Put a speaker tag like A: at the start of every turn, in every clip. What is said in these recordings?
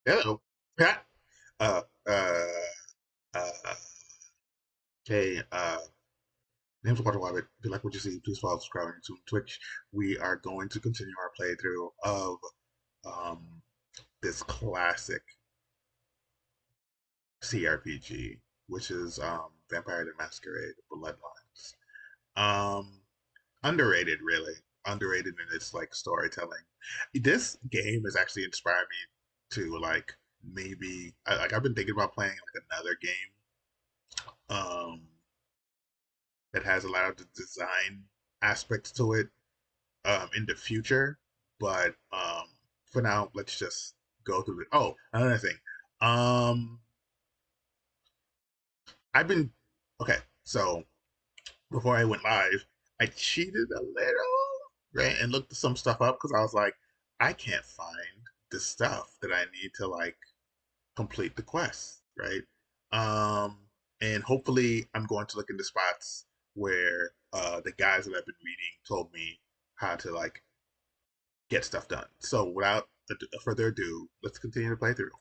A: Hello. Yeah. Uh, uh, uh, okay. Name's Walter Wabbit. If you like what you see, please follow, subscribe on YouTube and Twitch. We are going to continue our playthrough of um, this classic CRPG, which is Vampire the Masquerade Bloodlines. Um, Underrated, really. Underrated in its like storytelling. This game has actually inspired me to like maybe I've been thinking about playing like another game um that has a lot of the design aspects to it in the future. But for now, let's just go through it. Oh, another thing. Um, I've been okay. So before I went live, I cheated a little, right, and looked some stuff up because I was like, I can't find the stuff that I need to like complete the quest, right? Um, and hopefully, I'm going to look into spots where the guys that I've been reading told me how to like get stuff done. So, without further ado, let's continue to play through.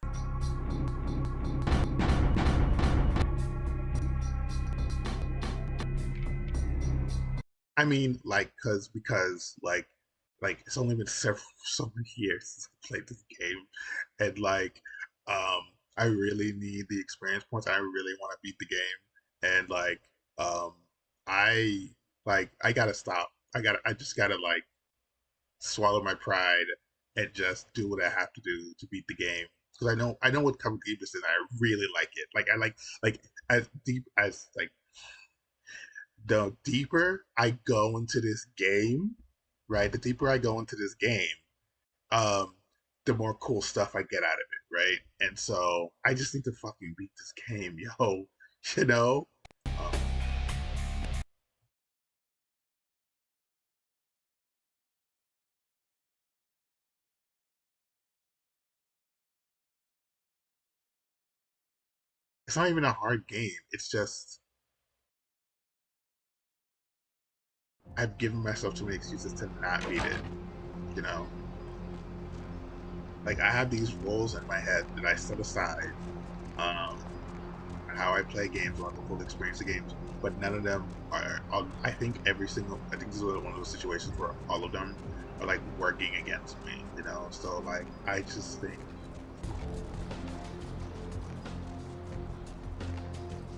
A: I mean, like, because it's only been several so many years since I played this game, and I really need the experience points. I really want to beat the game, and um, I I gotta stop. I just gotta like swallow my pride and just do what I have to do to beat the game. Because I know what cover deep is, and I really like it. Like as deep as like the deeper I go into this game, right? The deeper I go into this game, um, the more cool stuff I get out of it, right? And so I just need to fucking beat this game, yo. You know, um, it's not even a hard game. It's just I've given myself too many excuses to not beat it. You know, like I have these roles in my head that I set aside. Um, how I play games, or the full experience of games, but none of them are. I think every single. I think this is one of those situations where all of them are like working against me. You know, so like I just think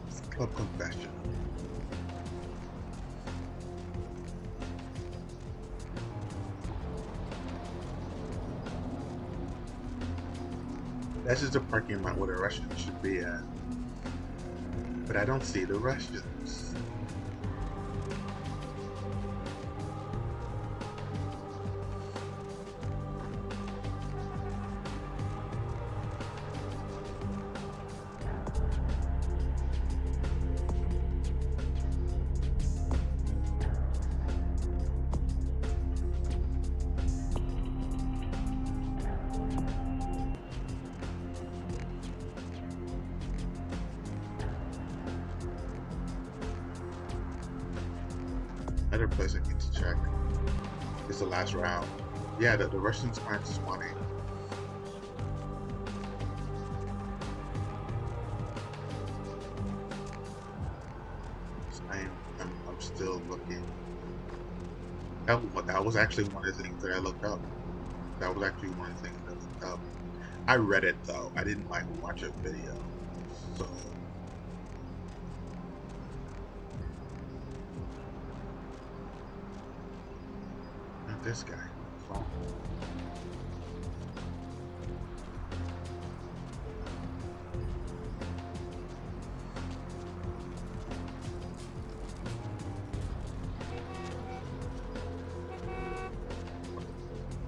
A: it's club confession. That's just a parking lot where the Russians should be at, but I don't see the Russians. Another place I need to check is the last round. Yeah, the Russians aren't spawning. I'm still looking. That was actually one of the things that I looked up. That was actually one of the things that I looked up. I read it though. I didn't like watch a video. So not this guy. Oh.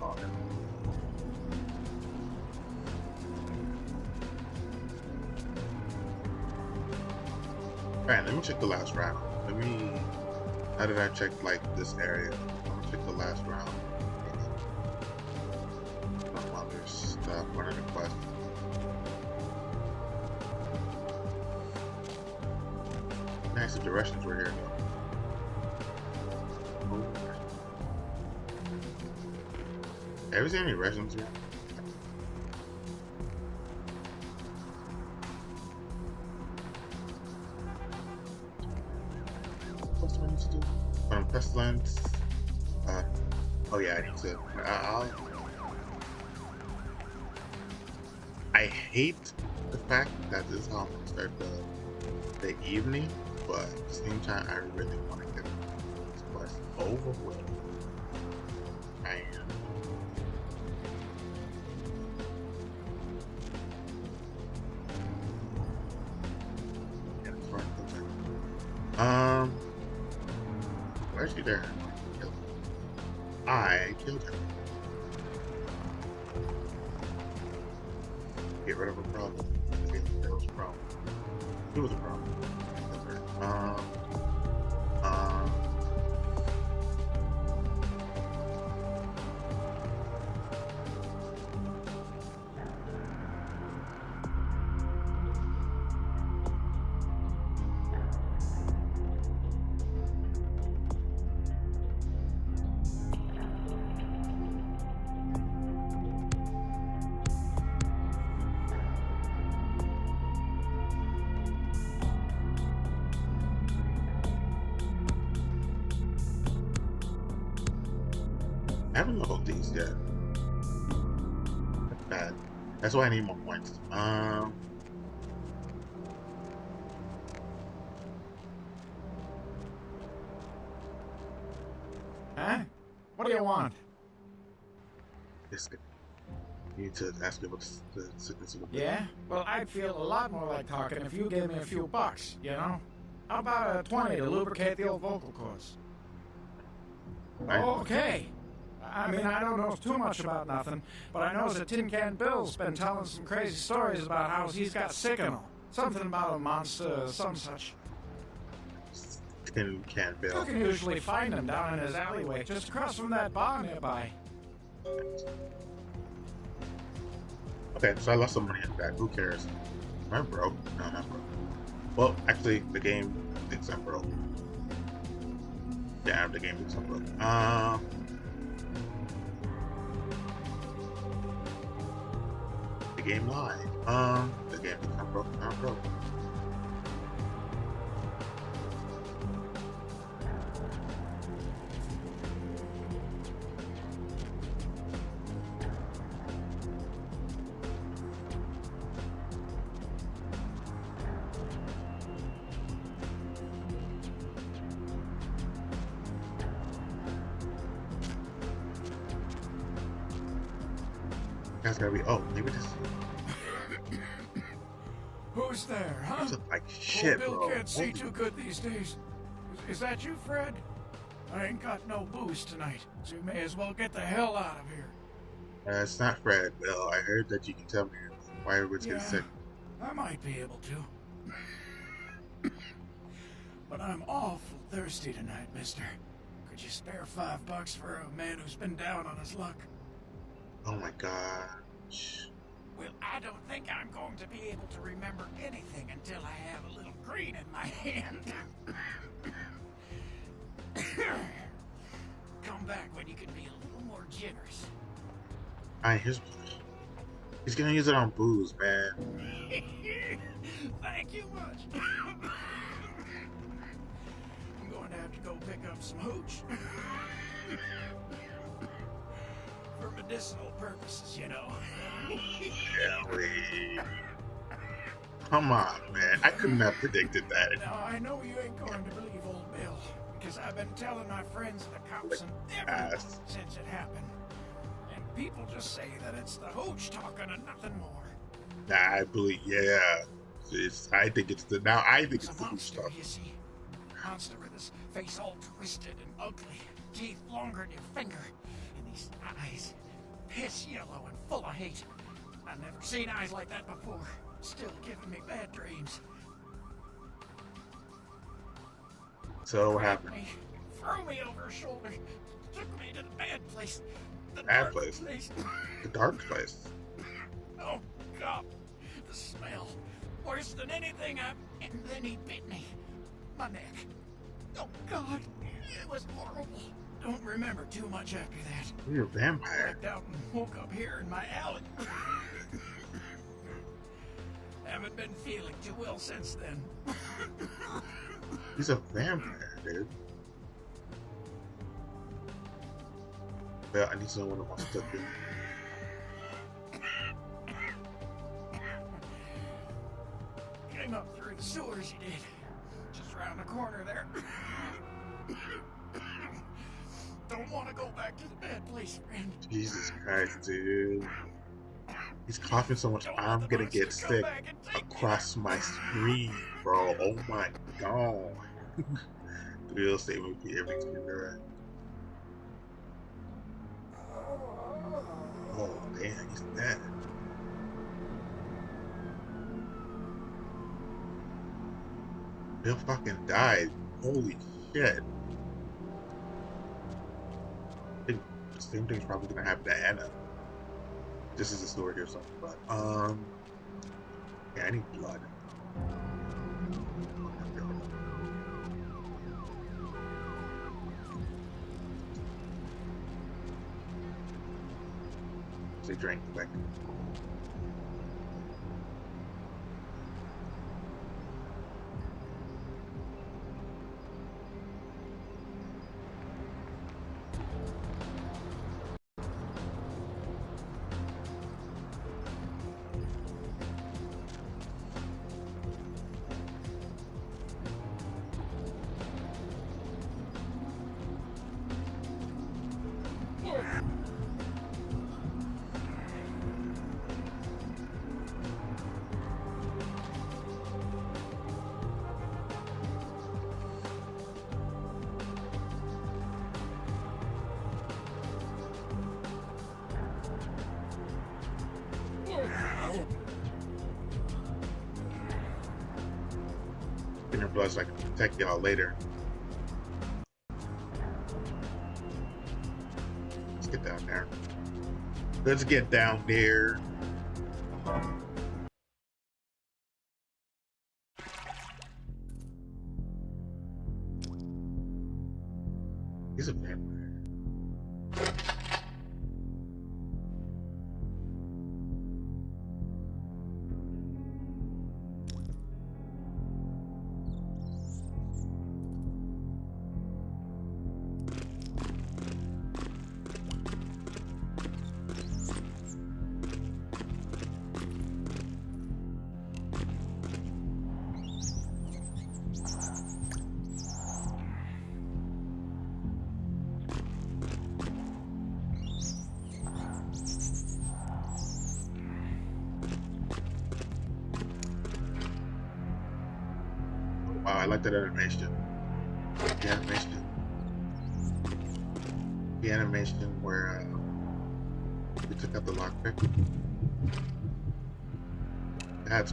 A: Oh, no. Alright, let me check the last round. Let me how did I check like this area? I'm gonna check the last round. Some other stuff, one of the quests. Nice if the Russians were here though. Ooh. Ever seen any Russians here? to do? Pestilence. Uh, oh yeah, I need to. I hate the fact that this is how I'm gonna start the evening, but at the same time, I really want to get this quest over with. I am. Yeah, it's right. Where's she there? I killed her. Get rid of a problem. There was a problem. It was a problem. I haven't leveled these yet. That's bad. That's why I need more points.
B: Huh? What do you want?
A: This guy. You need to ask me what the sickness of the
B: Yeah? Well, I'd feel a lot more like talking if you gave me a few bucks, you know? How about a 20 to lubricate the old vocal cords? Okay. I mean, I don't know too much about nothing, but I know that Tin Can Bill's been telling some crazy stories about how he's got sick and all. Something about a monster, some such.
A: Tin Can Bill.
B: You can usually find him down in his alleyway, just across from that bar nearby.
A: Okay, so I lost some money in that. Who cares? Am I broke? No, I'm not broke. Well, actually, the game thinks I'm broke. Damn, the game thinks I'm broke. The game lied. The game thinks I'm broke. I'm broke. That's gotta be. Oh, maybe this.
B: Who's there, huh?
A: This looks like shit,
B: Bill
A: bro.
B: can't see too good these days. Is that you, Fred? I ain't got no booze tonight, so you may as well get the hell out of here.
A: It's not Fred, Bill. I heard that you can tell me why everyone's getting sick.
B: I might be able to. But I'm awful thirsty tonight, mister. Could you spare $5 for a man who's been down on his luck?
A: Oh my gosh.
B: Well, I don't think I'm going to be able to remember anything until I have a little green in my hand. Come back when you can be a little more generous.
A: Alright, he's gonna use it on booze, man.
B: Thank you much. I'm going to have to go pick up some hooch. For medicinal purposes, you know.
A: Really? Come on, man. I couldn't have predicted that.
B: Now, I know you ain't going to believe old Bill, because I've been telling my friends, the cops, and everyone since it happened. And people just say that it's the hooch talking and nothing more.
A: Nah, I believe, yeah. I think it's the
B: monster,
A: hooch stuff.
B: You see. Monster with his face all twisted and ugly, teeth longer than your finger, and these eyes piss yellow and full of hate. I've never seen eyes like that before. Still giving me bad dreams.
A: So what happened?
B: Threw me over his shoulder, took me to the bad place. The
A: Bad
B: dark
A: place? The dark place.
B: Oh, God. The smell. Worse than anything I've... And then he bit me. My neck. Oh, God. It was horrible. Don't remember too much after that.
A: You're a vampire.
B: Blacked out and woke up here in my alley. Haven't been feeling too well since then.
A: He's a vampire, dude. Well, I need someone who wants to do.
B: Came up through the sewers, you did. Just around the corner there. Don't want to go back to the bad place, friend.
A: Jesus Christ, dude. He's coughing so much,
B: Don't let
A: I'm
B: the
A: gonna
B: monster
A: get
B: come
A: sick
B: back and take me.
A: across my screen, bro. Oh my god. The real estate movie every correct. Oh, damn, he's dead. Bill fucking died. Holy shit. I think the same thing's probably gonna happen to Anna. This is a story here something, but yeah, I need blood. They drank quick. Inner blood's like protect y'all later. Let's get down there. Let's get down there. He's a vampire. Wow, I like that animation. The animation. The animation where we took out the lockpick. That's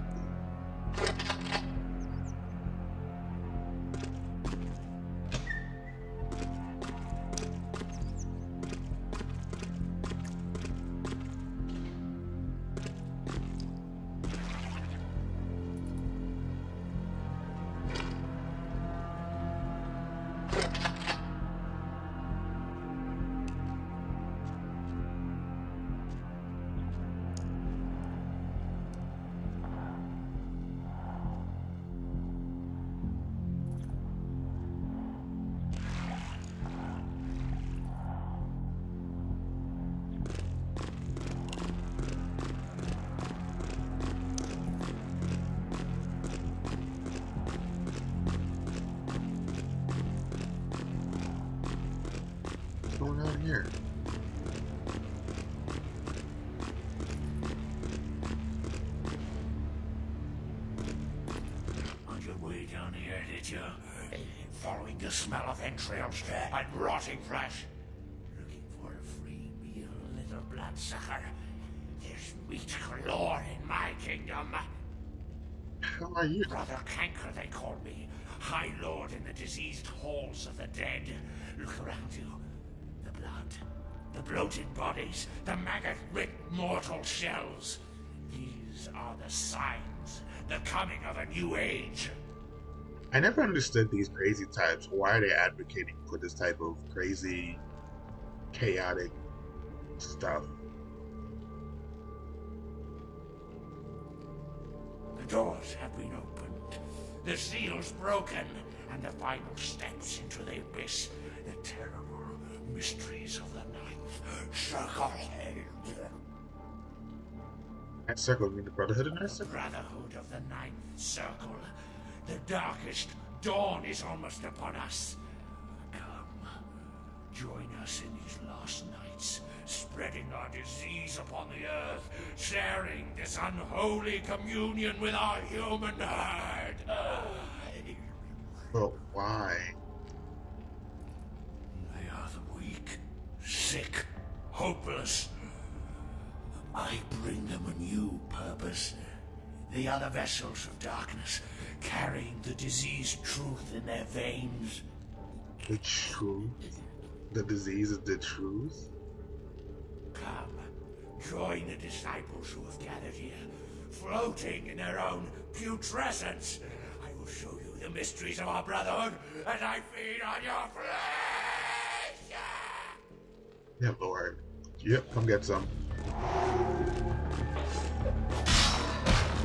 A: what's going on here.
B: On your way down here, did you? Following the smell of entrails and rotting flesh. Looking for a free meal, little bloodsucker. There's meat galore in my kingdom.
A: How are you?
B: Brother Canker, they call me. High Lord in the diseased halls of the dead. Look around you. The blood. The bloated bodies. The maggot-ripped mortal shells. These are the signs. The coming of a new age.
A: I never understood these crazy types. Why are they advocating for this type of crazy, chaotic stuff?
B: The doors have been opened. The seals broken. And the final steps into the abyss. The terrible, mysteries of the ninth Circle-Head.
A: That circle mean the Brotherhood of
B: The
A: Ninth Circle?
B: Brotherhood of the Ninth Circle. The darkest dawn is almost upon us. Come, join us in these last nights, spreading our disease upon the earth, sharing this unholy communion with our human herd.
A: But why?
B: They are the weak, sick, hopeless. I bring them a new purpose. The other vessels of darkness, carrying the diseased truth in their veins.
A: The truth? The disease is the truth?
B: Come, join the disciples who have gathered here, floating in their own putrescence. I will show you the mysteries of our brotherhood as I feed on your flesh!
A: Yeah, Lord. Yep, come get some.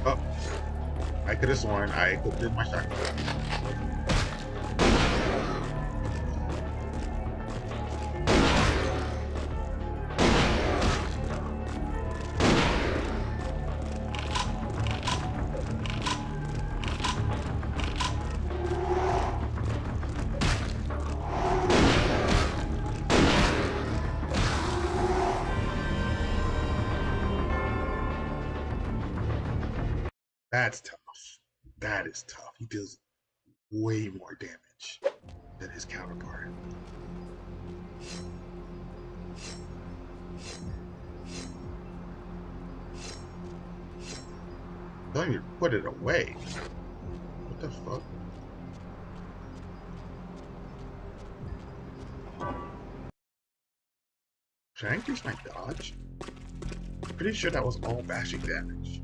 A: Oh, I could have sworn I could have did my shot. That's tough. That is tough. He deals way more damage than his counterpart. Don't even put it away. What the fuck? Should I increase my dodge? Pretty sure that was all bashing damage.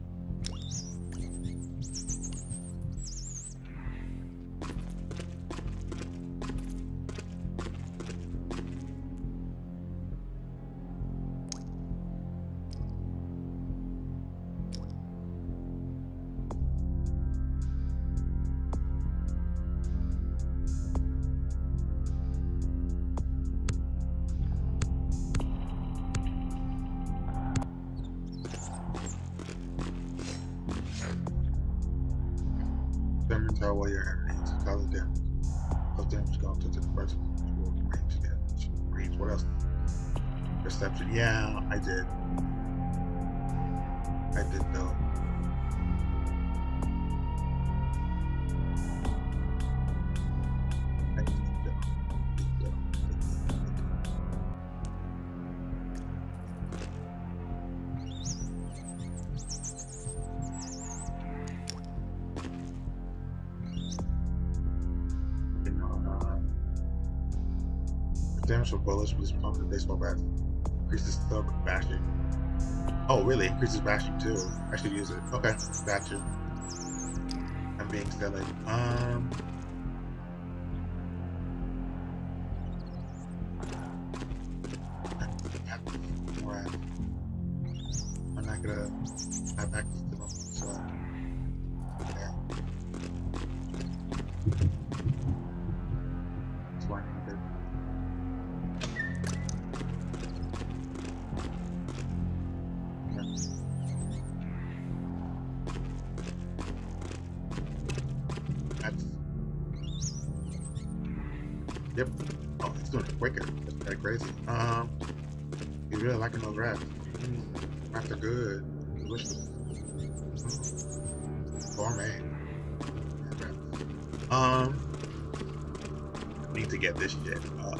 A: Determine how well your enemies cause damage. Cause damage going to the person with range damage. Range, what else? Perception, yeah, I did. I did though. I did though. Damage for bullets with pumping baseball bat. Increases thug bashing. Oh, really? Increases bashing too. I should use it. Okay, gotcha. I'm being silly. Alright. I'm not gonna have access to them, so yeah. That's why I need it. That's, yep. Oh, it's doing it quicker. That's kind of crazy. He's really liking those rats. Rats are good. Delicious. Gourmet. Need to get this shit up.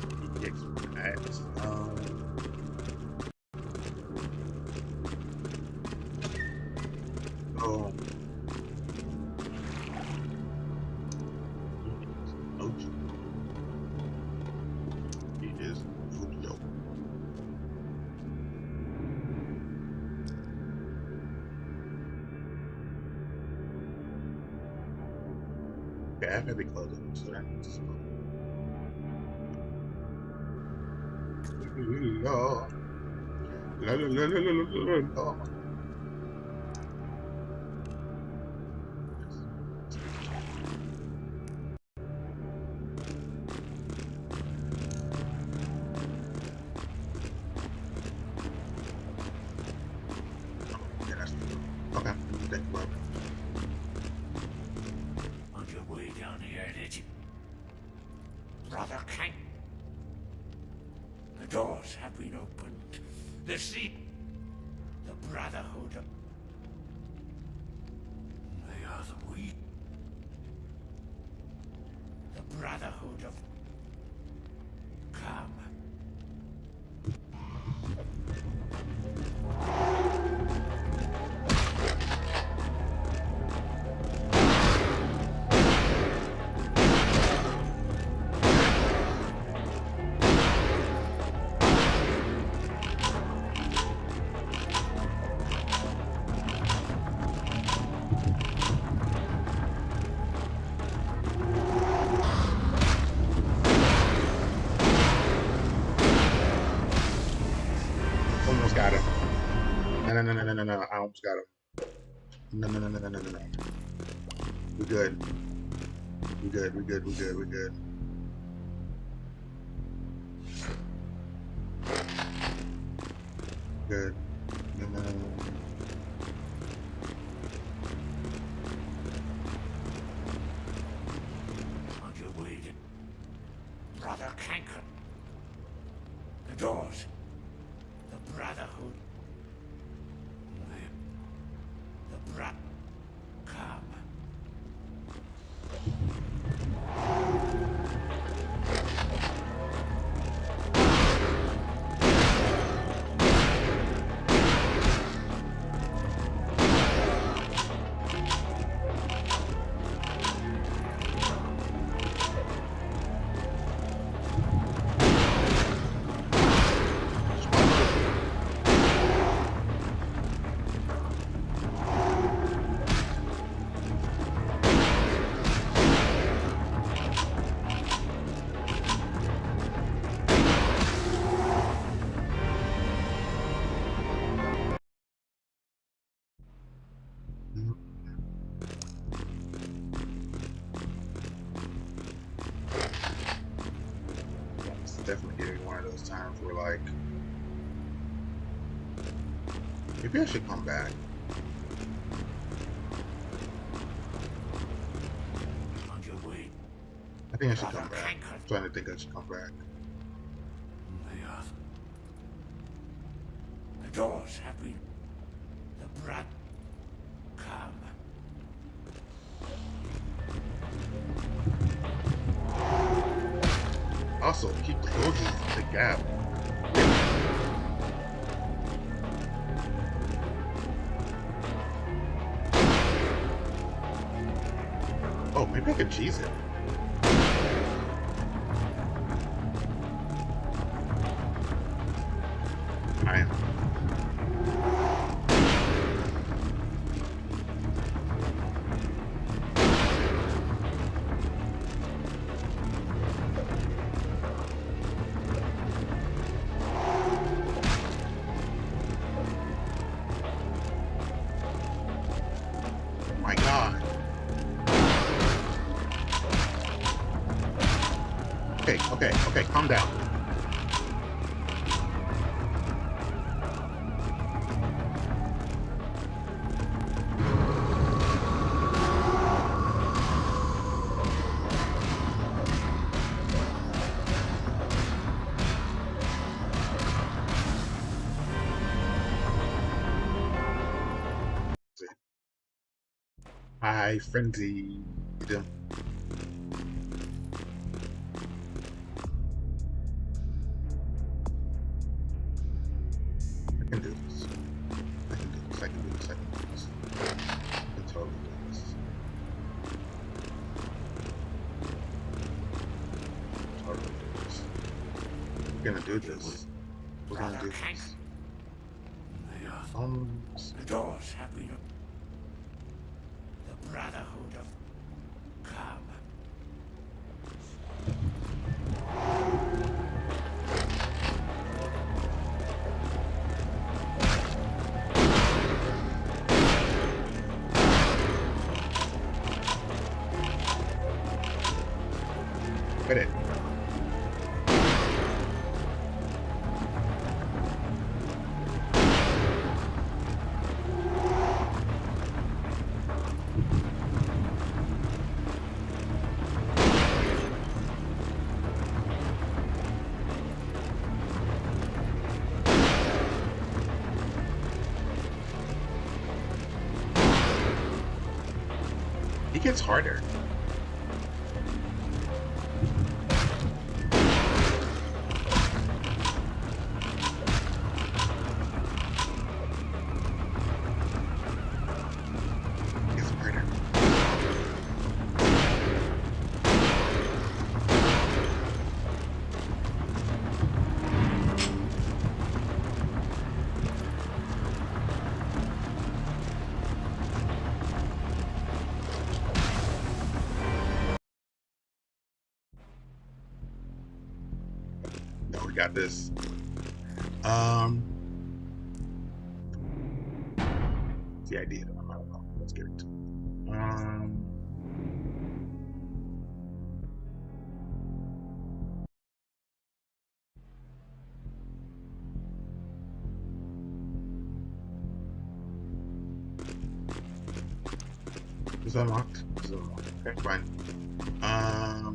A: Rats. Oh. Ojo. He is Ojo. Okay, I have to close it so that it's la la la la la la la. Okay, let me think about it.
B: On your way down here, did you? Brother Kank. The doors have been opened. The seat. The Brotherhood of... They are the weak. The Brotherhood of... Come.
A: Almost got him. No, no, no, no, no, no, no. I almost got him. No, no, no, no, no, no, no, no. We're good. We're good. We're good. We're good. We're good. Good. No, no, no, no.
B: On your way to... Brother Kanker. The doors. The Brotherhood. The Brat. Come.
A: It's definitely getting one of those times where, like, maybe I should come back.
B: On your way.
A: I think I should come back. I'm trying to think I should come back.
B: They are... The doors have been... The Brat... Come.
A: Also, keep closing the gap. Oh, maybe I could cheese it. I am. My God. Okay, okay, okay, calm down. Hi, frenzy. You doing? I can do this. I can do this. I can do this. I can do this. I can totally do this. Totally do this. We're gonna do this. We're gonna do this.
B: The doors have been... The Brotherhood of... Come.
A: Get it. He gets harder. He gets harder. No, we got this. The idea. I don't know. Let's get into it. Is unlocked? Is unlocked? Okay, fine. I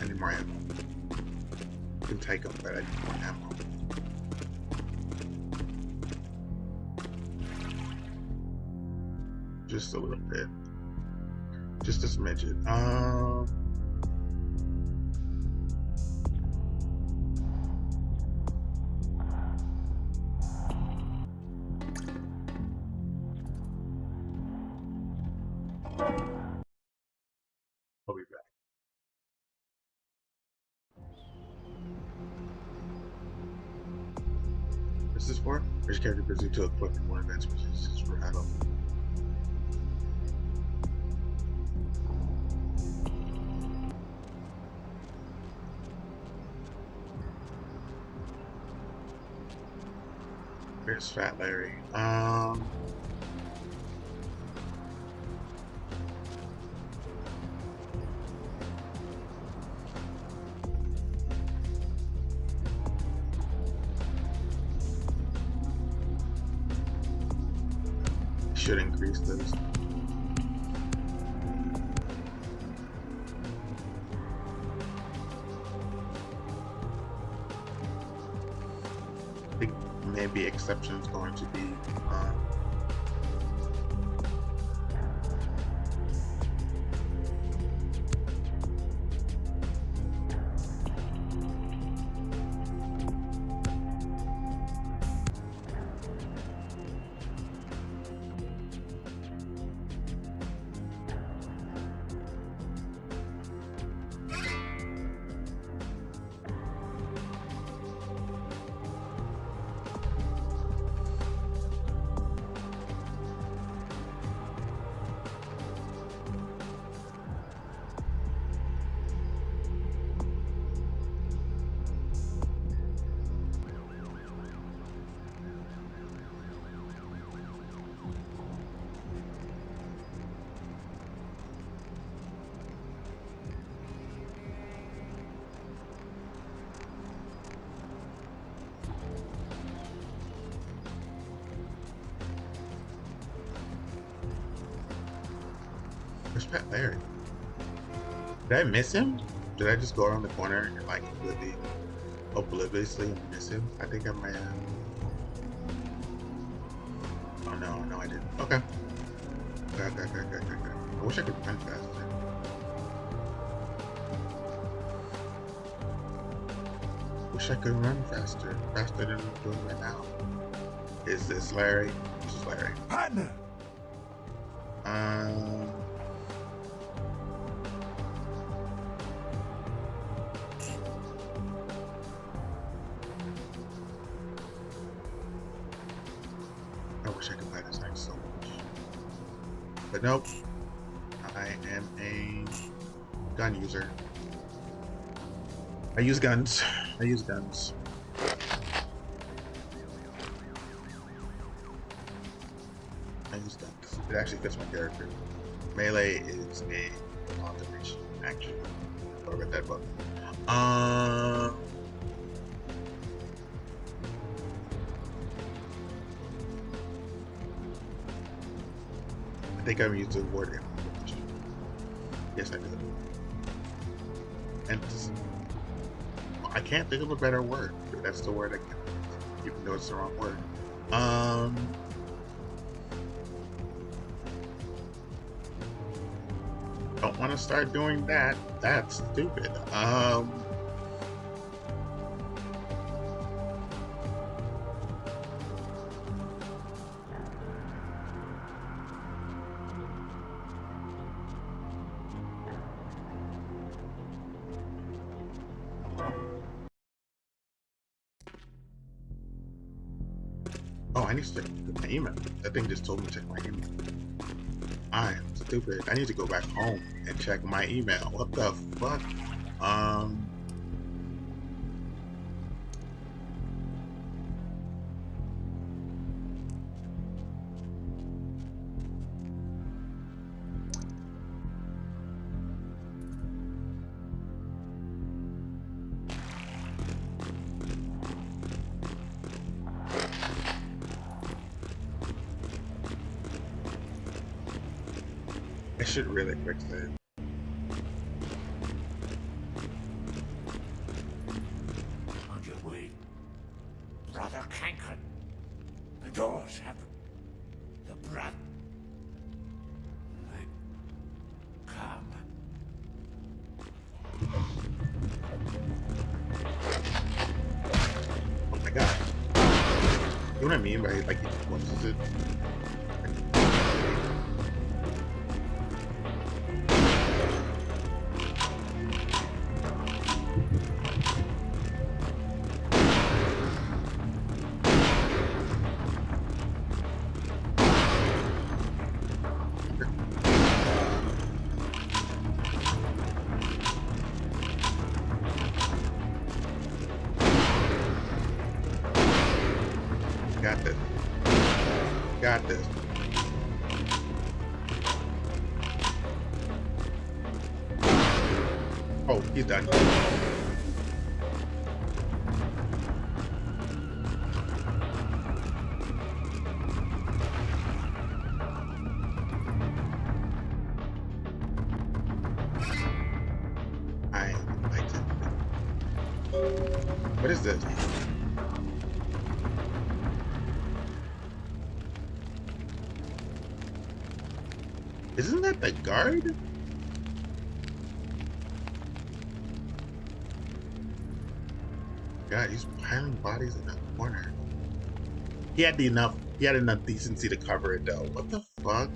A: need more ammo. I can take them, but I need more ammo. Just a little bit. Just a smidget. I'll be back. What's this for? Which character busy to equip one events is for battle. Where's Fat Larry? Should increase this. I think maybe exception is going to be where's Fat Larry? Did I miss him? Did I just go around the corner and like obliviously miss him? I think I might have. Oh no, I didn't. Okay. Okay. I wish I could run faster. Wish I could run faster than I'm doing right now. Is this Larry? This is Larry.
B: Partner!
A: I wish I could buy this thing so much. But nope. I am a gun user. I use guns. I use guns. It actually fits my character. Melee is a alternation action. I'll read that book. I think I'm used to the word amplification. Yes, I do. And I can't think of a better word. That's the word I can, even though it's the wrong word. don't want to start doing that. That's stupid. Oh, I need to check my email. That thing just told me to check my email. I'm stupid. I need to go back home and check my email. What the fuck? Um, I should really fix it.
B: On your way, Brother Canker. The doors have the breath. They come.
A: Oh my god. You know what I mean by like what is it? Got this. Got this. Oh, he's done. I like it. What is this? Isn't that the guard? God, he's piling bodies in that corner. He had enough decency to cover it though. What the fuck?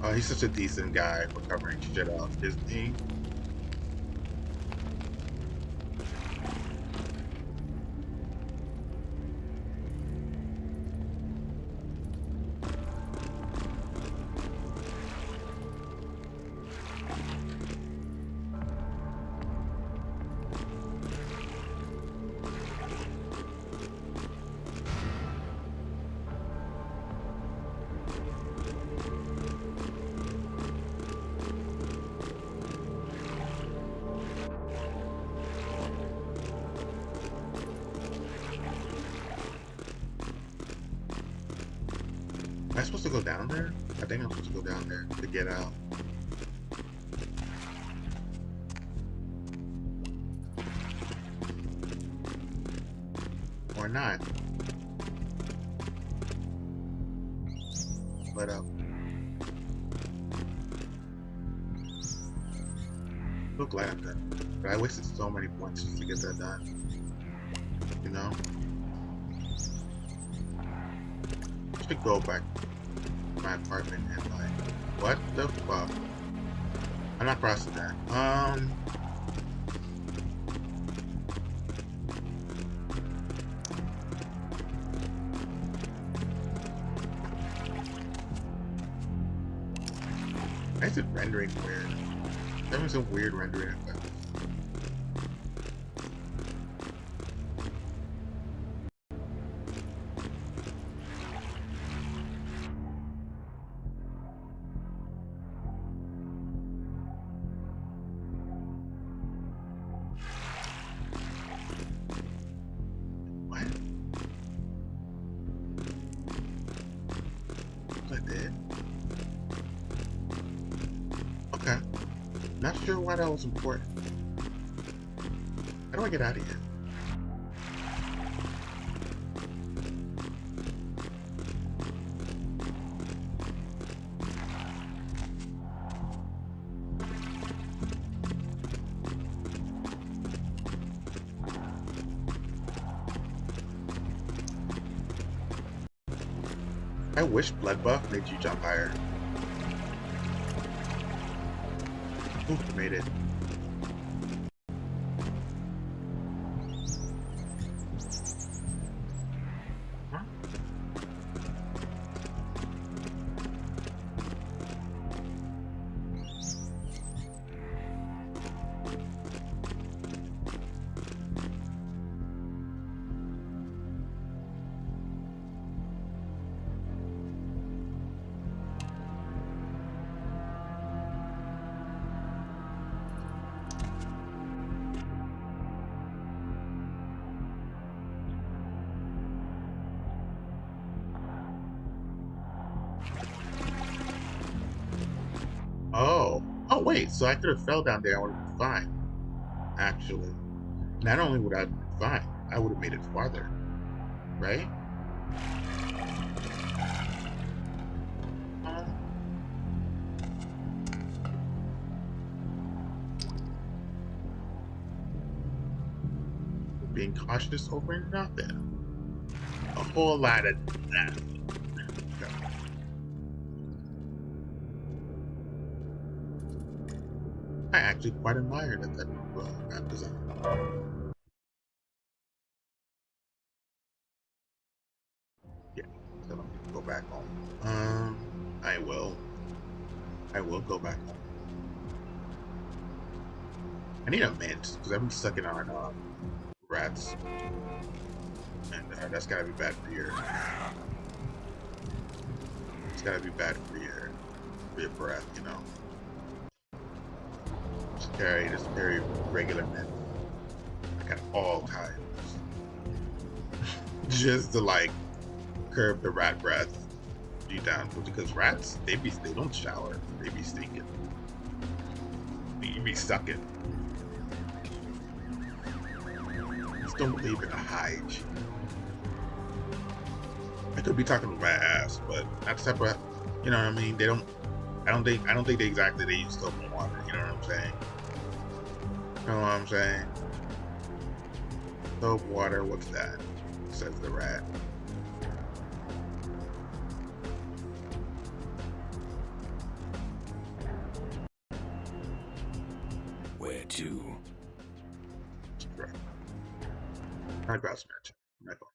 A: Oh, he's such a decent guy for covering shit up, isn't he? Am I supposed to go down there? I think I'm supposed to go down there to get out. Or not. But so glad I'm done. But I wasted so many points just to get that done. You know? Should go back to my apartment and like, what the fuck? I'm not crossing that. Why is it rendering weird? Having some weird rendering effects. What? What I did? Okay. Not sure why that was important. How do I get out of here? I wish Blood Buff made you jump higher. Ooh, made it. Huh? Oh. Oh, wait. So I could have fell down there. I would have been fine. Actually. Not only would I have been fine, I would have made it farther. Right? Um, being cautious over nothing. A whole lot of nothing. I actually quite admire that type of map design. Yeah, so let me go back home. I will. I will go back home. I need a mint because I've been sucking on rats, and that's gotta be bad for your. It's gotta be bad for your breath, you know. Just carry this very regular mint, like at all times, just to like curb the rat breath you down. Because rats, they don't shower, they be stinking, you be sucking. Just don't believe in a hygiene. I could be talking with my ass, but not separate. You know what I mean? They don't. I don't think they use soap and water. You know what I'm saying? You know what I'm saying? Soap, water. What's that? Says the rat.
B: Where to?
A: Right. I got some match. My phone.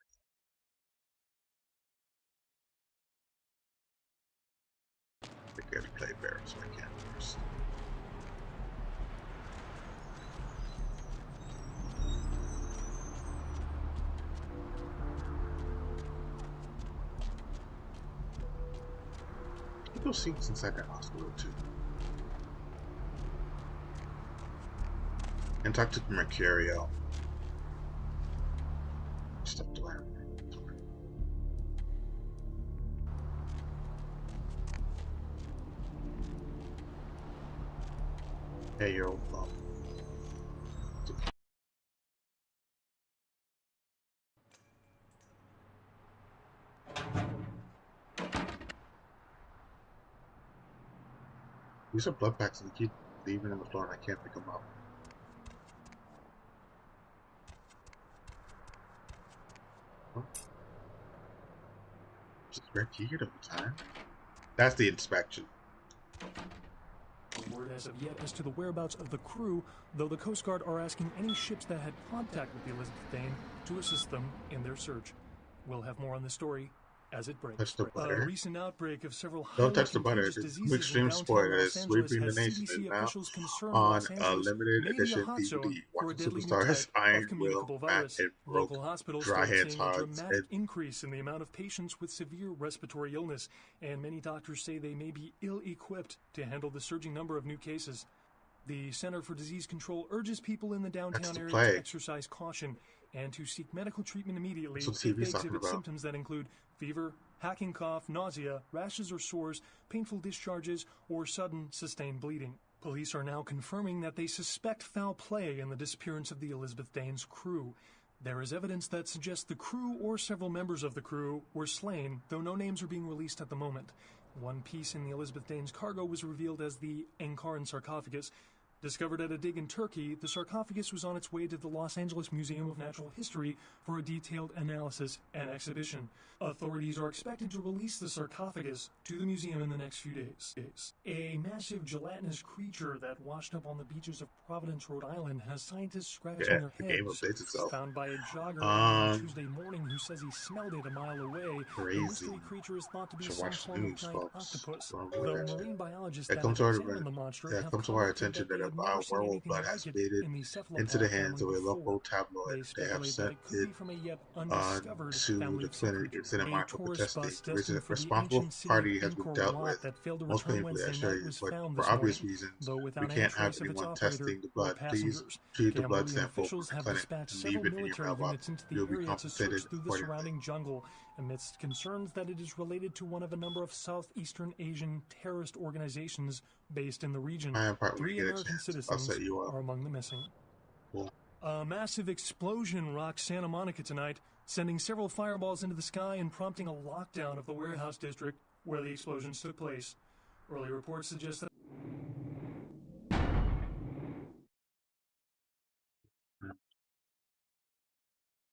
A: I think I have to play bear, so I can't first. You go see what's inside that hospital too, and talk to Mercurio. Stuff to learn. Hey, you're old phone. These are blood packs and keep leaving on the floor and I can't pick them up. Huh? Just red keyed over time. That's the inspection.
C: No word as of yet as to the whereabouts of the crew, though the Coast Guard are asking any ships that had contact with the Elizabeth Dane to assist them in their search. We'll have more on the story as it breaks.
A: Touch the butter.
C: A recent outbreak of several
A: Don't
C: highly
A: touch the butter.
C: contagious
A: This
C: diseases
A: extreme
C: in downtown
A: spoiler
C: Los
A: is
C: Angeles
A: sweeping the
C: has
A: nation
C: CDC
A: is now
C: officials concerned
A: on
C: Los
A: a
C: Angeles
A: limited
C: may be a
A: edition
C: hot zone
A: DVD.
C: for a
A: Watching
C: deadly new
A: superstars
C: type
A: Iron
C: of
A: Will,
C: communicable
A: Matt,
C: virus.
A: and Broke,
C: Local hospitals
A: Dry
C: started
A: Heads
C: seeing a
A: Hearts,
C: dramatic
A: and
C: increase in the amount of patients with severe respiratory illness, and many doctors say they may be ill-equipped to handle the surging number of new cases. The Center for Disease Control urges people in the
A: that's
C: downtown
A: the
C: area to
A: plague.
C: exercise caution and to seek medical treatment immediately
A: That's what
C: if they
A: TV's talking
C: exhibit
A: about.
C: symptoms that include fever, hacking cough, nausea, rashes or sores, painful discharges, or sudden sustained bleeding. Police are now confirming that they suspect foul play in the disappearance of the Elizabeth Dane's crew. There is evidence that suggests the crew or several members of the crew were slain, though no names are being released at the moment. One piece in the Elizabeth Dane's cargo was revealed as the Ankaran sarcophagus. Discovered at a dig in Turkey, the sarcophagus was on its way to the Los Angeles Museum of Natural History for a detailed analysis and exhibition. Authorities are expected to release the sarcophagus to the museum in the next few days. A massive gelatinous creature that washed up on the beaches of Providence, Rhode Island, has scientists scratching
A: Yeah,
C: their
A: the game
C: heads.
A: updates itself.
C: Found by a jogger on
A: Um,
C: Tuesday morning who says he smelled it a mile away, the
A: Crazy.
C: mystery creature is thought to be
A: Should
C: some
A: watch the
C: form of
A: news,
C: giant
A: folks.
C: octopus.
A: Don't
C: Though
A: avoid that shit.
C: marine biologists
A: That
C: that
A: comes
C: have
A: to our
C: examined the monster
A: that
C: have
A: comes to our
C: commented
A: attention
C: that
A: that
C: they
A: a
C: have never seen
A: werewolf
C: anything
A: blood has
C: like
A: made
C: it
A: it
C: in the
A: into
C: cephalopod
A: the hands
C: family
A: of a
C: before.
A: local
C: They
A: tabloid. They have
C: speculate that
A: sent
C: it could
A: it
C: be from a yet
A: to
C: undiscovered family
A: the
C: of sea creatures. A
A: Cinemark for
C: tourist
A: testing.
C: bus
A: The
C: destined for the
A: responsible
C: ancient city
A: party
C: of
A: has been
C: Angkor
A: dealt
C: Wat
A: with
C: that failed to
A: most
C: return
A: painfully, I
C: Wednesday
A: assure
C: night
A: you,
C: was
A: but
C: found
A: for
C: this
A: obvious
C: morning,
A: reasons,
C: though
A: we
C: without any
A: can't have
C: trace of its
A: anyone
C: operator
A: testing the
C: or
A: blood. Please
C: passengers.
A: retrieve the blood
C: Cambodian
A: sample
C: officials
A: from the
C: have
A: clinic
C: dispatched
A: and
C: several
A: leave it in your
C: military
A: mailbox.
C: units into the
A: You'll be
C: area to
A: compensated
C: search through the
A: accordingly.
C: surrounding jungle amidst concerns that it is related to one of a number of Southeastern Asian terrorist organizations based in the region.
A: I am part when
C: 3
A: you get a
C: American
A: chance. I'll
C: citizens
A: set you up.
C: are among the missing.
A: Cool.
C: A massive explosion rocked Santa Monica tonight, sending several fireballs into the sky and prompting a lockdown of the warehouse district where the explosions took place. Early reports suggest that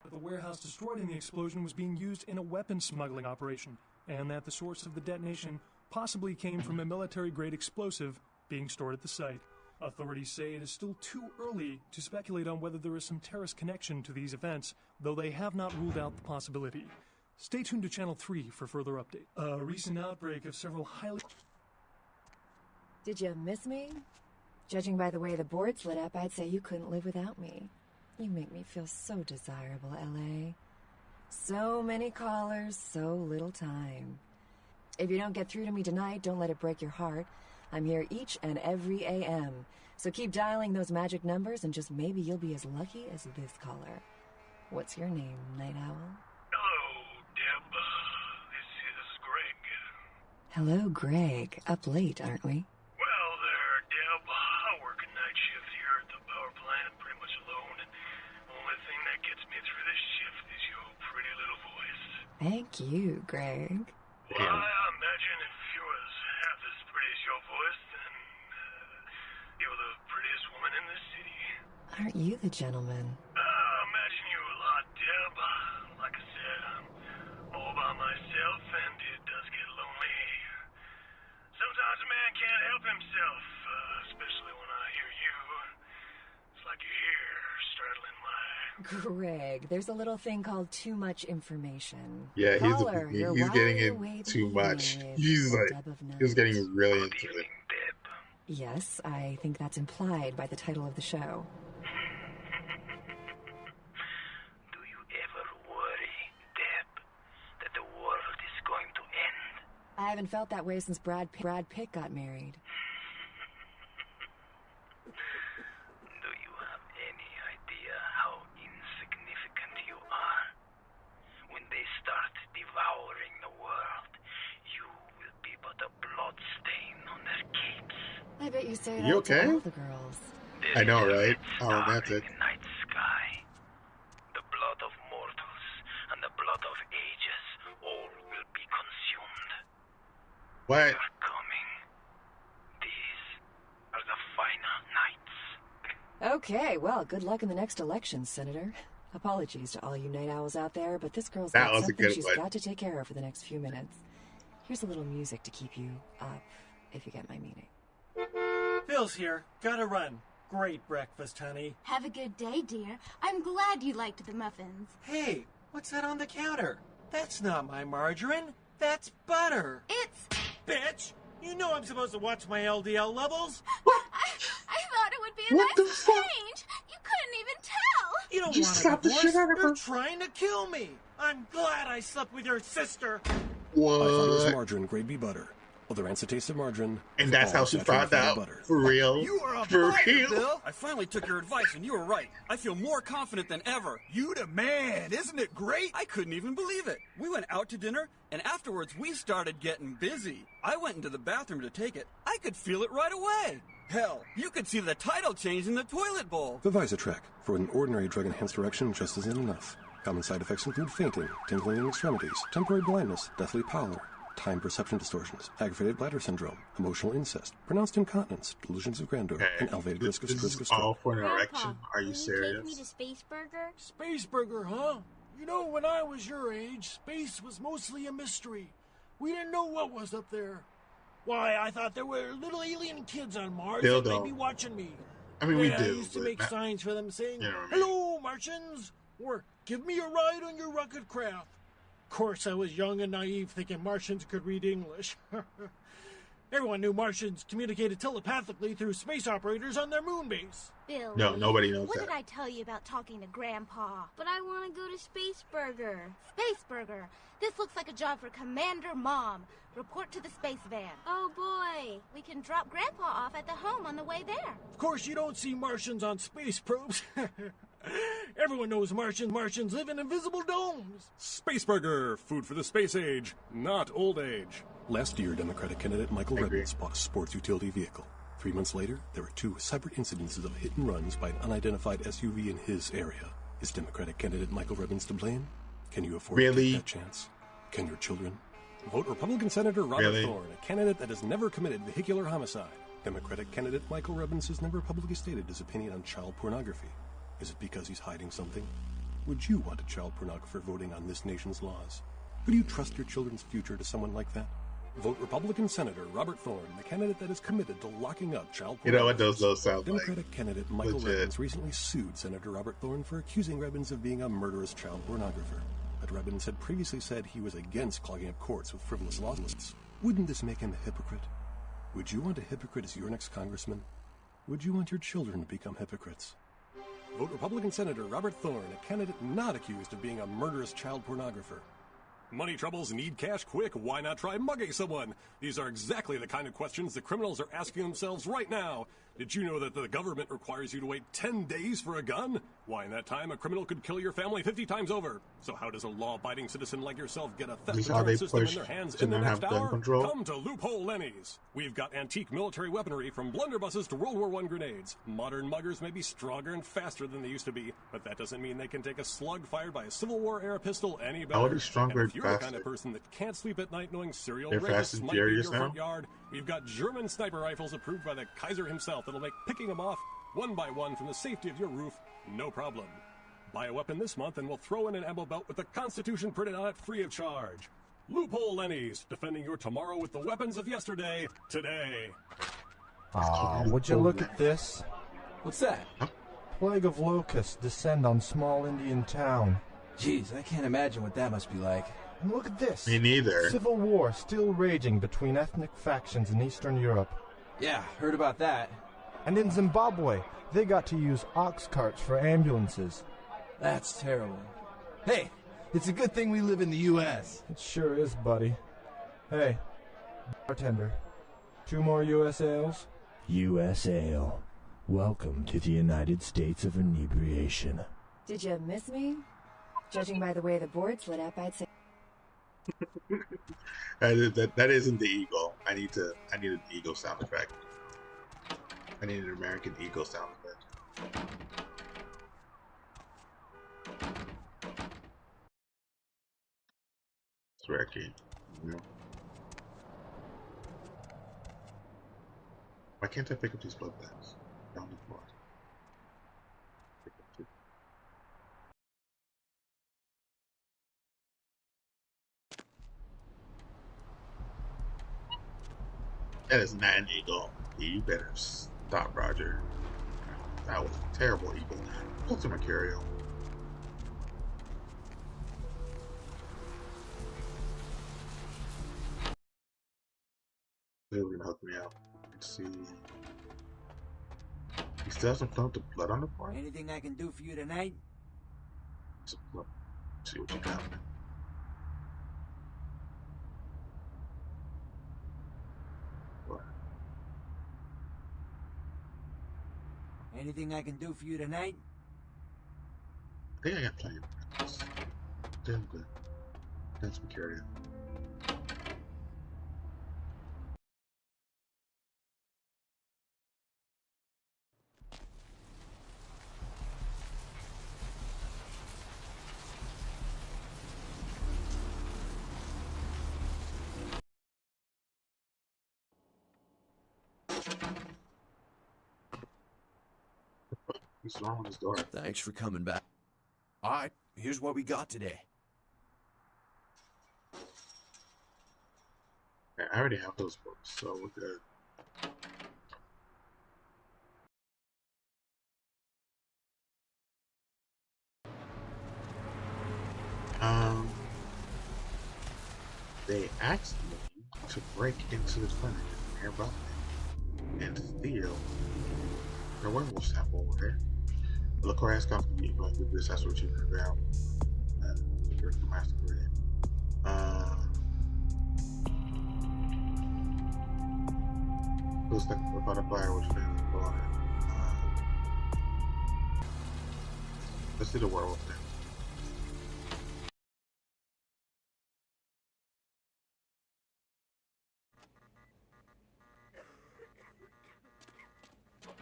C: the warehouse destroyed in the explosion was being used in a weapons smuggling operation, and that the source of the detonation possibly came from a military-grade explosive being stored at the site. Authorities say it is still too early to speculate on whether there is some terrorist connection to these events, though they have not ruled out the possibility. Stay tuned to Channel 3 for further update. A recent outbreak of several highly...
D: Did you miss me? Judging by the way the boards lit up, I'd say you couldn't live without me. You make me feel so desirable, LA. So many callers, so little time. If you don't get through to me tonight, don't let it break your heart. I'm here each and every AM. So keep dialing those magic numbers and just maybe you'll be as lucky as this caller. What's your name, Night Owl?
E: Hello, Deb. This is Greg.
D: Hello, Greg. Up late, aren't we?
E: Well there, Deb. I work a night shift here at the power plant, pretty much alone, and the only thing that gets me through this shift is your pretty little voice.
D: Thank you, Greg.
E: Well, I imagine if you was half as pretty as your voice, then you're the prettiest woman in the city.
D: Aren't you the gentleman?
E: I imagine you a lot, Deb. Like I said, I'm all by myself, and it does get lonely. Sometimes a man can't help himself, especially when I hear you. It's like you're here, straddling my...
D: Greg, there's a little thing called too much information.
A: Yeah,
D: Caller, you're
A: he's getting
D: wide
A: it
D: awake
A: too much.
D: with
A: He's
D: the
A: like,
D: dub of
A: he's
D: night.
A: getting really
E: What do
A: into
E: you
A: it.
E: mean, Deb?
D: Yes, I think that's implied by the title of the show.
E: Do you ever worry, Deb, that the world is going to end?
D: I haven't felt that way since Brad Pitt got married.
E: Do you have any idea how insignificant you are? When they start devouring the world, you will be but a blood stain on their capes.
D: I bet you say that
A: You okay?
D: to all the girls.
E: There
A: I know,
E: is a
A: right?
E: red
A: How
E: star
A: romantic.
E: in the night sky. The blood of mortals and the blood of ages all will be consumed.
A: What?
E: You're coming. These are the final nights.
D: Okay, well, good luck in the next election, Senator. Apologies to all you night owls out there, but this girl's
A: That
D: got
A: was a
D: something
A: good
D: she's
A: one.
D: got to take care of for the next few minutes. Here's a little music to keep you up, if you get my meaning.
F: Phil's here. Gotta run. Great breakfast, honey.
G: Have a good day, dear. I'm glad you liked the muffins.
F: Hey, what's that on the counter? That's not my margarine. That's butter.
G: It's...
F: Bitch! You know I'm supposed to watch my LDL levels.
G: I thought it would be a
A: What the
G: nice
A: fuck?
G: change. You couldn't even tell.
F: You don't
A: You
F: want a
A: slapped the
F: divorce.
A: shit out of
F: You're
A: her.
F: trying to kill me. I'm glad I slept with your sister.
H: I thought it was
A: What?
H: margarine, grade B butter. Other ants of margarine.
A: And that's
H: all
A: how she
H: saturated
A: found
H: fatty
A: out.
H: butter.
A: For real?
I: You are a
A: For
I: fighter,
A: real?
I: Bill. I finally took your advice, and you were right. I feel more confident than ever. You the man, isn't it great? I couldn't even believe it. We went out to dinner, and afterwards we started getting busy. I went into the bathroom to take it. I could feel it right away. Hell, you could see the title change in the toilet bowl.
H: The Visatrek. For an ordinary drug-enhanced erection, just isn't enough. Common side effects include fainting, tingling in extremities, temporary blindness, deathly pallor. time perception distortions, aggravated bladder syndrome, emotional incest, pronounced incontinence, delusions of grandeur,
A: Okay,
H: and elevated risk of
A: this is
H: stroke.
A: all for an
G: Grandpa,
A: erection. Are you
G: will you take me to
A: serious?
G: Space Burger?
J: Space Burger, huh? You know, when I was your age, space was mostly a mystery. We didn't know what was up there. Why, I thought there were little alien kids on Mars
A: Still
J: that might
A: don't.
J: be watching me.
A: I mean, we
J: I
A: do.
J: used to
A: but
J: make
A: not-
J: signs for them saying,
A: you know what I mean?
J: "Hello, Martians," or "Give me a ride on your rocket craft." Of course, I was young and naive, thinking Martians could read English. Everyone knew Martians communicated telepathically through space operators on their moon base.
G: Billy,
A: No, nobody knows
G: what
A: that.
G: did I tell you about talking to Grandpa? But I want to go to Space Burger. Space Burger. This looks like a job for Commander Mom. Report to the space van. Oh boy, we can drop Grandpa off at the home on the way there.
J: Of course, you don't see Martians on space probes. Everyone knows Martians live in invisible domes.
H: Space Burger, food for the space age, not old age. Last year, Democratic candidate Michael
A: I agree.
H: Rebbins bought a sports utility vehicle. 3 months later, there were 2 separate incidences of hit and runs by an unidentified SUV in his area. Is Democratic candidate Michael Rebbins to blame? Can you afford to
A: Really?
H: take that chance? Can your children? Vote Republican Senator Robert
A: Really?
H: Thorne, a candidate that has never committed vehicular homicide. Democratic candidate Michael Rebbins has never publicly stated his opinion on child pornography. Is it because he's hiding something? Would you want a child pornographer voting on this nation's laws? Would you trust your children's future to someone like that? Vote Republican Senator Robert Thorne, the candidate that is committed to locking up child
A: You know what
H: pornographers.
A: those sound like?
H: Democratic candidate Michael
A: Legit.
H: Rebbins recently sued Senator Robert Thorne for accusing Rebbins of being a murderous child pornographer. But Rebbins had previously said he was against clogging up courts with frivolous lawsuits. Wouldn't this make him a hypocrite? Would you want a hypocrite as your next congressman? Would you want your children to become hypocrites? Vote Republican Senator Robert Thorne, a candidate not accused of being a murderous child pornographer. Money troubles, need cash quick, why not try mugging someone? These are exactly the kind of questions the criminals are asking themselves right now. Did you know that the government requires you to wait 10 days for a gun? Why, in that time, a criminal could kill your family 50 times over. So how does a law-abiding citizen like yourself get a theft
A: This is how
H: deterrent
A: they
H: system in
A: push
H: their hands
A: to
H: in the
A: not
H: next
A: have gun
H: hour?
A: control?
H: Come to Loophole Lenny's. We've got antique military weaponry from blunderbusses to World War I grenades. Modern muggers may be stronger and faster than they used to be, but that doesn't mean they can take a slug fired by a Civil War-era pistol any better.
A: How are they stronger
H: And if
A: and
H: you're the kind
A: faster?
H: of person that can't sleep at night knowing serial
A: They're Fast
H: rapists
A: and
H: might be in
A: Furious
H: your
A: now?
H: front yard, we've got German sniper rifles approved by the Kaiser himself that'll make picking them off one by one from the safety of your roof no problem. Buy a weapon this month and we'll throw in an ammo belt with the Constitution printed on it free of charge. Loophole Lenny's, defending your tomorrow with the weapons of yesterday, today.
K: Aw, would you look at this?
L: What's that?
K: Plague of locusts descend on small Indian town.
L: Jeez, I can't imagine what that must be like.
K: And look at this.
A: Me neither.
K: Civil war still raging between ethnic factions in Eastern Europe.
L: Yeah, heard about that.
K: And in Zimbabwe, they got to use ox carts for ambulances.
L: That's terrible. Hey, it's a good thing we live in the U.S.
K: It sure is, buddy. Hey, bartender, 2 more U.S. ales?
M: U.S. Ale. Welcome to the United States of Inebriation.
D: Did you miss me? Judging by the way the board's lit up, I'd say...
A: That isn't the eagle. I need an eagle sound effect. I need an American eagle sound effect. Swear key. You know. Why can't I pick up these bloodlines? Down the floor. Pick up two. That is not an eagle. You better stop, Roger. That was a terrible eagle. Go to Mercurial. They were gonna hook me up. Let's see. He still hasn't found the blood on the floor.
F: Anything I can do for you tonight?
A: Let's see what you got. What?
F: Anything I can do for you tonight?
A: I think I got plenty of practice. Damn good. That's Mercurial. What's wrong with this door?
N: Thanks for coming back. All right, here's what we got today.
A: I already have those books, so we're good. They asked me to break into the clinic nearby and steal their werewolf sample over there. The liquor has come to me, but this has what you can grab. Secure the Masquerade. Looks like a butterfly which things go on it. Let's do the werewolf thing.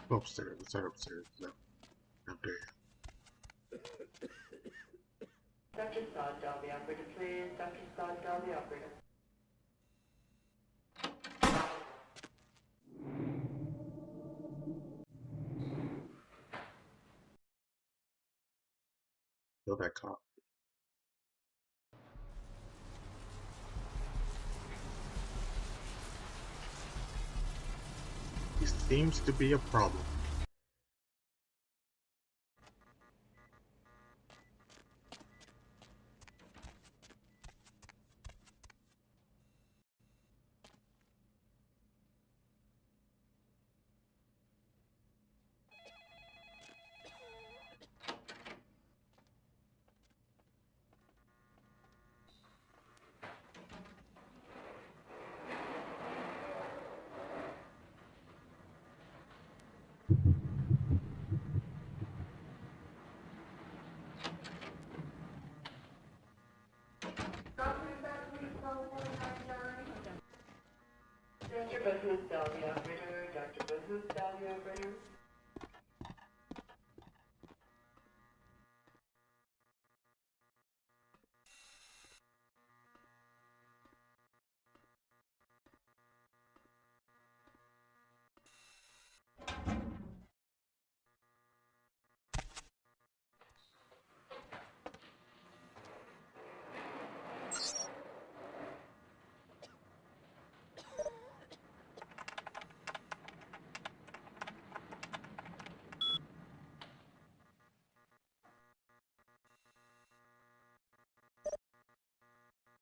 A: Go upstairs. Let's start upstairs. Up there.
O: Dr. Sod, dial the operator, please. Dr. Sod, dial the operator.
A: Kill that cop. He seems to be a problem.
O: Dr. Booth, dial the operator. Dr. Booth, dial the operator.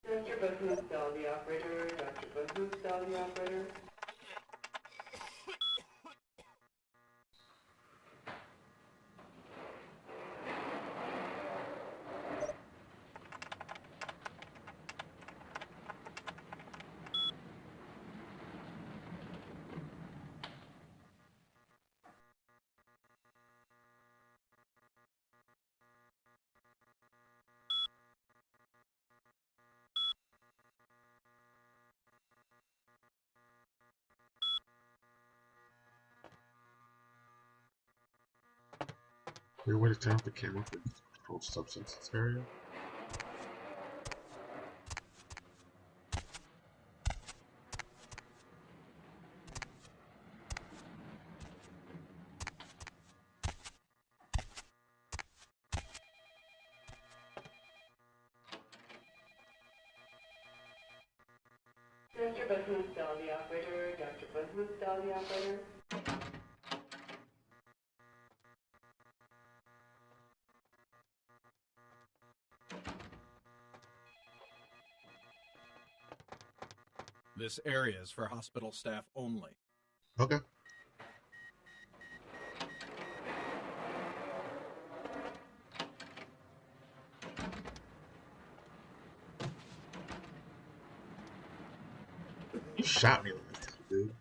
O: Dr. Booth, dial the operator. Dr. Booth, dial the operator.
A: Weird way to turn off the camera for controlled substances area.
O: Dr. Booth, dial the operator. Dr. Booth, dial the operator.
I: This area is for hospital staff only.
A: Okay. You shot me last time, dude.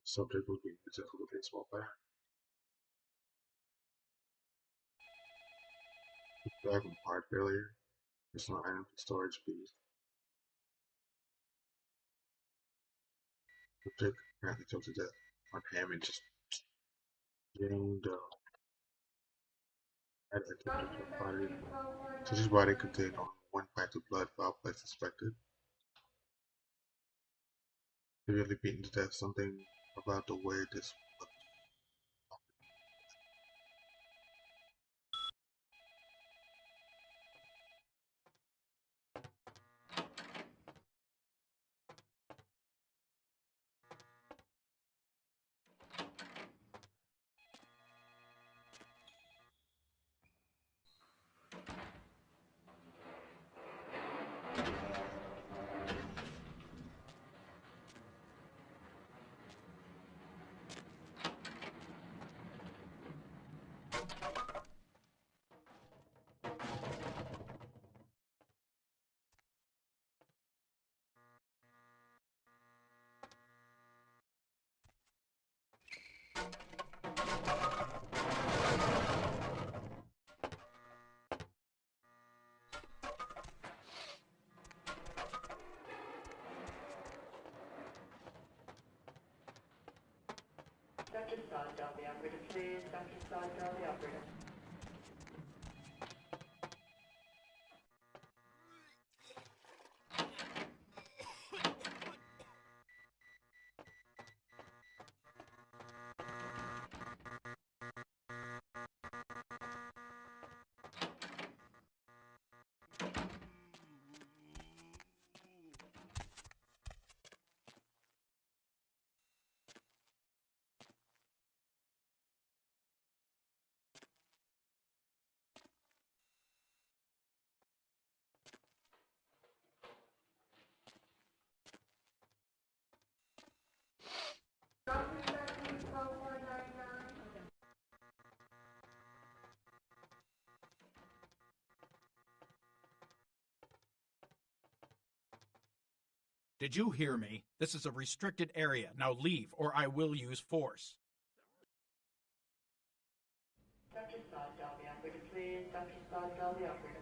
A: The subject would be a difficult baseball player. Driving heart failure. Personal item storage fees. Subject apparently choked to death on ham and just drained had attempted to body. So his body contained only one pint of blood, foul play suspected. Severely beaten to death. Something about the way this looked.
O: Dr. Sawtell, the operator, please. Dr. Sawtell, the operator.
B: Did you hear me? This is a restricted area. Now leave, or I will use force.
O: Dr. Sawtell, the operator, please. Dr. Sawtell, the operator.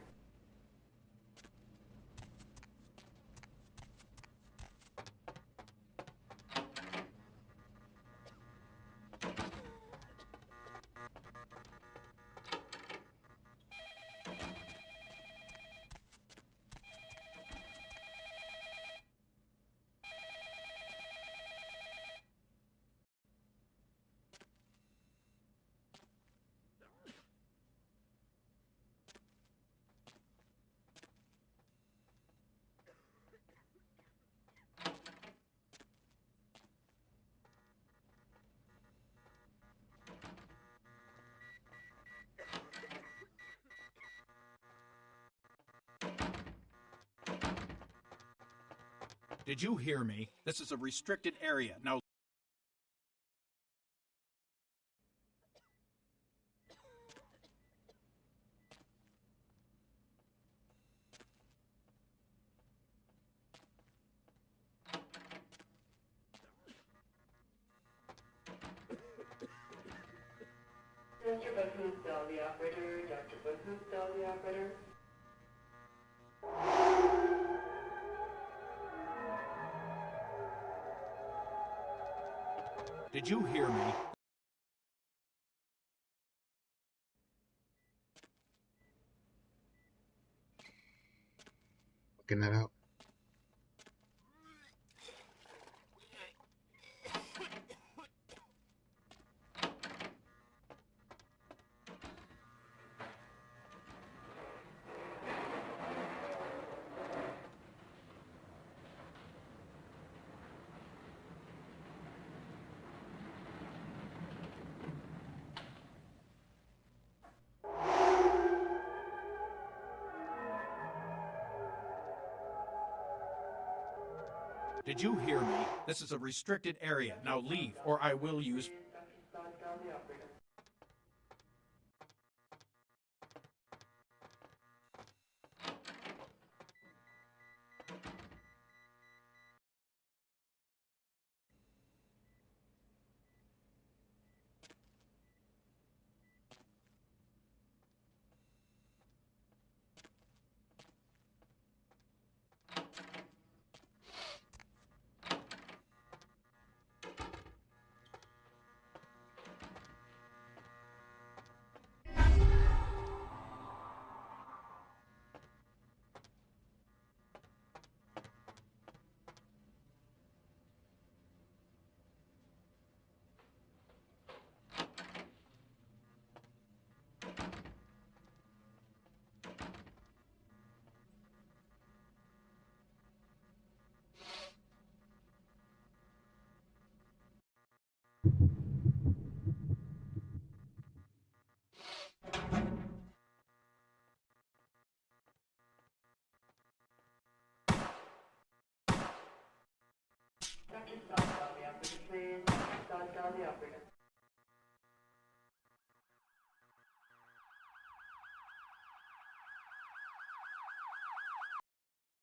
B: Did you hear me? This is a restricted area. Now
O: Dr. Bahuthal, the operator. Dr. Bahuthal, the operator.
B: did you hear me?
A: Looking that out.
B: Did you hear me? This is a restricted area. Now leave, or I will use...
O: Dr. Sawtell, the operator.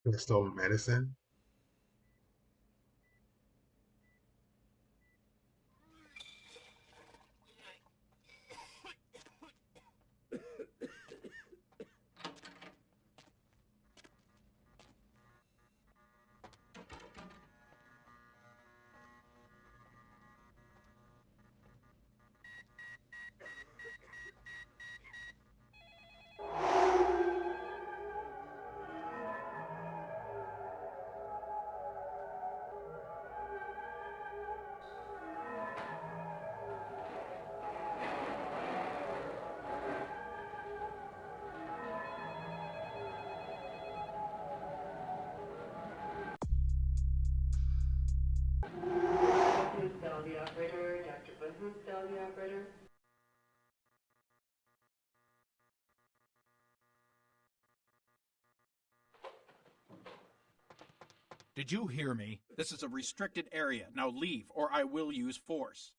A: For the stolen medicine.
O: Who's still the operator? Dr. Who's still the operator?
B: Did you hear me? This is a restricted area. Now leave, or I will use force.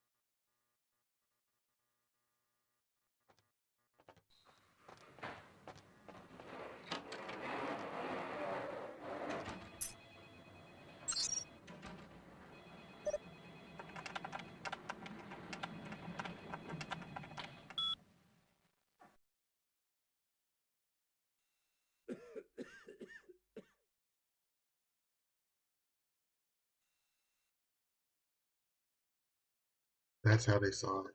A: That's how they saw it.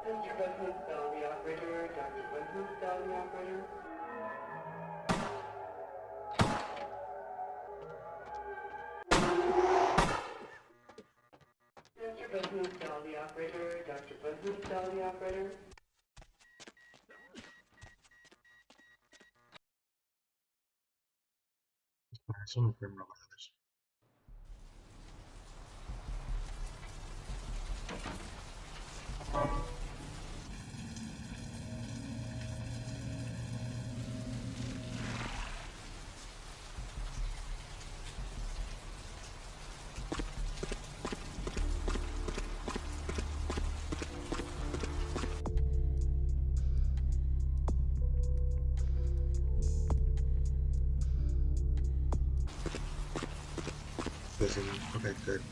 O: Dr. Who's still the operator? Dr. Who's still the operator? Dr. Who's still the operator? Dr. Who's still the operator?
A: Some criminal violation. Okay, good.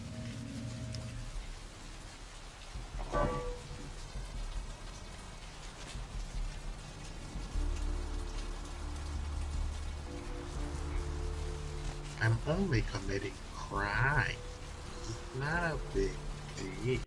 A: I'm only committing crime. It's not a big deal.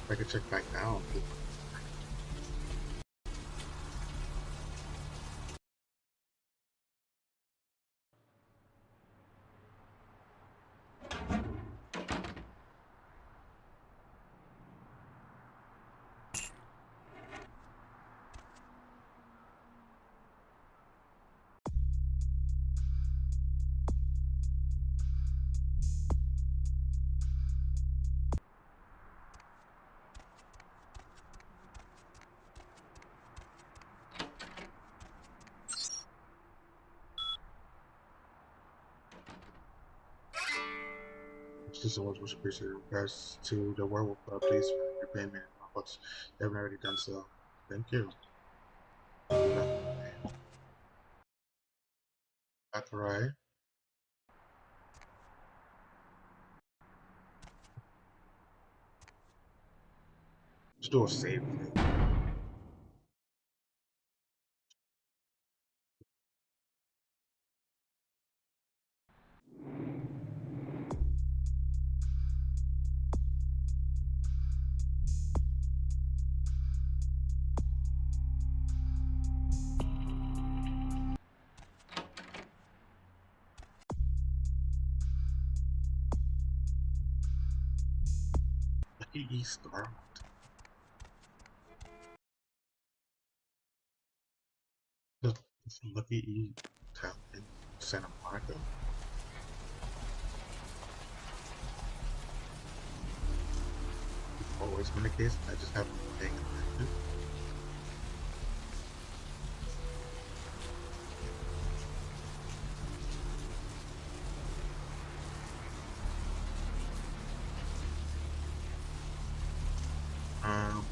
A: I can check back down. This is much appreciated in regards to the werewolf club. Please your payment in my books. They haven't already done so. Thank you. That's right. Let's do a save. Lucky East Armand. This Lucky E town in Santa Monica. Always been the case. I just haven't been paying attention. Um,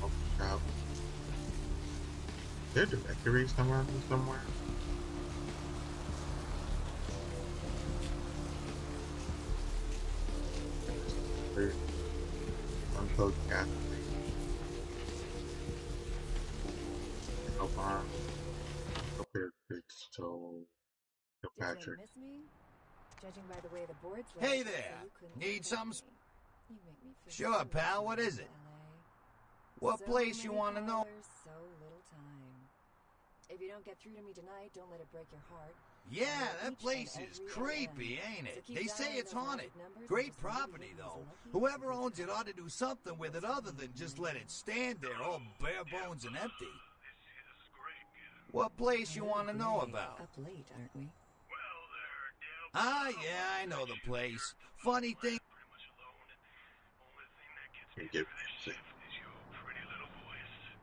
A: oh, there are directories somewhere. Uncode Catholic. Help on. Okay, so Patrick.
D: Miss me? Judging by the way the boards
L: Hey
D: look,
L: there!
D: you couldn't
L: Need something?
D: You make me feel
L: Sure,
D: so
L: pal. What is
D: LA.
L: it? What
D: So
L: place you
D: many
L: want to know?
D: callers, so little time. If you don't get through to me tonight, don't let it break your heart.
L: Yeah,
D: Each
L: that
D: and
L: place is
D: every
L: creepy,
D: LM.
L: ain't
D: So
L: it?
D: keep
L: They say
D: dialing
L: it's
D: those
L: haunted.
D: magic numbers and
L: Great
D: just maybe
L: property,
D: he's
L: though.
D: lucky
L: Whoever
D: if
L: owns it ought to do something with it other than just let it stand there all bare bones and empty. What place you want to know about?
D: Up late, aren't we?
L: Ah, yeah, I know the place. Funny thing.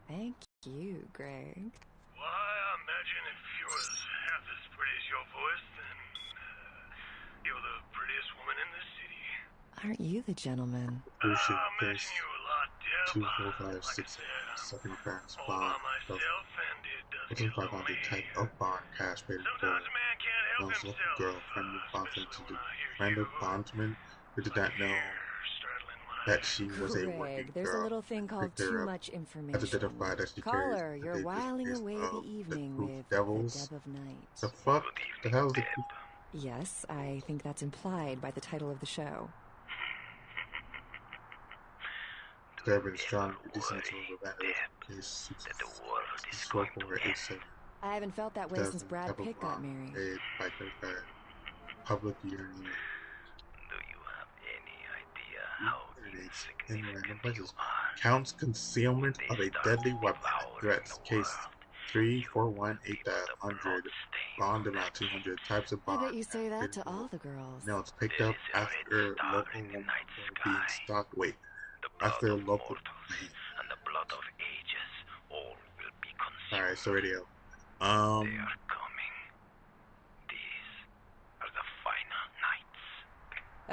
D: Thank you, Greg.
E: Why, I imagine if you was half as pretty as your voice, then you're the prettiest woman in the city.
D: Aren't you the gentleman?
E: I imagine you a lot, Deb.
A: 2 4 5 6 second parents
E: All
A: bond.
E: by myself, and it does
A: Within
E: get
A: 500
E: lonely.
A: type of bond cash paid for.
E: Sometimes a man can't help
A: Knows local
E: himself,
A: girl, friend of Bondsman
E: especially
A: to
E: when
A: the
E: I hear
A: friend
E: you
A: of Bondsman who did not know
E: straddling my...
A: that she was a working
D: Greg, there's a
A: girl.
D: little thing called
A: Picked her
D: too
A: up,
D: much
A: has
D: information.
A: identified that she carries
D: Caller,
A: a
D: you're
A: dangerous
D: whiling
A: case
D: away the
A: of the
D: evening
A: proof
D: with
A: devils.
D: the Deb of Night.
A: The fuck? The hell is the
D: Yes, I think that's implied by the title of the show.
A: disturbing strong decent of event case 4487.
D: I haven't felt that way since Brad Pitt got married.
A: Paid by credit card. Public yearning.
E: Do you have any idea how
A: In random places. Counts concealment of a deadly weapon. Threats. Case 3418100. Bond amount 200. Types of
D: I
A: bond.
D: bet you say that to all the girls.
A: No, it's picked up after local being stalked. Wait. After local.
E: and the blood of ages, all will be consumed.
A: Alright, so radio.
E: They are coming. These are the final nights.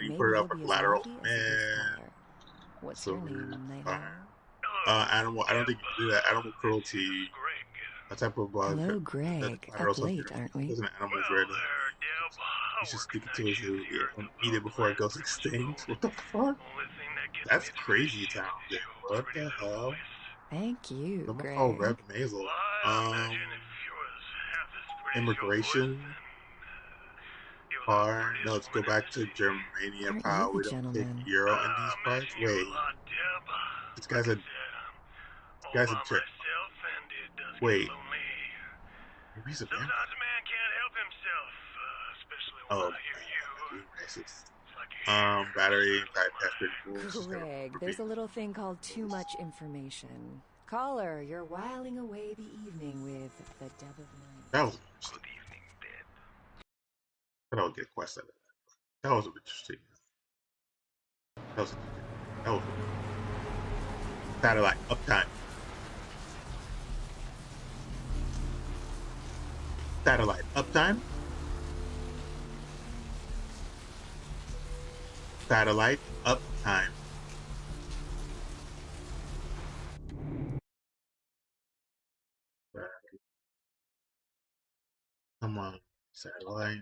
A: then you
D: Maybe
A: put it
D: you'll
A: up for
D: be as
A: collateral.
D: lucky as a good
A: Man,
D: scholar. What's
A: so
D: your name,
A: far.
D: Nighthawk?
A: Animal. I don't think you can do that. Animal cruelty. a type of
D: Hello,
A: that
D: Greg.
A: spiral
D: Up
A: something.
D: late, aren't we?
A: Doesn't an animal is rare to you should stick it to his food and eat it before it goes extinct. What the fuck? That's crazy town. Dude. What the hell?
D: Thank you,
A: I'm gonna call
D: Greg.
A: Rev Mazel. Immigration. Car. No, let's go back to Germania,
D: Aren't you
A: pal.
D: the
A: We don't take
D: gentleman?
A: Euro in these parts. Wait. This guy's a jerk. Wait. Maybe he's a vampire. Oh, racist. Battery, type, passport.
D: Greg, there's a little thing called too much information. Caller, you're whiling away the evening with the Dove of Night.
A: That was interesting. I thought I would get a quest out of that. That was interesting. That was interesting. That was satellite uptime. Satellite uptime. Satellite uptime. Come on, satellite.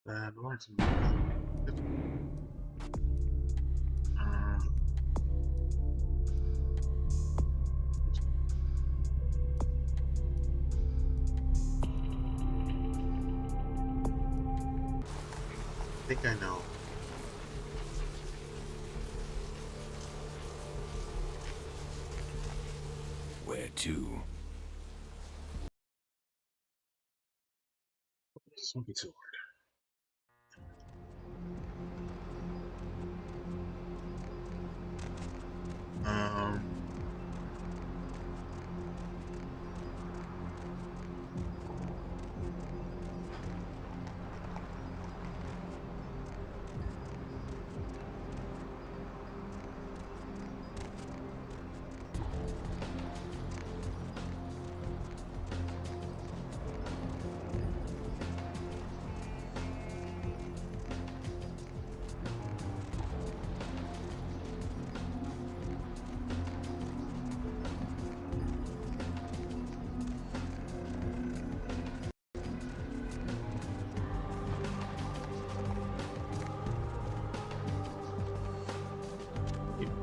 A: Satellite. I think I know.
N: Where to?
A: This won't be too hard.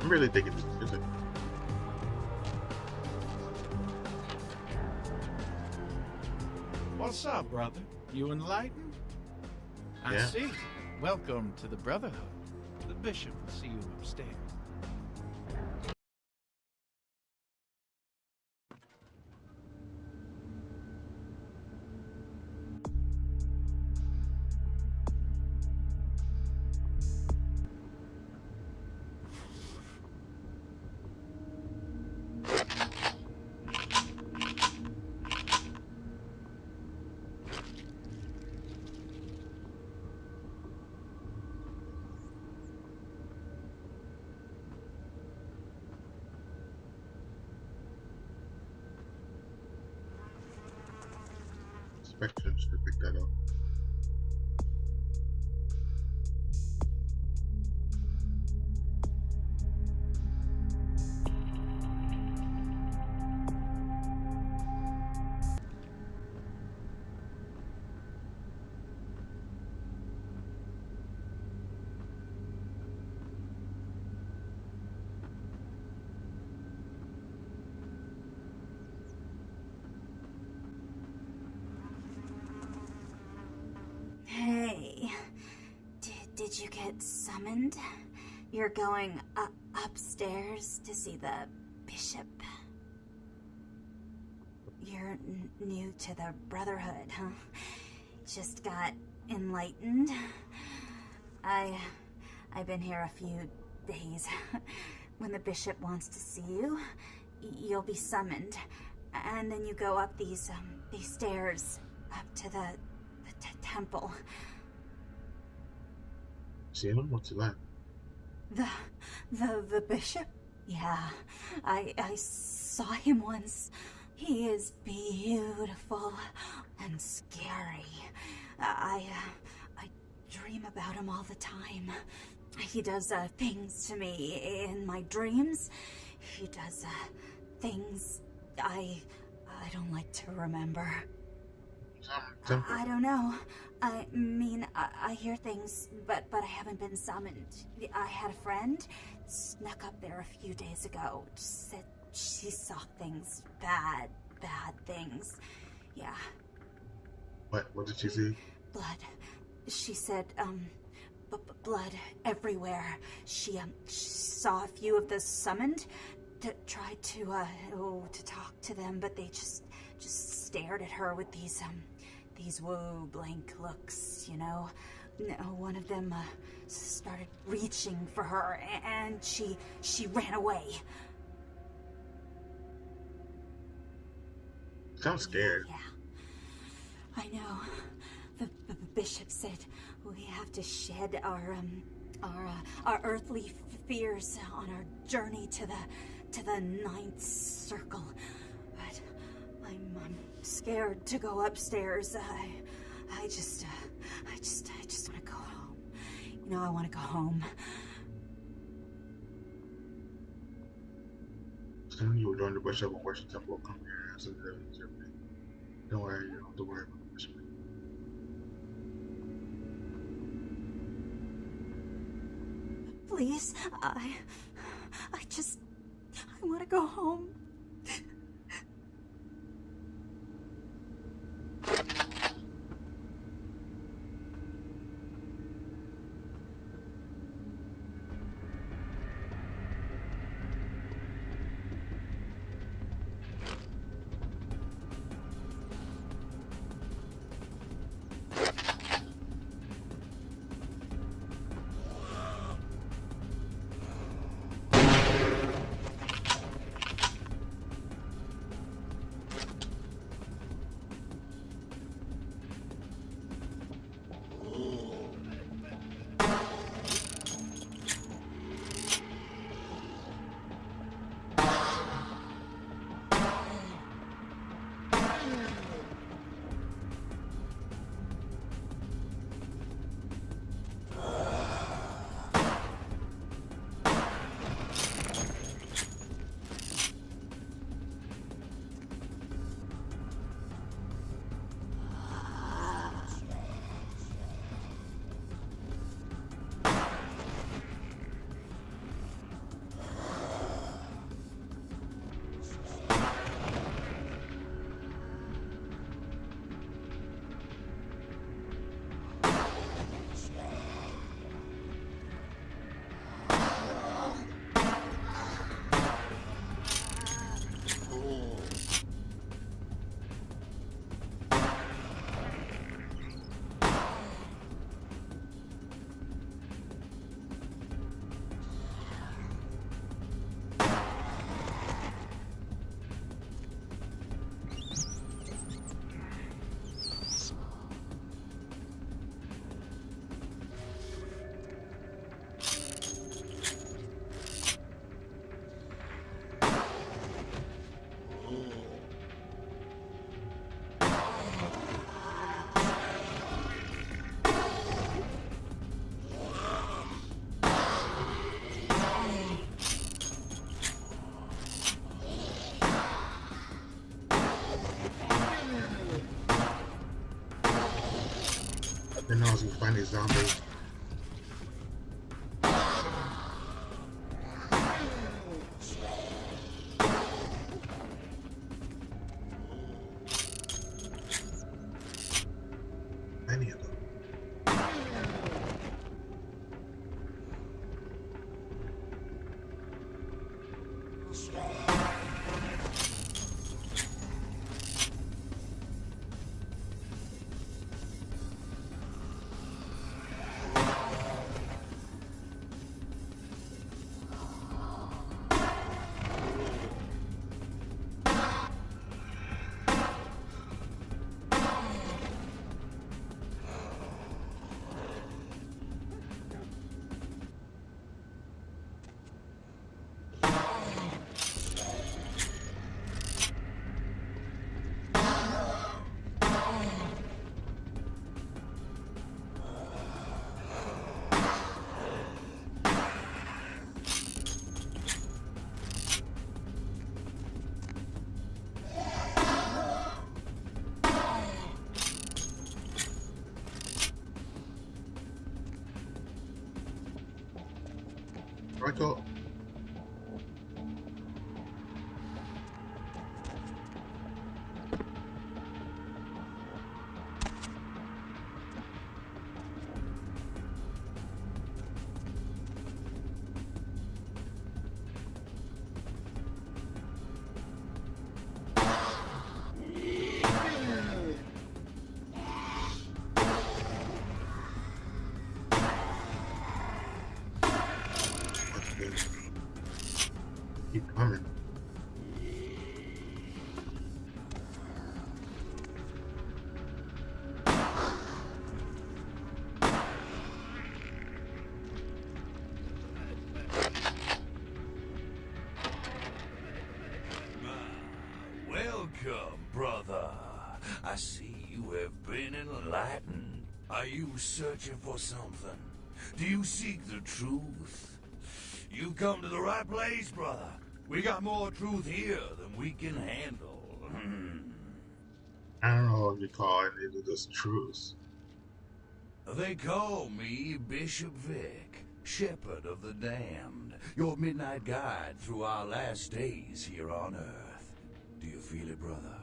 A: I'm really digging this music.
P: What's up, brother? You enlightened? I
A: Yeah.
P: see. Welcome to the Brotherhood. The bishop will see you upstairs.
A: Spectrum should pick that up.
Q: Hey, did you get summoned? You're going upstairs to see the bishop. You're new to the Brotherhood, huh? Just got enlightened. I've been here a few days. When the bishop wants to see you, you'll be summoned, and then you go up these stairs up to the temple.
A: See him? What's he like?
Q: The bishop? Yeah, I saw him once. He is beautiful and scary. I dream about him all the time. He does things to me in my dreams. He does things I don't like to remember.
A: Simple.
Q: I don't know. I mean, I hear things, but I haven't been summoned. I had a friend snuck up there a few days ago. Said she saw things, bad things. Yeah.
A: What did she see?
Q: Blood. She said, blood everywhere. She saw a few of the summoned, tried to talk to them, but they just stared at her with these blank looks, you know. One of them started reaching for her, and she ran away.
A: Sounds scared.
Q: Yeah. I know. The bishop said we have to shed our earthly fears on our journey to the ninth circle. But I'm scared to go upstairs. I just want to go home. You know, I want to go home.
A: Soon you will join the bishop and worship temple will come here and answer the everything. Don't worry, you don't have to worry about the bishop.
Q: Please, I want to go home.
A: Then I was gonna find these zombies. Many of them. I go? Keep coming.
L: Welcome, brother. I see you have been enlightened. Are you searching for something? Do you seek the truth? You come to the right place, brother. We got more truth here than we can handle.
A: I don't know what you call any of this truth.
L: They call me Bishop Vic, Shepherd of the Damned, your midnight guide through our last days here on Earth. Do you feel it, brother?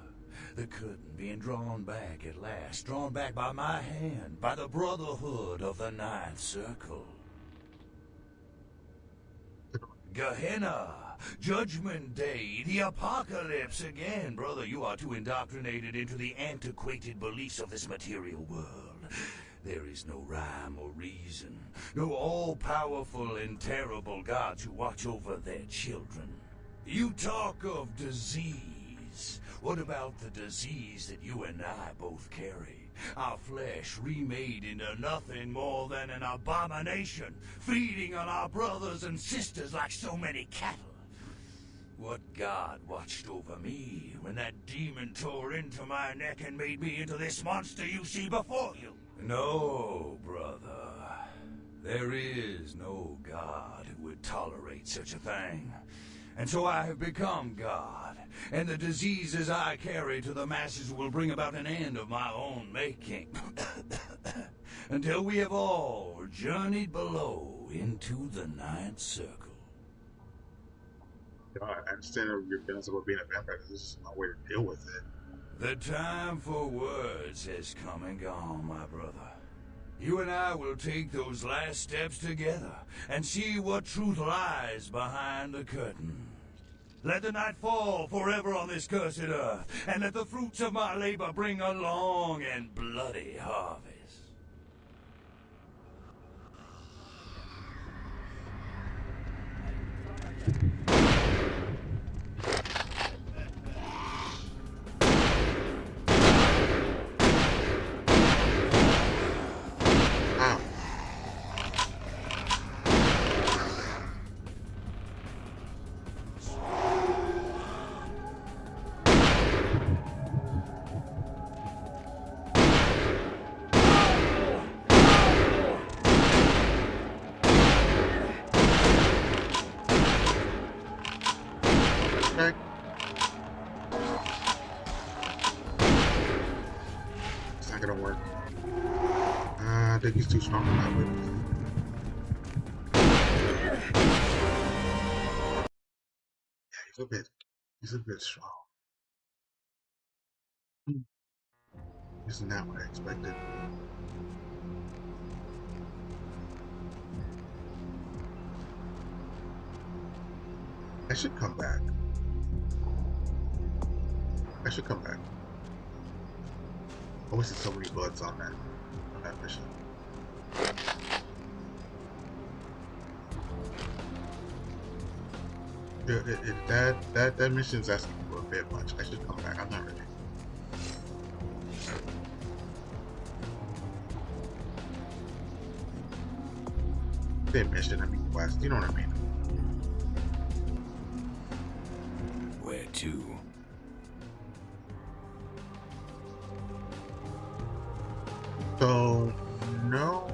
L: The curtain being drawn back at last, drawn back by my hand, by the Brotherhood of the Ninth Circle. Gehenna, Judgment Day, the Apocalypse again. Brother, you are too indoctrinated into the antiquated beliefs of this material world. There is no rhyme or reason, no all-powerful and terrible gods who watch over their children. You talk of disease. What about the disease that you and I both carry? Our flesh remade into nothing more than an abomination, feeding on our brothers and sisters like so many cattle. What god watched over me when that demon tore into my neck and made me into this monster you see before you? No, brother. There is no god who would tolerate such a thing. And so I have become God, and the diseases I carry to the masses will bring about an end of my own making. Until we have all journeyed below into the Ninth Circle.
A: I understand your feelings about being a vampire. This is my way to deal with it.
L: The time for words has come and gone, my brother. You and I will take those last steps together and see what truth lies behind the curtain. Let the night fall forever on this cursed earth, and let the fruits of my labor bring a long and bloody harvest.
A: It's not gonna work. I think he's too strong for that. Yeah, he's a bit strong. This is not what I expected. I should come back. I should come back. I wasted so many bloods on that mission. That mission is asking for a bit much. I should come back. I'm not ready. Say mission, I mean quest. You know what I mean.
L: Where to?
A: So, no.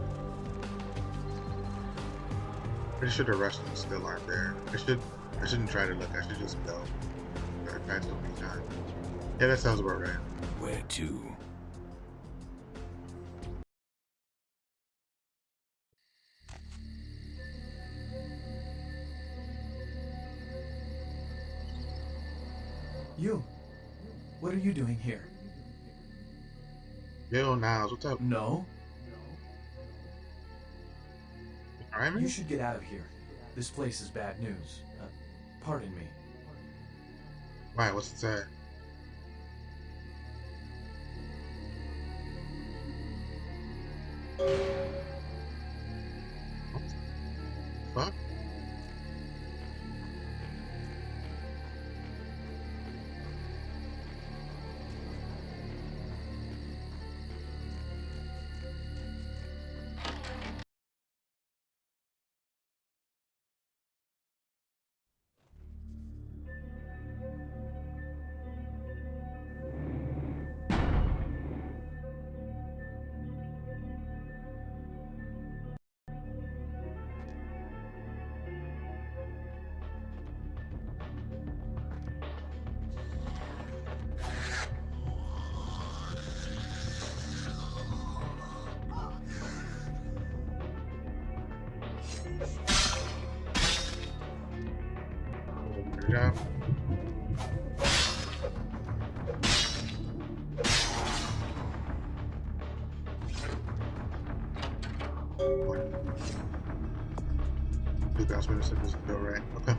A: Pretty sure the rest of them still aren't there. I shouldn't try to look. I should just go. That's still be time. Yeah, that sounds about right.
L: Where to?
R: You. What are you doing here?
A: Yo, Niles, what's up?
R: No.
A: Alright, man?
R: You should get out of here. This place is bad news. Pardon me.
A: Why? What's it say? What the fuck? Good job. You guys would have said this is Bill, right? Okay.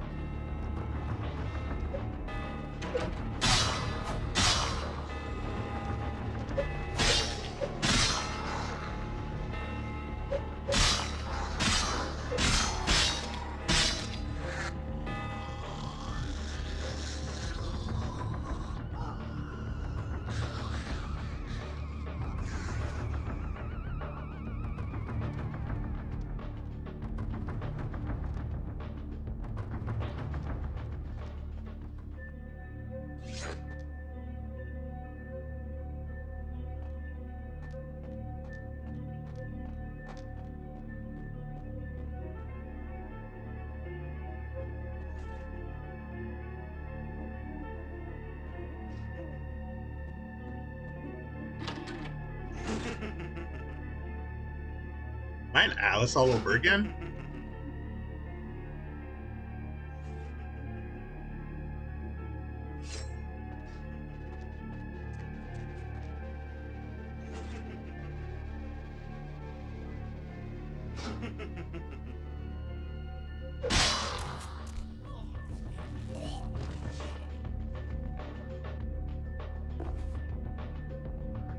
A: Mine Alice all over again?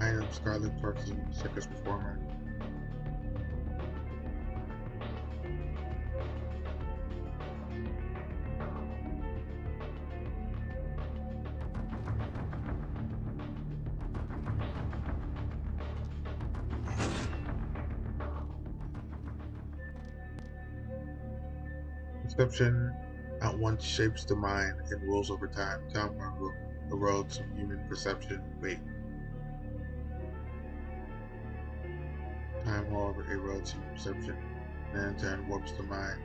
A: I am Scarlet Clarkson, circus performer. Perception at once shapes the mind and rules over time. Time erodes human perception. Wait. Time, however, erodes human perception and in turn warps the mind.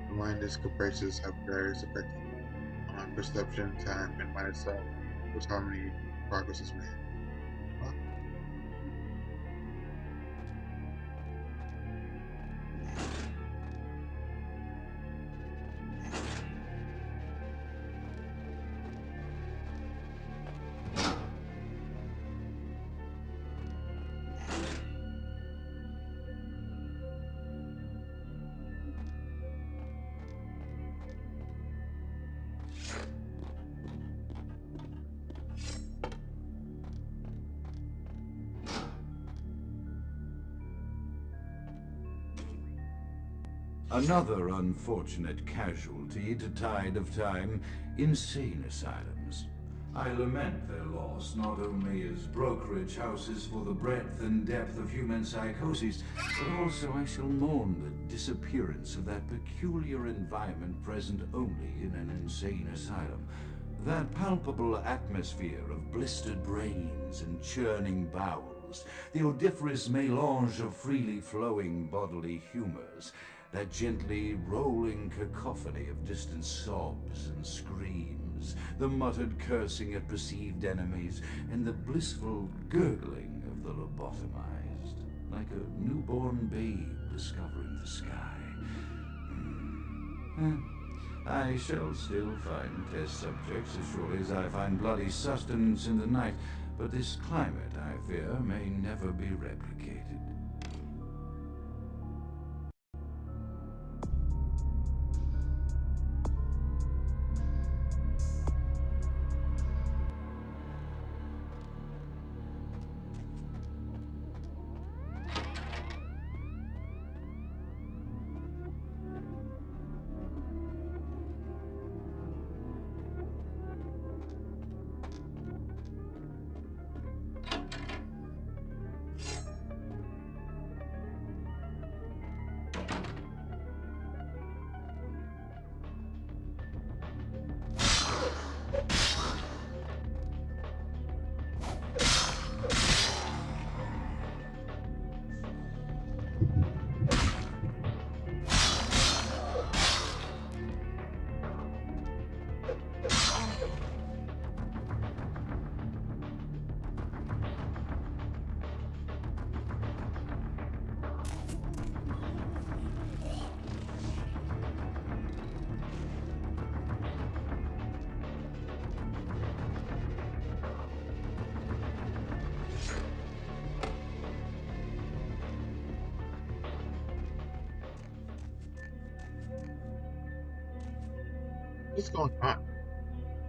A: The mind is capricious, have various effects on perception, time, and mind itself. With harmony, progress is made. What?
L: Another unfortunate casualty to tide of time, insane asylums. I lament their loss not only as brokerage houses for the breadth and depth of human psychoses, but also I shall mourn the disappearance of that peculiar environment present only in an insane asylum. That palpable atmosphere of blistered brains and churning bowels, the odoriferous melange of freely flowing bodily humors, that gently rolling cacophony of distant sobs and screams, the muttered cursing at perceived enemies, and the blissful gurgling of the lobotomized, like a newborn babe discovering the sky. I shall still find test subjects as surely as I find bloody sustenance in the night, but this climate, I fear, may never be replicated.
A: What's going on?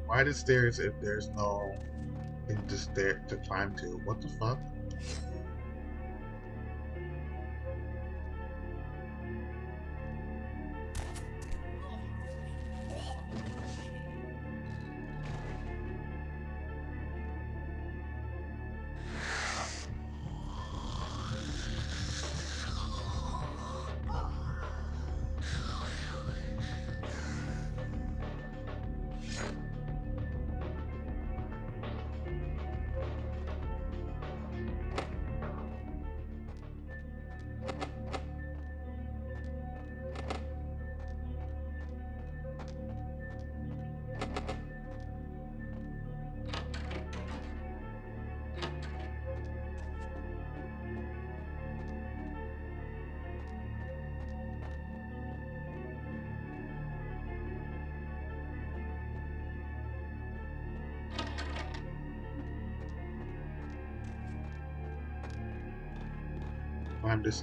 A: Why the stairs if there's no in the stair to climb to? What the fuck? Climb this.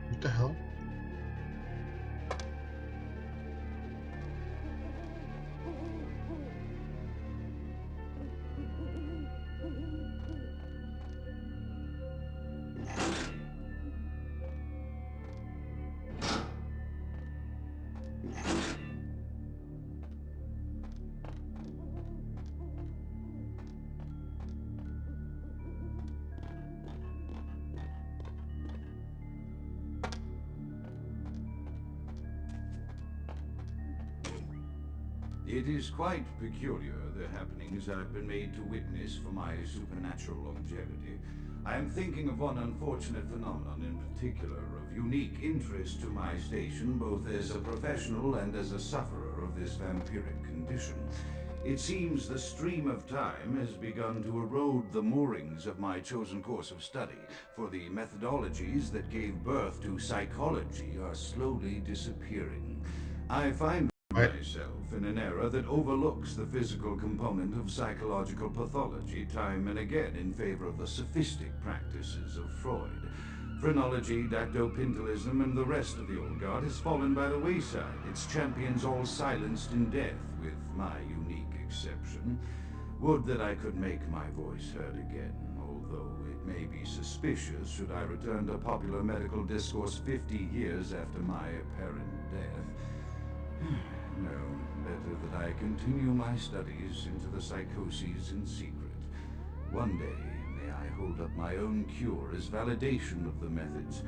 A: What the hell?
L: It is quite peculiar, the happenings I've been made to witness for my supernatural longevity. I am thinking of one unfortunate phenomenon in particular, of unique interest to my station, both as a professional and as a sufferer of this vampiric condition. It seems the stream of time has begun to erode the moorings of my chosen course of study, for the methodologies that gave birth to psychology are slowly disappearing. I find myself in an era that overlooks the physical component of psychological pathology time and again in favor of the sophistic practices of Freud. Phrenology, dactopintilism, and the rest of the old guard has fallen by the wayside, its champions all silenced in death, with my unique exception. Would that I could make my voice heard again, although it may be suspicious should I return to popular medical discourse 50 years after my apparent death. No, better that I continue my studies into the psychoses in secret. One day, may I hold up my own cure as validation of the methods.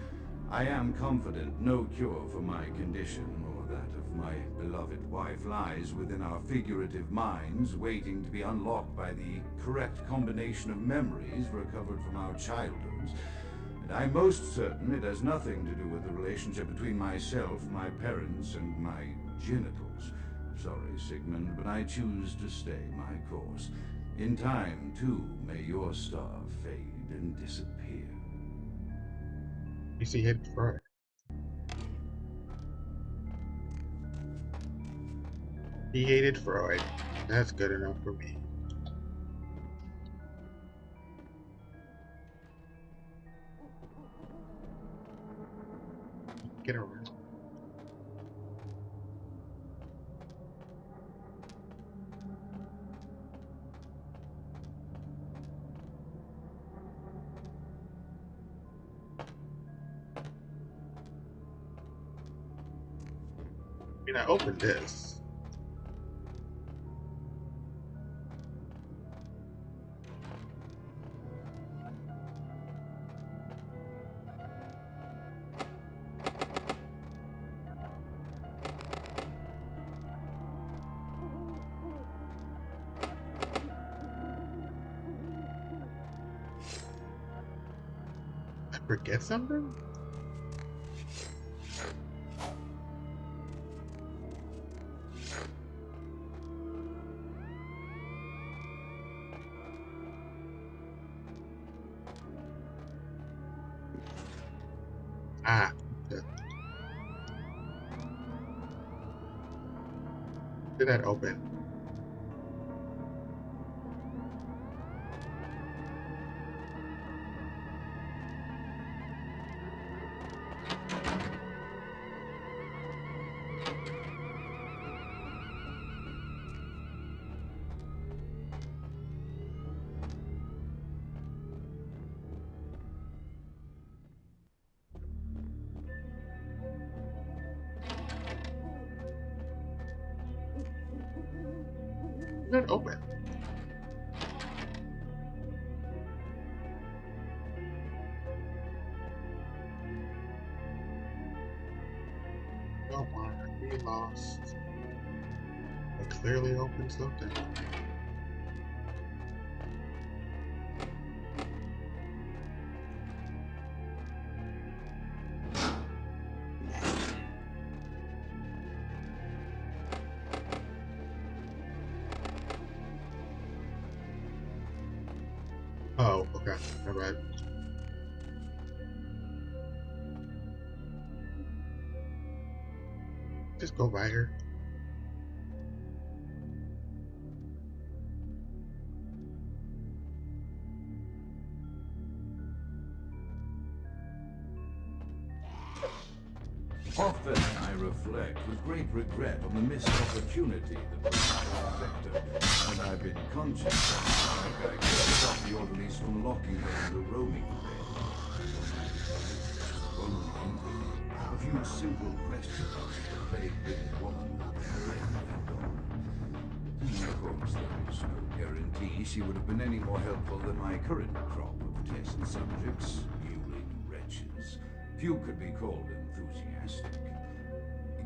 L: I am confident no cure for my condition or that of my beloved wife lies within our figurative minds, waiting to be unlocked by the correct combination of memories recovered from our childhoods. And I'm most certain it has nothing to do with the relationship between myself, my parents, and my genitals. Sorry, Sigmund, but I choose to stay my course. In time, too, may your star fade and disappear.
A: You see, hit Freud. He hated Freud. That's good enough for me. Get around. I mean, I opened this. I forget something? Ah. Okay. Did that open? Did that open? Don't want to be lost. I clearly opened something. Oh, okay. Alright. Just go by her.
L: Often I reflect with great regret on the missed opportunity that was my vector, and I've been conscious of like I could stop the orderlies from locking them in the roaming bed. A few simple questions of the plague-ridden woman and of course, there was no guarantee she would have been any more helpful than my current crop of test subjects, mewling wretches. Few could be called enthusiastic.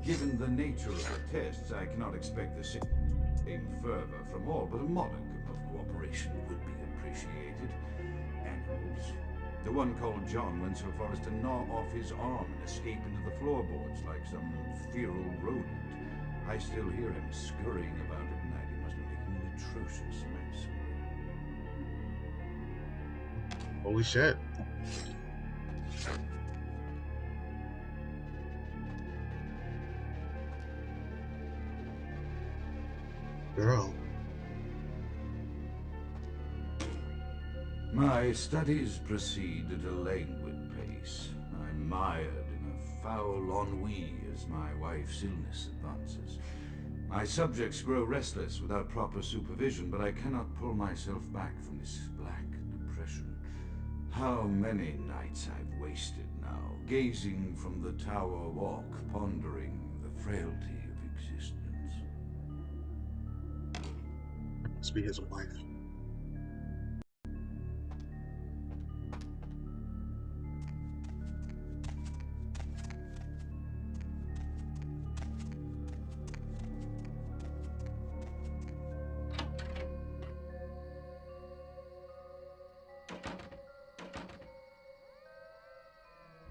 L: Given the nature of the tests, I cannot expect the same fervor from all, but a modicum of cooperation would be appreciated. Animals. The one called John went so far as to gnaw off his arm and escape into the floorboards like some feral rodent. I still hear him scurrying about at night. He must be making an atrocious mess.
A: Holy shit. Girl.
L: My studies proceed at a languid pace. I'm mired in a foul ennui as my wife's illness advances. My subjects grow restless without proper supervision, but I cannot pull myself back from this black depression. How many nights I've wasted now, gazing from the tower walk, pondering the frailty of existence.
A: Must be his wife.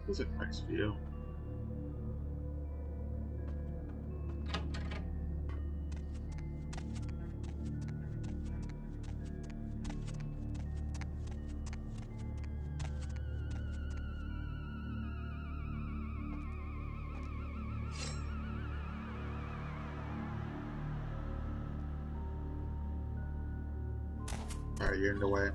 A: This is a nice view. Alright, you're in the way.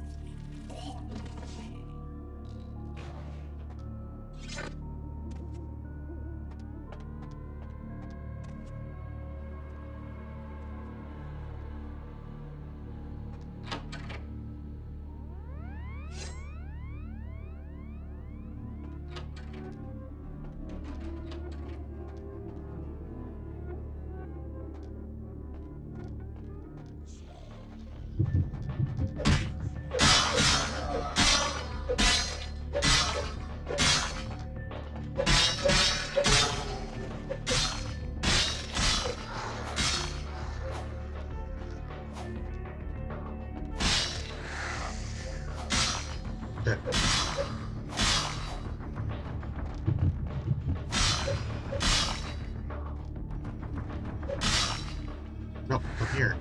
A: No, come here.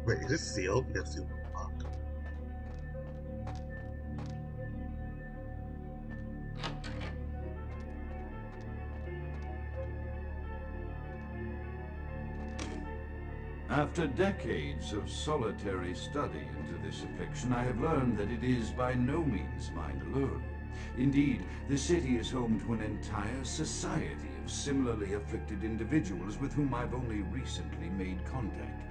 A: Wait, is this sealed? Yes, sealed. Locked.
L: After decades of solitary study into this affliction, I have learned that it is by no means mine alone. Indeed, the city is home to an entire society of similarly afflicted individuals with whom I've only recently made contact.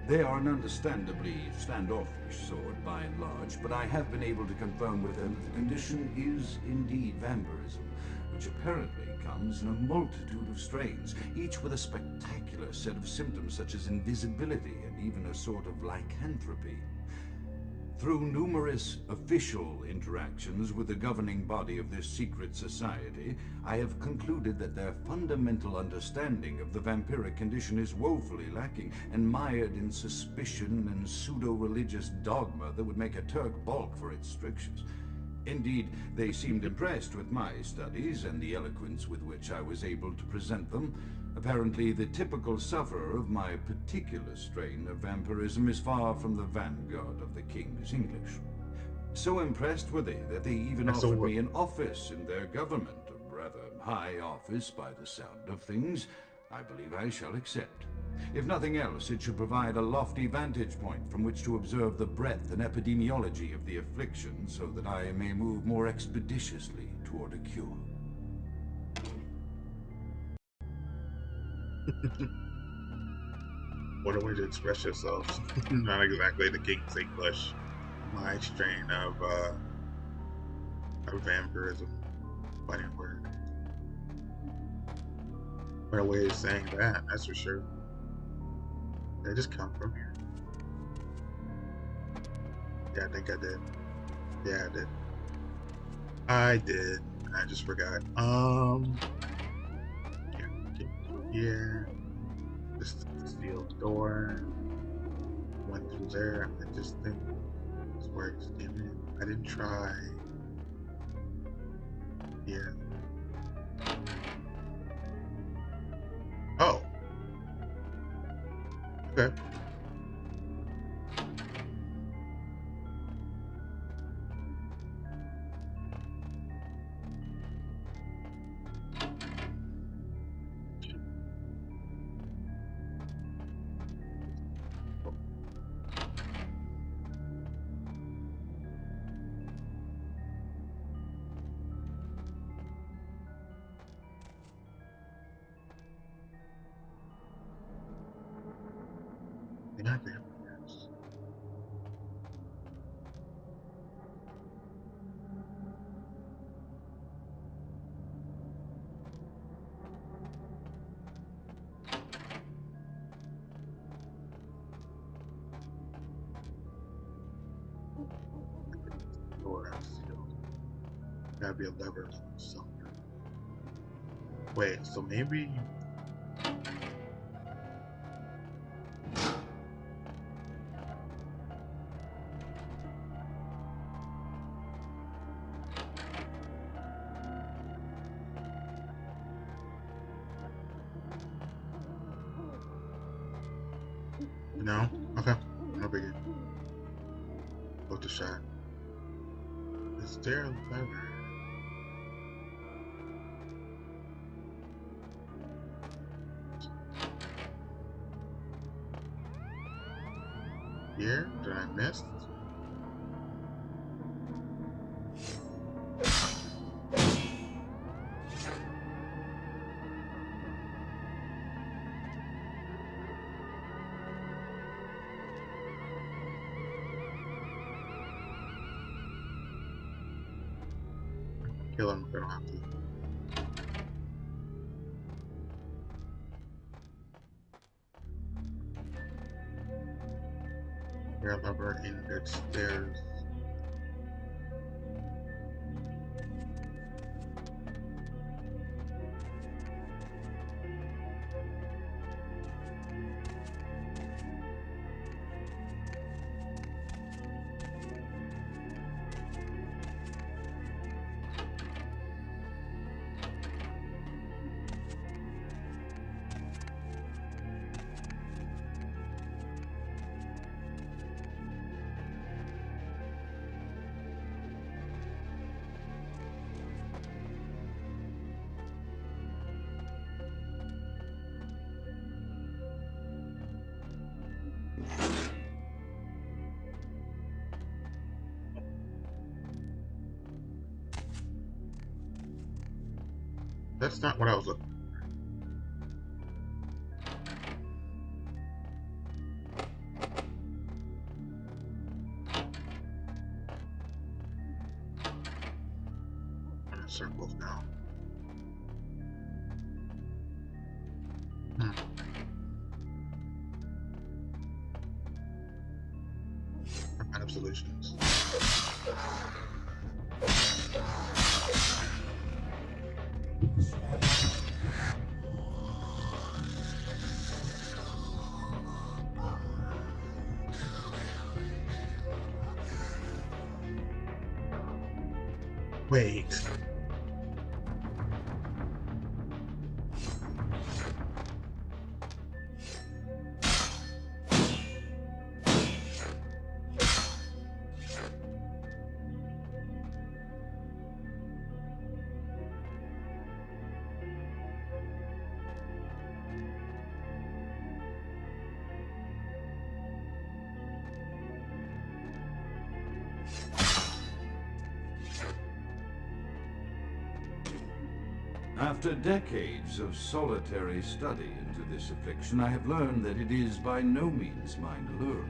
L: They are an understandably standoffish sort by and large, but I have been able to confirm with them that the condition is indeed vampirism, which apparently comes in a multitude of strains, each with a spectacular set of symptoms such as invisibility and even a sort of lycanthropy. Through numerous official interactions with the governing body of this secret society, I have concluded that their fundamental understanding of the vampiric condition is woefully lacking and mired in suspicion and pseudo-religious dogma that would make a Turk balk for its strictures. Indeed, they seemed impressed with my studies and the eloquence with which I was able to present them. Apparently, the typical sufferer of my particular strain of vampirism is far from the vanguard of the King's English. So impressed were they that they even offered me an office in their government, a rather high office by the sound of things. I believe I shall accept. If nothing else, it should provide a lofty vantage point from which to observe the breadth and epidemiology of the affliction so that I may move more expeditiously toward a cure.
A: What a way to express yourselves. Not exactly the King's English. My strain of vampirism. Funny word. What a way of saying that, that's for sure. Did I just come from here? Yeah, I think I did. Yeah, I did. I did. I just forgot. Yeah. This sealed door. Went through there. I just think this works. Damn it. I didn't try. Yeah. Oh. Okay. They're not vampires. Door sealed. Gotta be a lever somewhere. Wait, so maybe. No? Okay. No biggie. Worth a shot. Is there a library? Here? Did I miss? Kill him if I don't have to. Air lever in the stairs. That's not what I was looking for. Circles now. I'm out of solutions. Wait.
L: After decades of solitary study into this affliction, I have learned that it is by no means mine alone.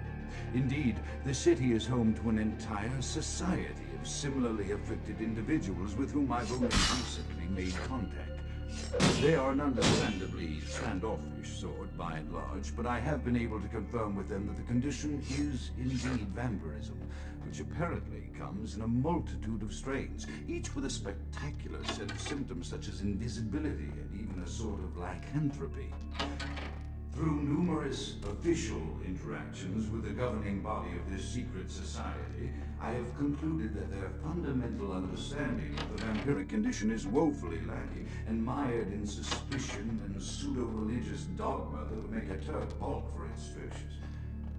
L: Indeed, the city is home to an entire society of similarly afflicted individuals with whom I've only recently made contact. They are an understandably standoffish sort by and large, but I have been able to confirm with them that the condition is indeed vampirism, which apparently comes in a multitude of strains, each with a spectacular set of symptoms such as invisibility and even a sort of lycanthropy. Through numerous official interactions with the governing body of this secret society, I have concluded that their fundamental understanding of the vampiric condition is woefully lacking and mired in suspicion and pseudo-religious dogma that would make a Turk balk for its strictures.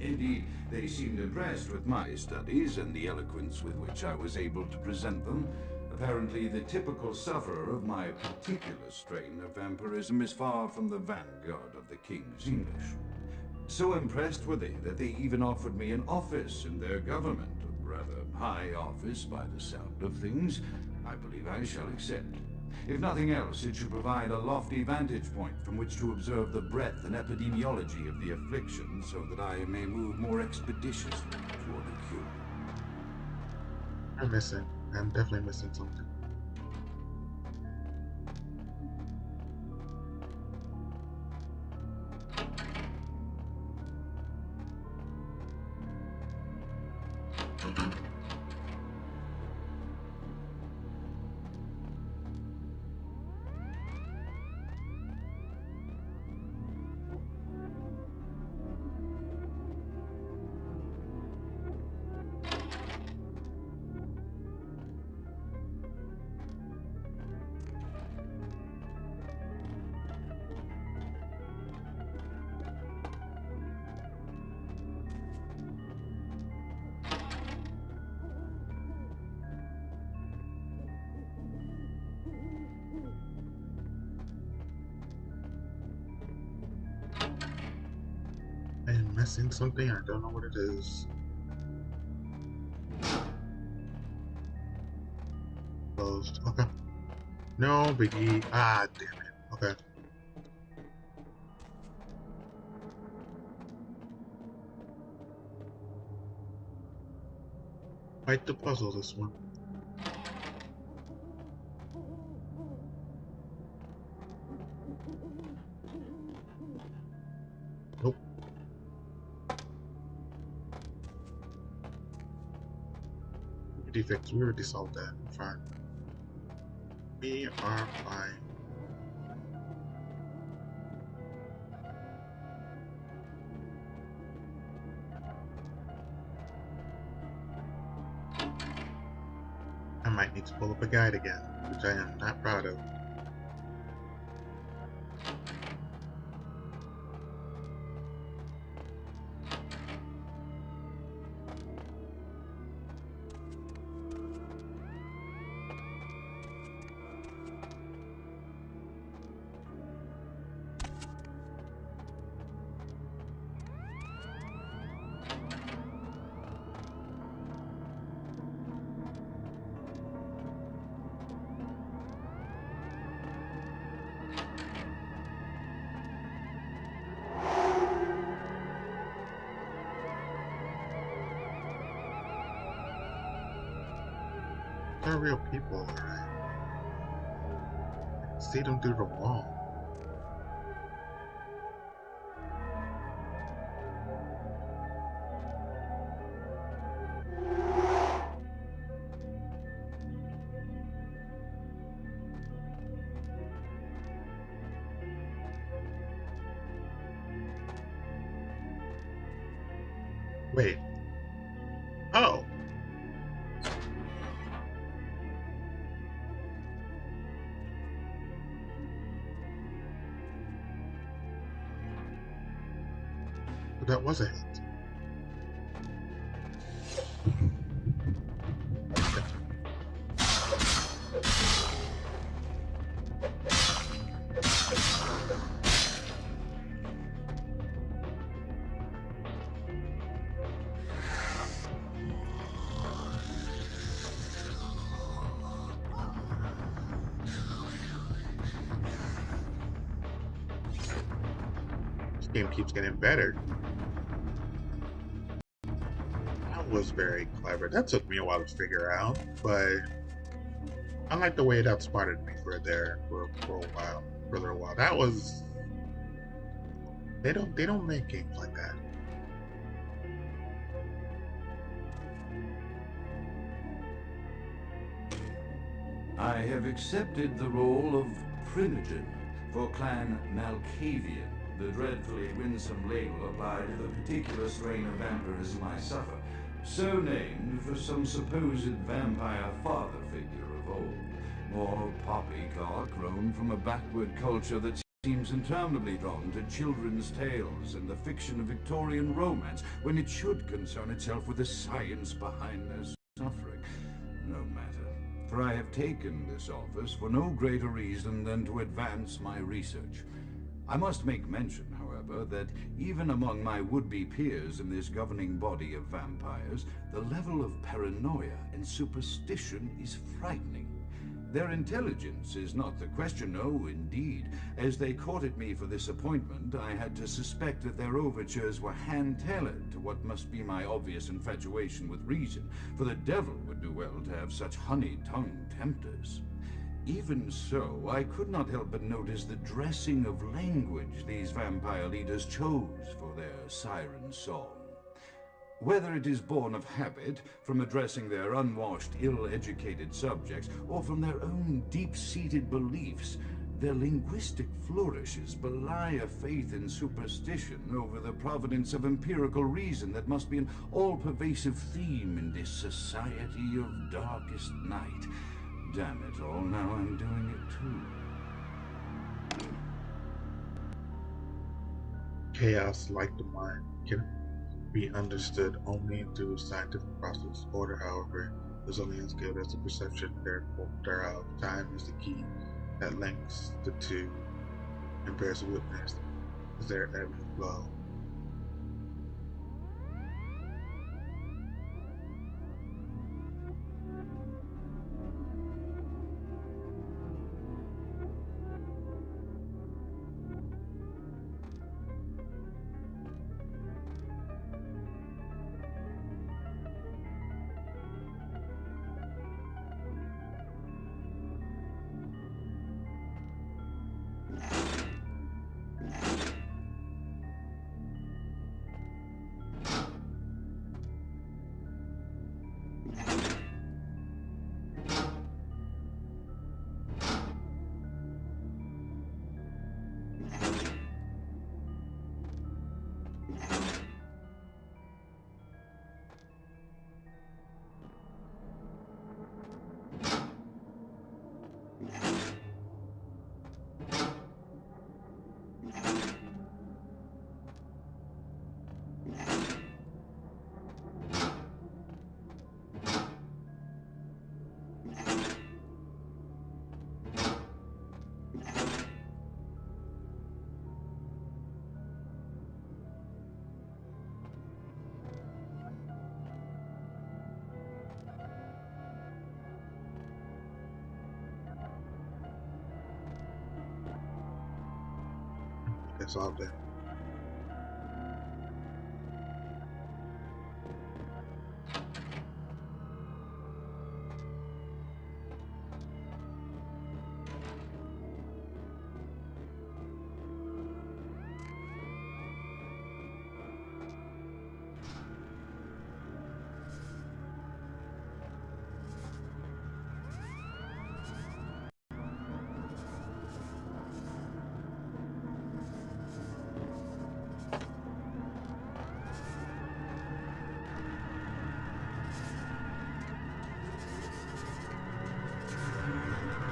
L: Indeed, they seemed impressed with my studies and the eloquence with which I was able to present them. Apparently, the typical sufferer of my particular strain of vampirism is far from the vanguard of the King's English. So impressed were they that they even offered me an office in their government, a rather high office by the sound of things. I believe I shall accept. If nothing else, it should provide a lofty vantage point from which to observe the breadth and epidemiology of the affliction so that I may move more expeditiously toward a cure.
A: I'm missing. I'm definitely missing something. missing something? I don't know what it is. Closed. Okay. No biggie. Ah, damn it. Okay. Quite the puzzle, this one. Nope. Defects, we already solved that. I'm fine. We are fine. I might need to pull up a guide again, which I am not proud of. They're real people, alright. See them through the wall. Wait. Oh! That was a hit. This game keeps getting better. Was very clever. That took me a while to figure out, but I like the way it outsmarted me for a while. For a little while. That was they don't make games like that.
L: I have accepted the role of Primogen for Clan Malkavian, the dreadfully winsome label applied to the particular strain of vampirism I suffer. So named for some supposed vampire father figure of old. More poppycock grown from a backward culture that seems interminably drawn to children's tales and the fiction of Victorian romance, when it should concern itself with the science behind their suffering. No matter, for I have taken this office for no greater reason than to advance my research. I must make mention, however, that even among my would-be peers in this governing body of vampires, the level of paranoia and superstition is frightening. Their intelligence is not the question, no, indeed. As they courted me for this appointment, I had to suspect that their overtures were hand-tailored to what must be my obvious infatuation with reason, for the devil would do well to have such honey-tongued tempters. Even so, I could not help but notice the dressing of language these vampire leaders chose for their siren song. Whether it is born of habit, from addressing their unwashed, ill-educated subjects, or from their own deep-seated beliefs, their linguistic flourishes belie a faith in superstition over the providence of empirical reason that must be an all-pervasive theme in this society of darkest night. Damn it all, now I'm doing it too.
A: Chaos, like the mind, can be understood only through scientific process. Order, however, is only as good as the perception thereof. Time is the key that links the two and bears witness as their ebb and flow. that's all day.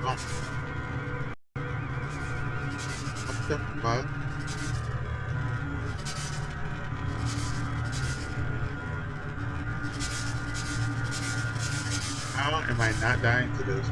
A: Oh. Okay, bye. How am I not dying to this?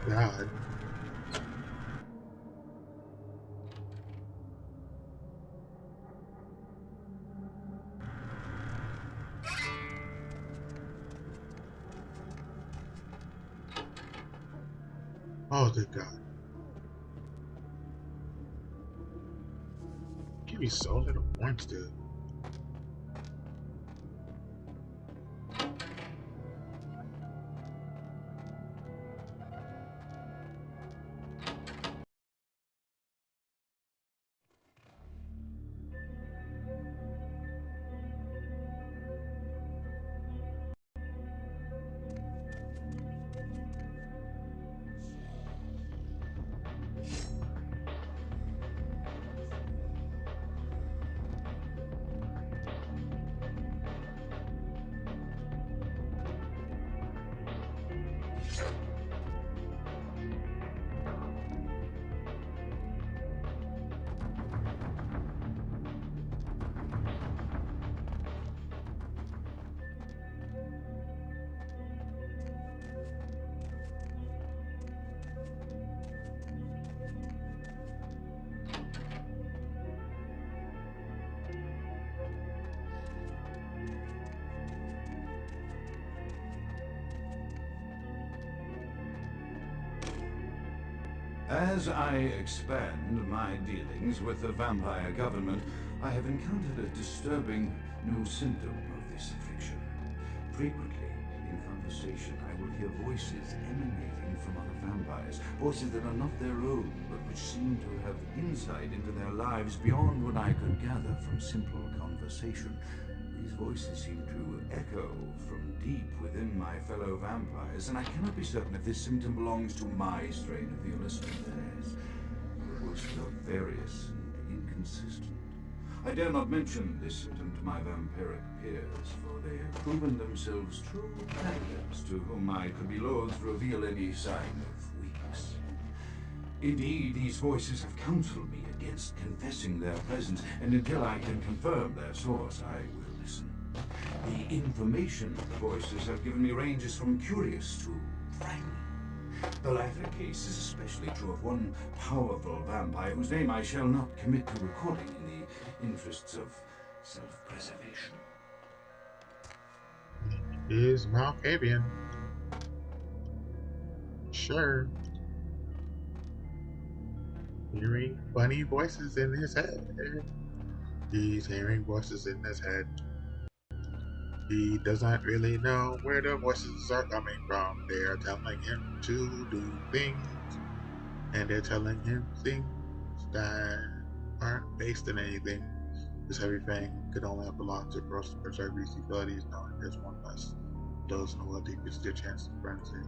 A: God. Oh, good God. Give me so little points, dude.
L: As I expand my dealings with the vampire government, I have encountered a disturbing new symptom of this affliction. Frequently, in conversation, I will hear voices emanating from other vampires, voices that are not their own, but which seem to have insight into their lives beyond what I could gather from simple conversation. These voices seem to echo from deep within my fellow vampires, and I cannot be certain if this symptom belongs to my strain of the illness or theirs. The voices are various and inconsistent. I dare not mention this symptom to my vampiric peers, for they have proven themselves true candidates to whom I could be loath to reveal any sign of weakness. Indeed, these voices have counseled me against confessing their presence, and until I can confirm their source, I will listen. The information the voices have given me ranges from curious to frightening. The latter case is especially true of one powerful vampire whose name I shall not commit to recording in the interests of self-preservation.
A: Is Malkavian. Sure. Hearing funny voices in his head. He's hearing voices in his head. He doesn't really know where the voices are coming from. They are telling him to do things, and they're telling him things that aren't based in anything. This heavy fang could only have belonged to pros to preserve these abilities, knowing there's one less. Those know what deepest their chance of frenzy.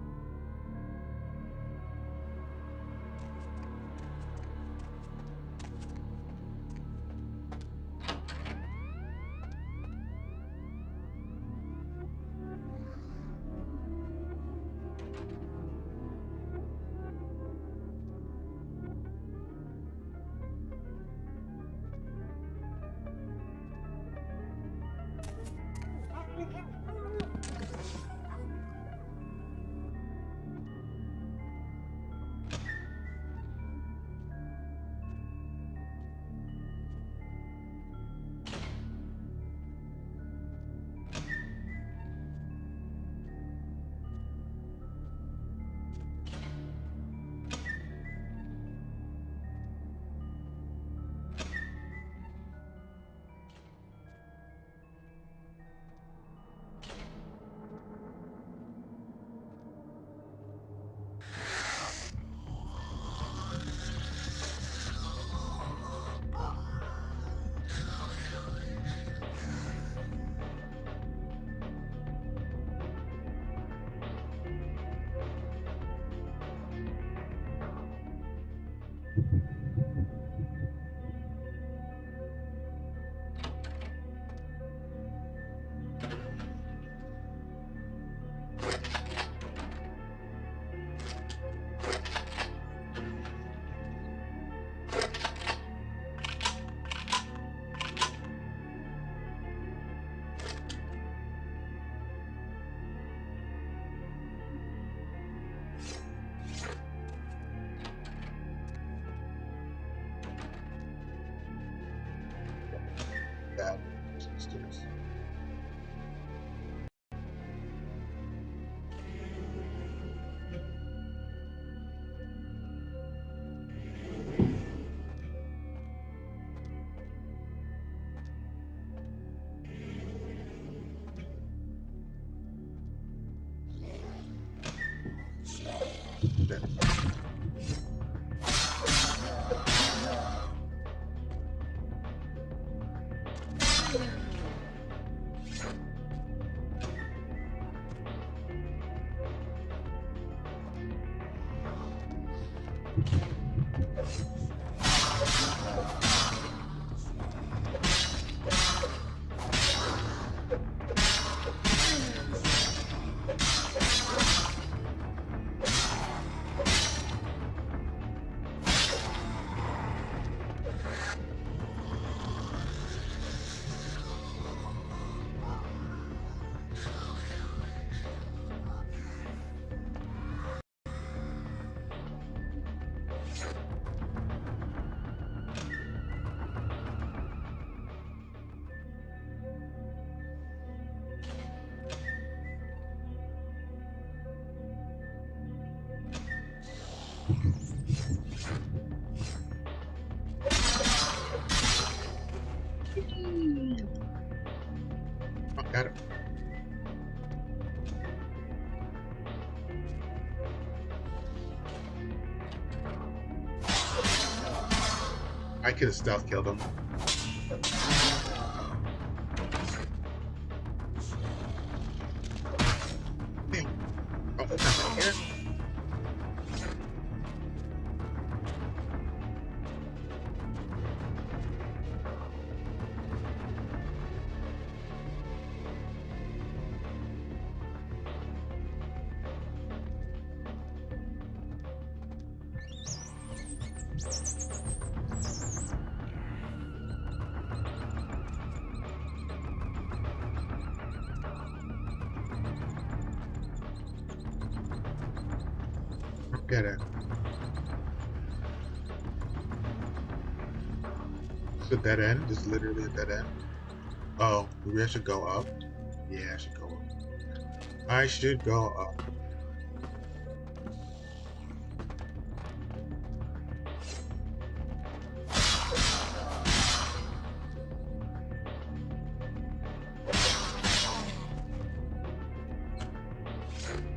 A: Bad sisters. I could have stealth killed him. Damn. Oh, that's not here. Get it. It's a dead end. It's literally a dead end. Oh, maybe I should go up. Yeah, I should go up. I should go up.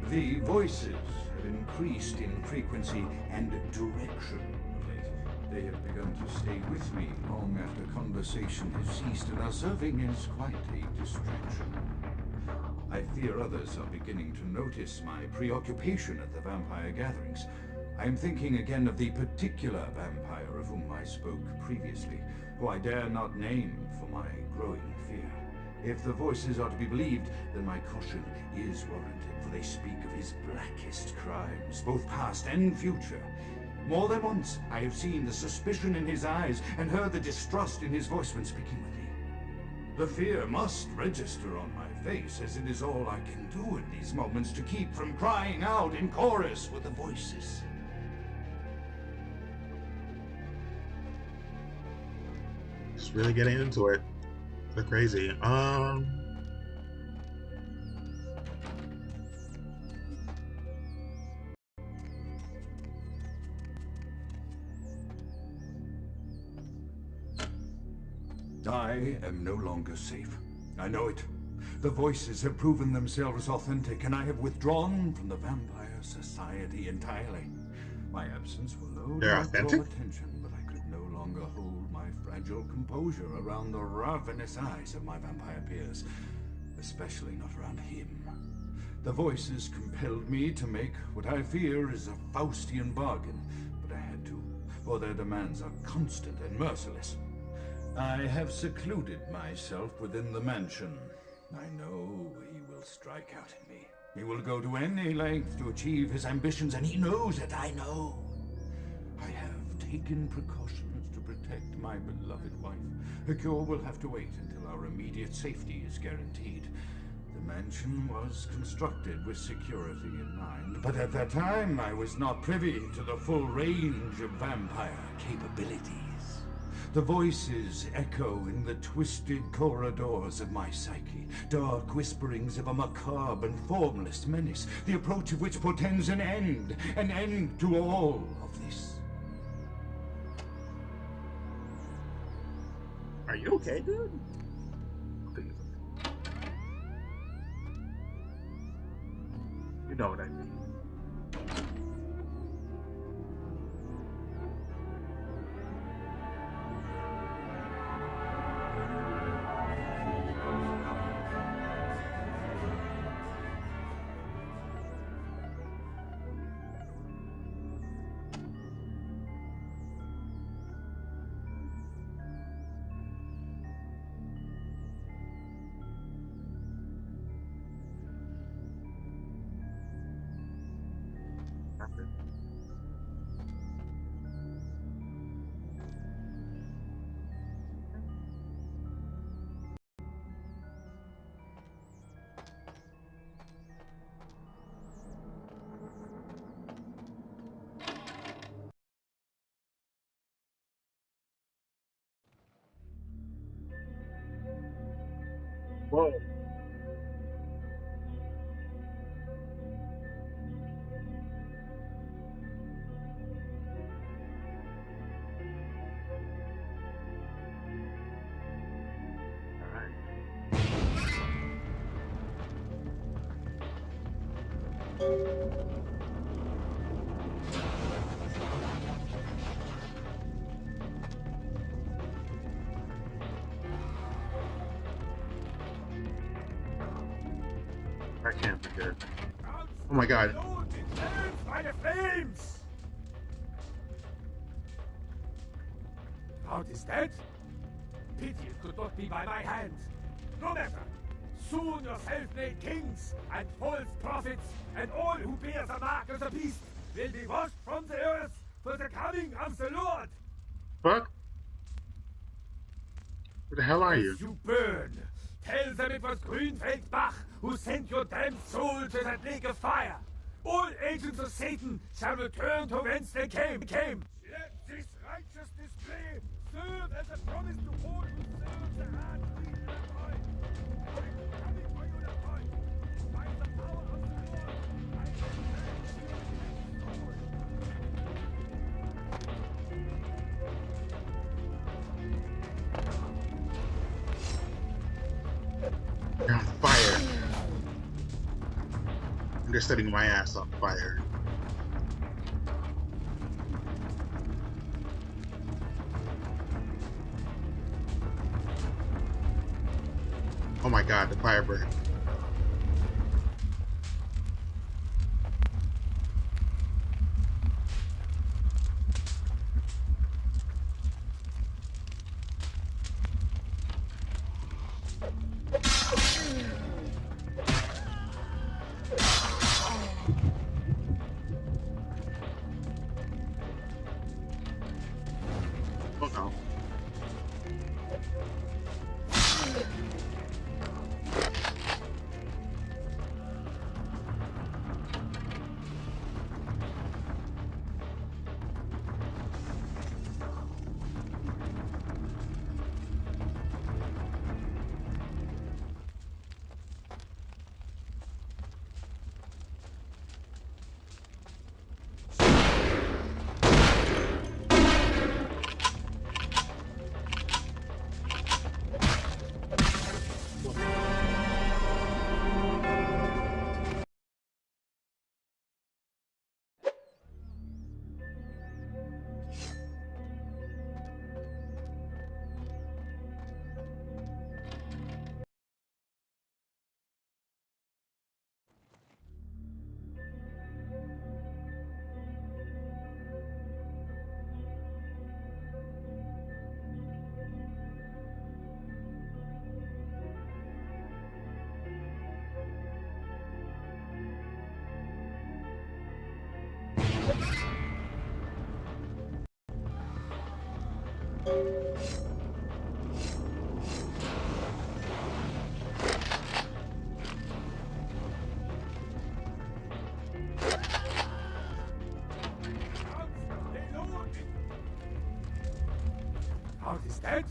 L: The voices have increased in frequency and direction of late. They have begun to stay with me long after conversation has ceased and are serving as quite a distraction. I fear others are beginning to notice my preoccupation at the vampire gatherings. I am thinking again of the particular vampire of whom I spoke previously, who I dare not name for my growing fear. If the voices are to be believed, then my caution is warranted, for they speak of his blackest crimes, both past and future. More than once, I have seen the suspicion in his eyes and heard the distrust in his voice when speaking with me. The fear must register on my face, as it is all I can do in these moments to keep from crying out in chorus with the voices.
A: Just really getting into it. They're crazy.
L: I am no longer safe. I know it. The voices have proven themselves authentic, and I have withdrawn from the Vampire Society entirely. My absence will no doubt draw attention, but I could no longer hold my fragile composure around the ravenous eyes of my vampire peers, especially not around him. The voices compelled me to make what I fear is a Faustian bargain, but I had to, for their demands are constant and merciless. I have secluded myself within the mansion. I know he will strike out at me. He will go to any length to achieve his ambitions, and he knows that I know. I have taken precautions to protect my beloved wife. Her cure will have to wait until our immediate safety is guaranteed. The mansion was constructed with security in mind, but at that time I was not privy to the full range of vampire capabilities. The voices echo in the twisted corridors of my psyche, dark whisperings of a macabre and formless menace, the approach of which portends an end to all of this.
A: Are you okay, dude? You know what I mean. Whoa. here. Oh my god.
E: By the flames! How is that? Pity it could not be by my hand. No matter. Soon your self-made kings and false prophets and all who bear the mark of the beast will be washed from the earth for the coming of the Lord.
A: Fuck? Where the hell are
E: As
A: you?
E: you burn, tell them it was Grünfeld Bach who sent your damned soul to that lake of fire. All agents of Satan shall return to whence they came. Let this righteous display serve as a promise to all who serve the heartbeat of the Lord. I am coming for you, Lord. By the power of the Lord, I
A: You're on fire. They're setting my ass on fire. Oh my god, the fire burn. Oh no.
E: How is that?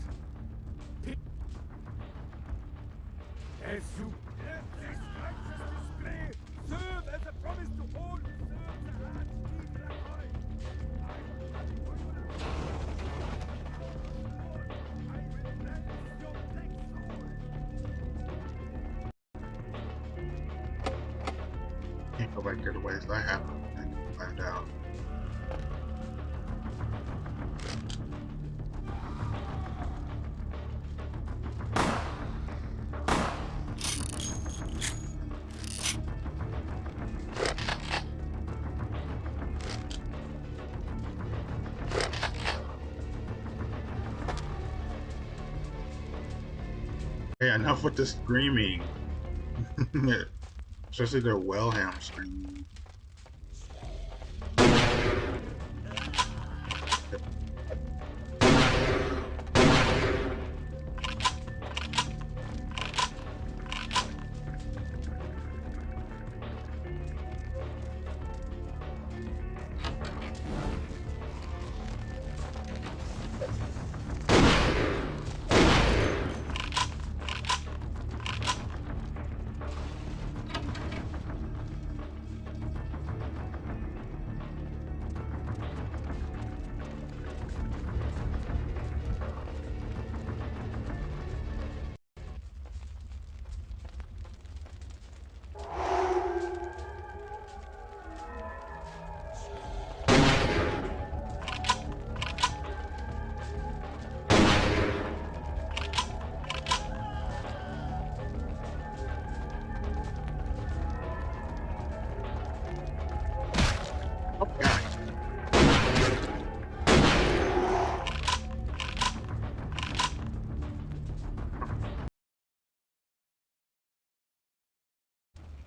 E: As you let this righteous display serve as a promise to all who serve the heartbeat of the Lord. I am coming for you, Lord. I will bless your black soul.
A: Can't go back there the ways I have. I can find out. Hey, enough with the screaming. Especially their Wellham screaming.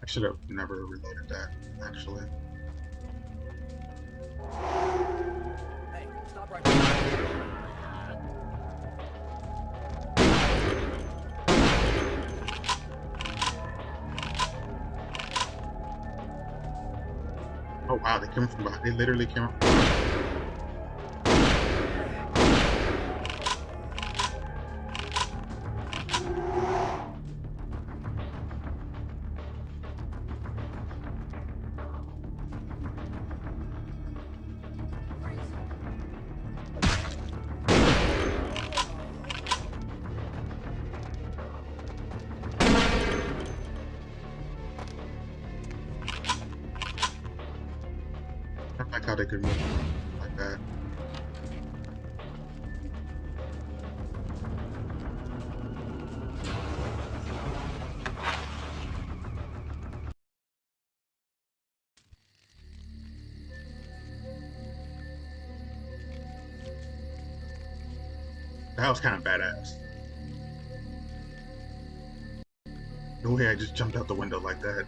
A: I should have never reloaded that, actually.
R: Hey, stop right there.
A: Oh wow, they came from behind. They literally came from. I like how they could move like that. That was kind of badass. The way I just jumped out the window like that.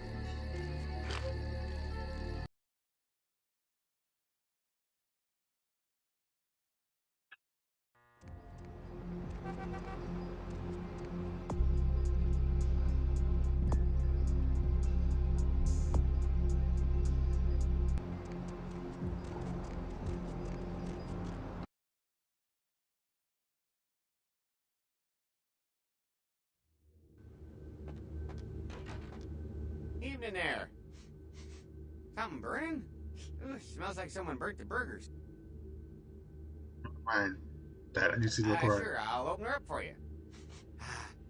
S: Evening there. Something burning? Ooh, smells like someone burnt the burgers.
A: Fine. That I need to see the report.
S: Sure, I'll open her up for you.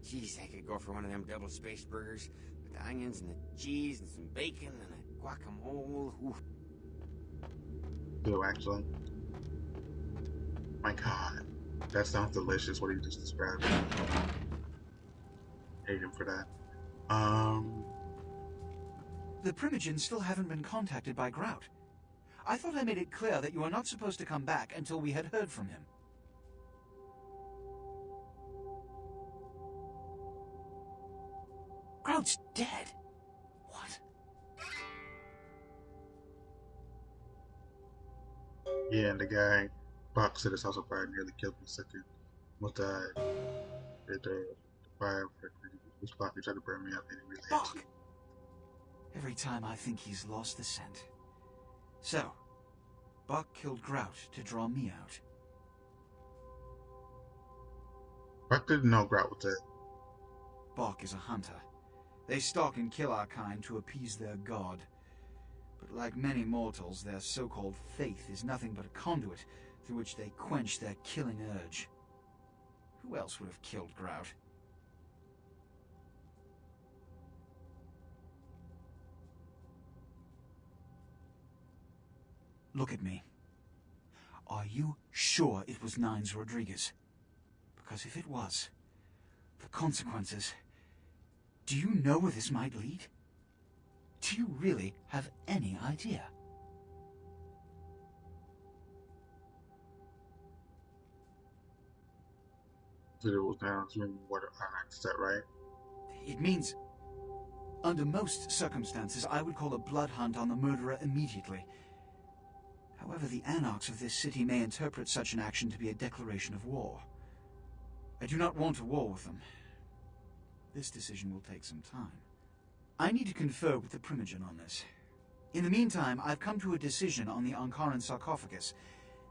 S: Jeez, I could go for one of them double spaced burgers with the onions and the cheese and some bacon and a guacamole. Ooh.
A: Do actually. My God, that sounds delicious. What you just described. Hate him for that.
R: The Primogens still haven't been contacted by Grout. I thought I made it clear that you are not supposed to come back until we had heard from him. Grout's dead. What?
A: Yeah, and the guy Buck set his house on fire and nearly killed me second. Almost died. The fire was Buck. He tried to burn me up and he really
R: Buck! Every time I think he's lost the scent. So, Buck killed Grout to draw me out.
A: Buck didn't know Grout was dead.
R: Buck is a hunter. They stalk and kill our kind to appease their god. But like many mortals, their so-called faith is nothing but a conduit through which they quench their killing urge. Who else would have killed Grout? Look at me. Are you sure it was Nines Rodriguez? Because if it was, the consequences... Do you know where this might lead? Do you really have any idea?
A: So it was down to what I said, right?
R: It means, under most circumstances, I would call a blood hunt on the murderer immediately. However, the anarchs of this city may interpret such an action to be a declaration of war. I do not want a war with them. This decision will take some time. I need to confer with the Primogen on this. In the meantime, I've come to a decision on the Ankaran sarcophagus,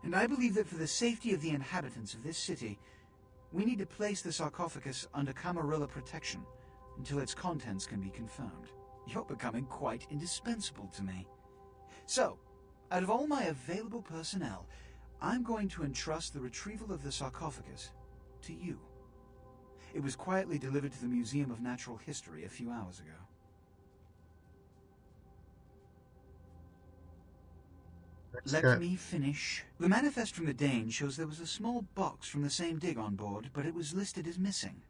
R: and I believe that for the safety of the inhabitants of this city, we need to place the sarcophagus under Camarilla protection until its contents can be confirmed. You're becoming quite indispensable to me. So, out of all my available personnel, I'm going to entrust the retrieval of the sarcophagus to you. It was quietly delivered to the Museum of Natural History a few hours ago. Let me finish. The manifest from the Dane shows there was a small box from the same dig on board, but it was listed as missing.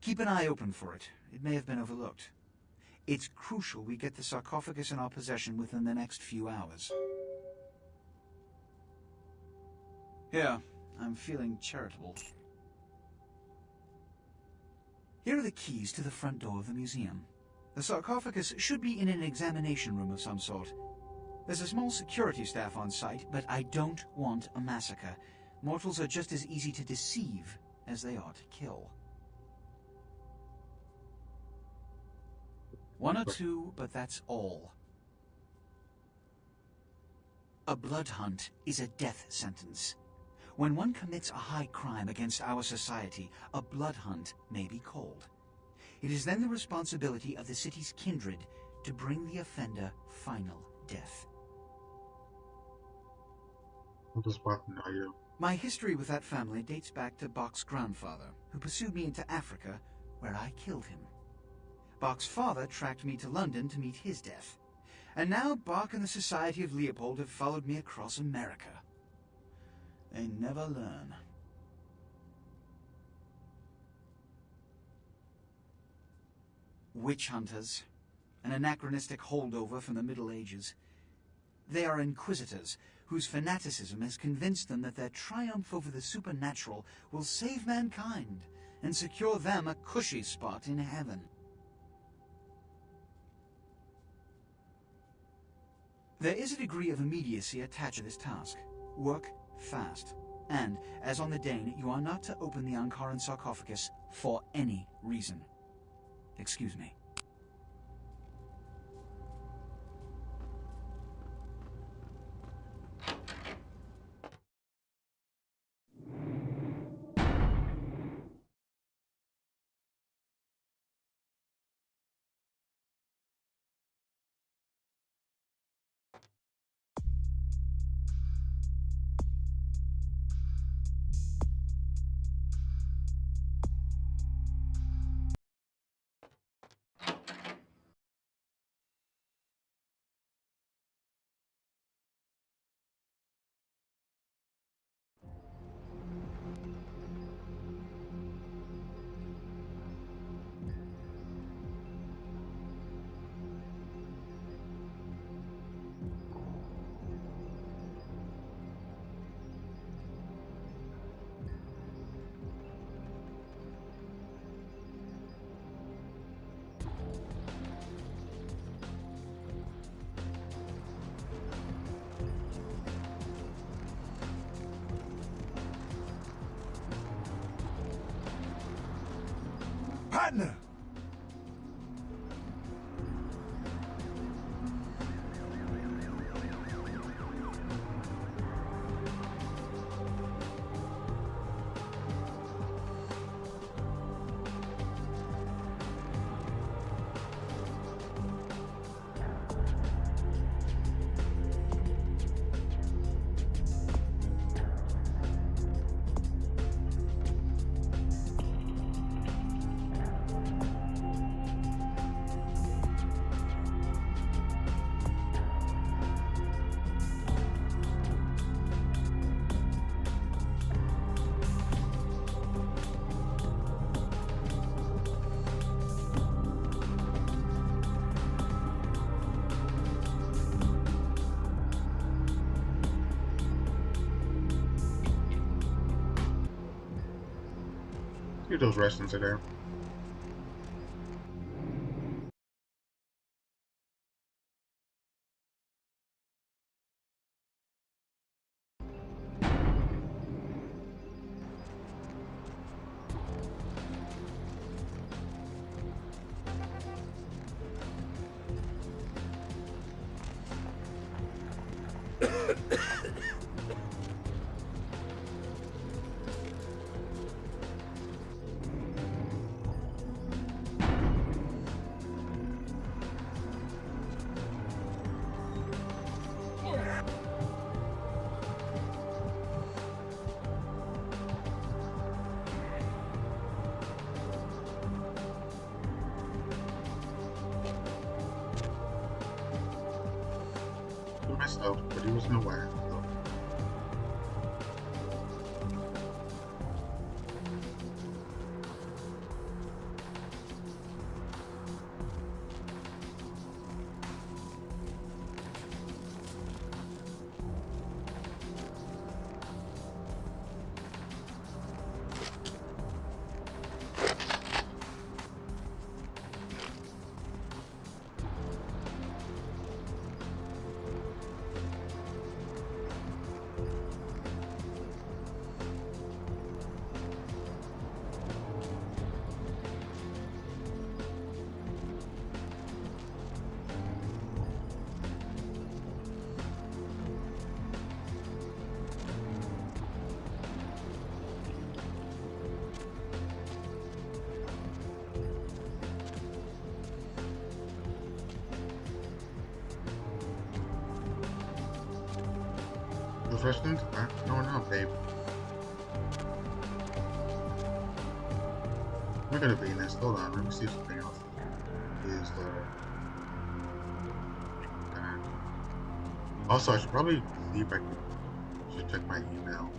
R: Keep an eye open for it. It may have been overlooked. It's crucial we get the sarcophagus in our possession within the next few hours. Here, I'm feeling charitable. Here are the keys to the front door of the museum. The sarcophagus should be in an examination room of some sort. There's a small security staff on site, but I don't want a massacre. Mortals are just as easy to deceive as they are to kill. One or two, but that's all. A blood hunt is a death sentence. When one commits a high crime against our society, a blood hunt may be called. It is then the responsibility of the city's kindred to bring the offender final death. My history with that family dates back to Bach's grandfather, who pursued me into Africa, where I killed him. Bach's father tracked me to London to meet his death. And now Bach and the Society of Leopold have followed me across America. They never learn. Witch hunters, an anachronistic holdover from the Middle Ages. They are inquisitors whose fanaticism has convinced them that their triumph over the supernatural will save mankind and secure them a cushy spot in heaven. There is a degree of immediacy attached to this task. Work fast. And, as on the Dane, you are not to open the Ankaran sarcophagus for any reason. Excuse me.
L: Partner!
A: Those restaurants are there. Myself, but he was nowhere. questions? I don't know, babe. We're gonna be next. Hold on, let me see something else. Is also, I should probably see if I should check my email.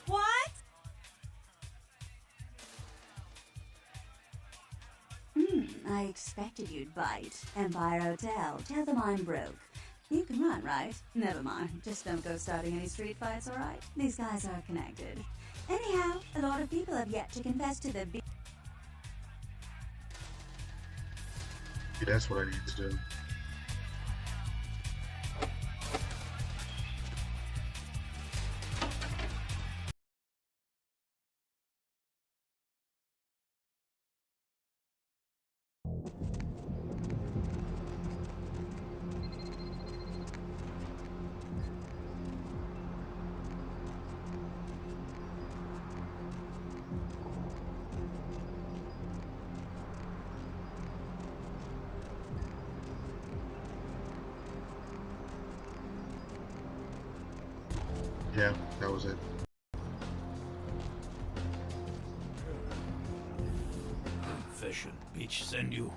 Q: What? I expected you'd bite. Empire Hotel. Tell them I'm broke. You can run, right? Never mind. Just don't go starting any street fights, alright? These guys are connected. Anyhow, a lot of people have yet to confess to the
A: That's what I need to do. Yeah, that was it.
L: Fishing. Beach send you.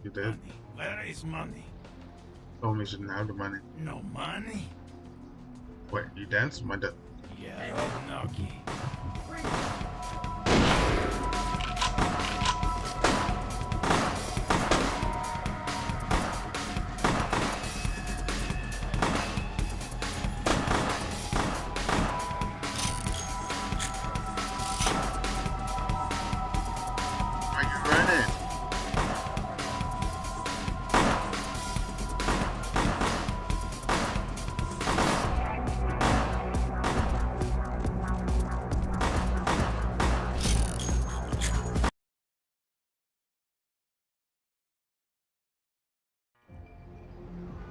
A: You did?
L: Money. Where is money?
A: Told me you shouldn't have the money.
L: No money?
A: Wait, you dance? My dad.
L: Yeah, Noki.
A: Are you running?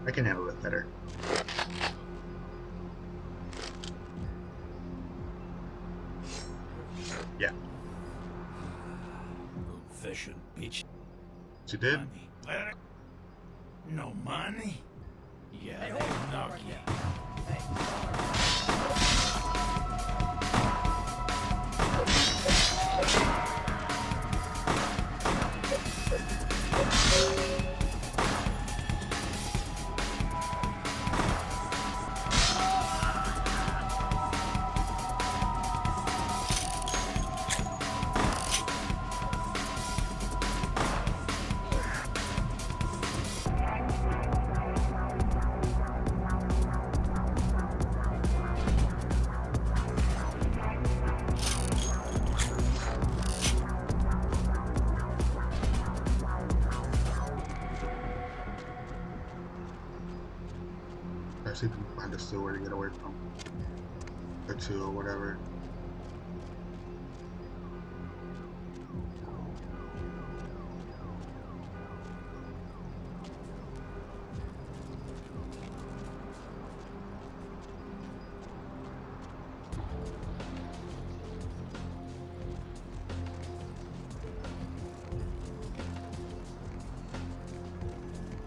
A: I can handle it better. Yeah.
L: Fishing. Beach.
A: She did?
L: Money. Where? No money? Yeah, Noki.
A: I see them find a sewer to get away from the two or whatever.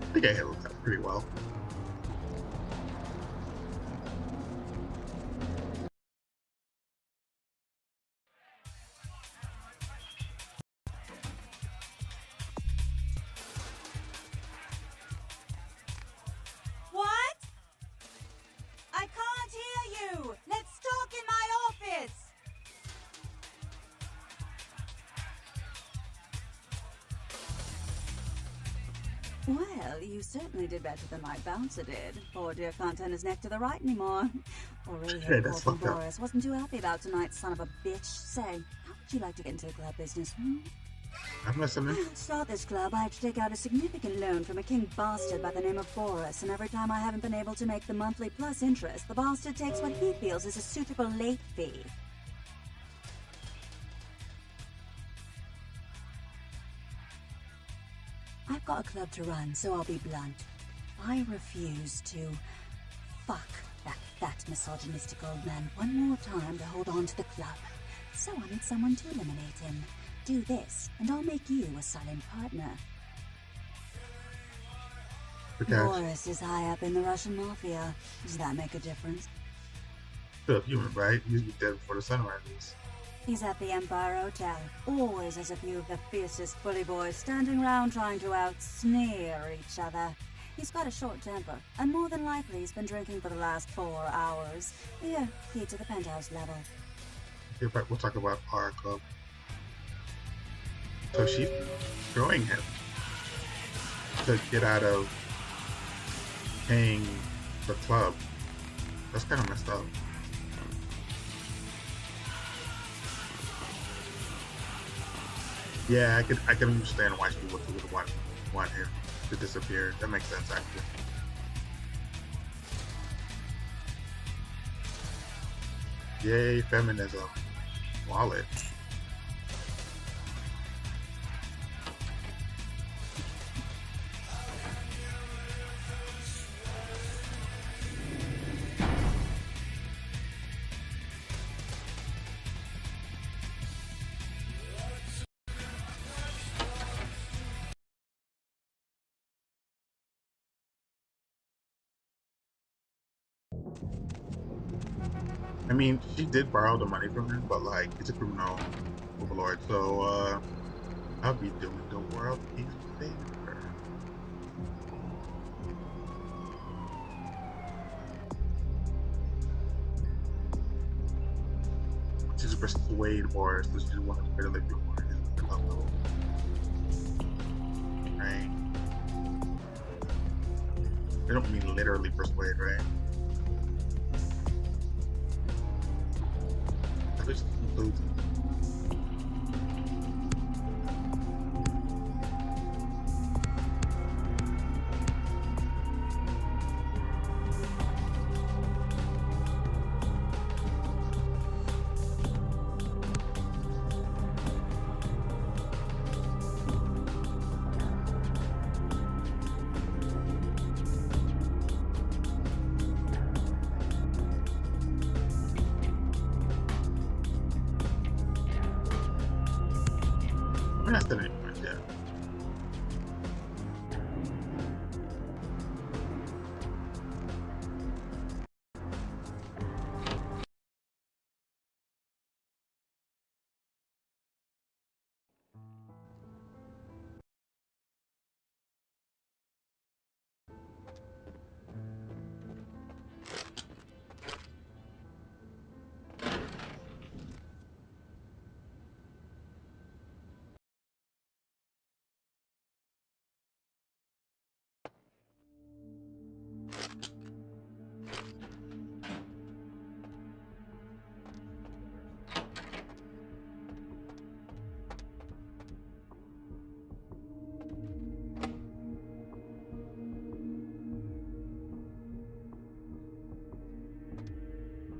A: I think I handled that pretty well.
Q: What? I can't hear you! Let's talk in my office! Well, you certainly did better than my bouncer did. Poor dear can't turn his neck to the right anymore. Already
A: Hey,
Q: heard
A: that's
Q: Paul from
A: fucked up.
Q: Boris wasn't too happy about tonight, son of a bitch. Say, how would you like to get into the club business,
A: I'm listening.
Q: To start this club, I have to take out a significant loan from a king bastard by the name of Boris, and every time I haven't been able to make the monthly plus interest, the bastard takes what he feels is a suitable late fee. I've got a club to run, so I'll be blunt. I refuse to fuck that fat misogynistic old man one more time to hold on to the club. So I need someone to eliminate him. Do this, and I'll make you a silent partner. Boris is high up in the Russian mafia. Does that make a difference?
A: Still human, right? He's dead before the sun rises.
Q: He's at the Empire Hotel. Always has a few of the fiercest bully boys standing around trying to out-sneer each other. He's got a short temper, and more than likely he's been drinking for the last 4 hours. Here, key to the penthouse level.
A: Okay, but we'll talk about our club. So she's throwing him to get out of paying the club. That's kind of messed up. Yeah, I can understand why she would want him to disappear. That makes sense, actually. Yay, feminism. Wallet. I mean, she did borrow the money from him, but like, it's a criminal overlord, so I'll be doing the world a favor. She's persuade Boris that she wants to live your word in the club. Right? I don't mean literally persuade, right? Which includes we're not studying much yet.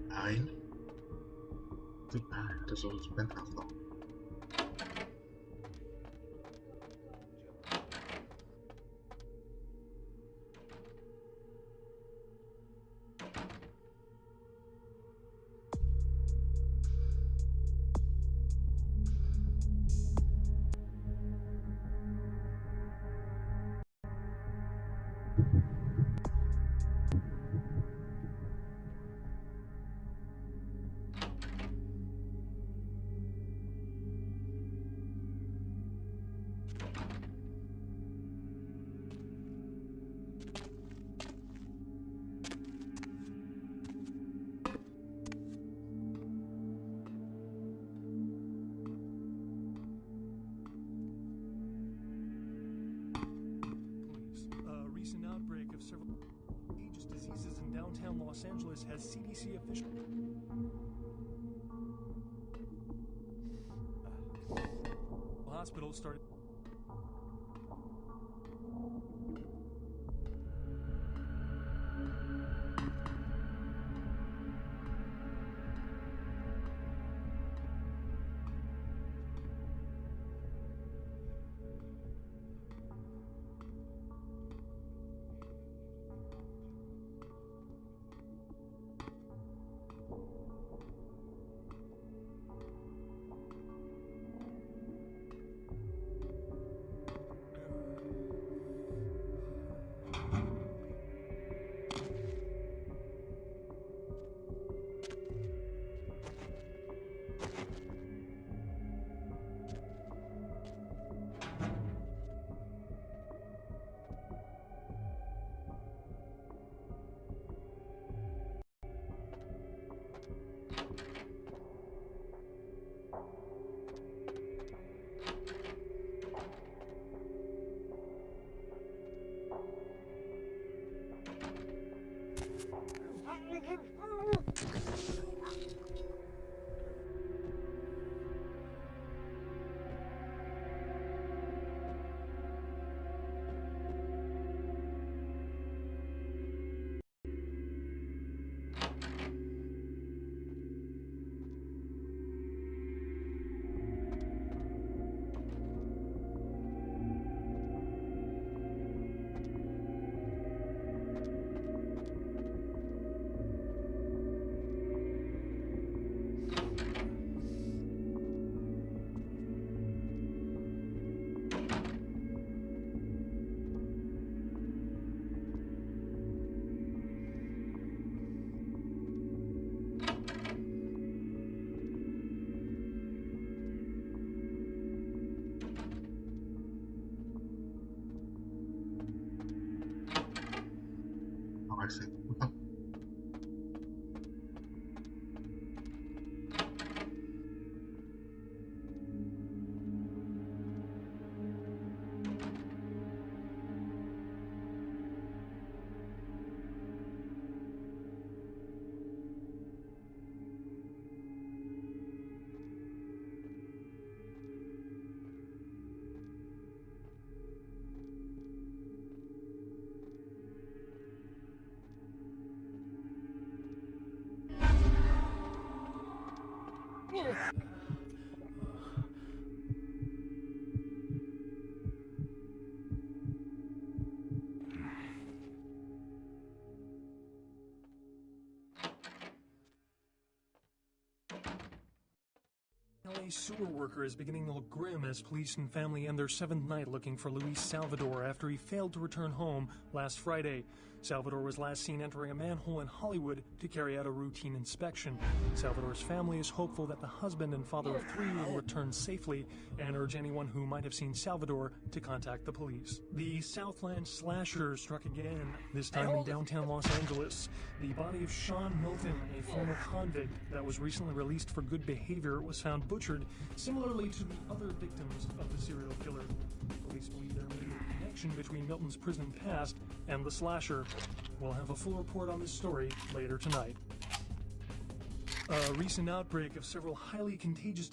A: Nine? I think 9. This was penthouse though.
C: Recent outbreak of several contagious diseases in downtown Los Angeles has CDC officials. Hospital started.
A: I see.
C: LA sewer worker is beginning to look grim as police and family end their seventh night looking for Luis Salvador after he failed to return home last Friday. Salvador was last seen entering a manhole in Hollywood to carry out a routine inspection. Salvador's family is hopeful that the husband and father of three will return safely and urge anyone who might have seen Salvador to contact the police. The Southland slasher struck again, this time in downtown Los Angeles. The body of Sean Milton, a former convict that was recently released for good behavior, was found butchered, similarly to the other victims of the serial killer. Police believe there may be a connection between Milton's prison past and the slasher. We'll have a full report on this story later tonight. A recent outbreak of several highly contagious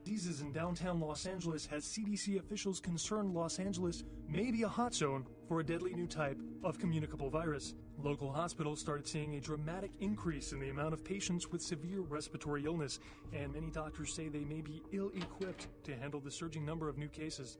C: diseases in downtown Los Angeles has CDC officials concerned Los Angeles may be a hot zone for a deadly new type of communicable virus. Local hospitals started seeing a dramatic increase in the amount of patients with severe respiratory illness, and many doctors say they may be ill-equipped to handle the surging number of new cases.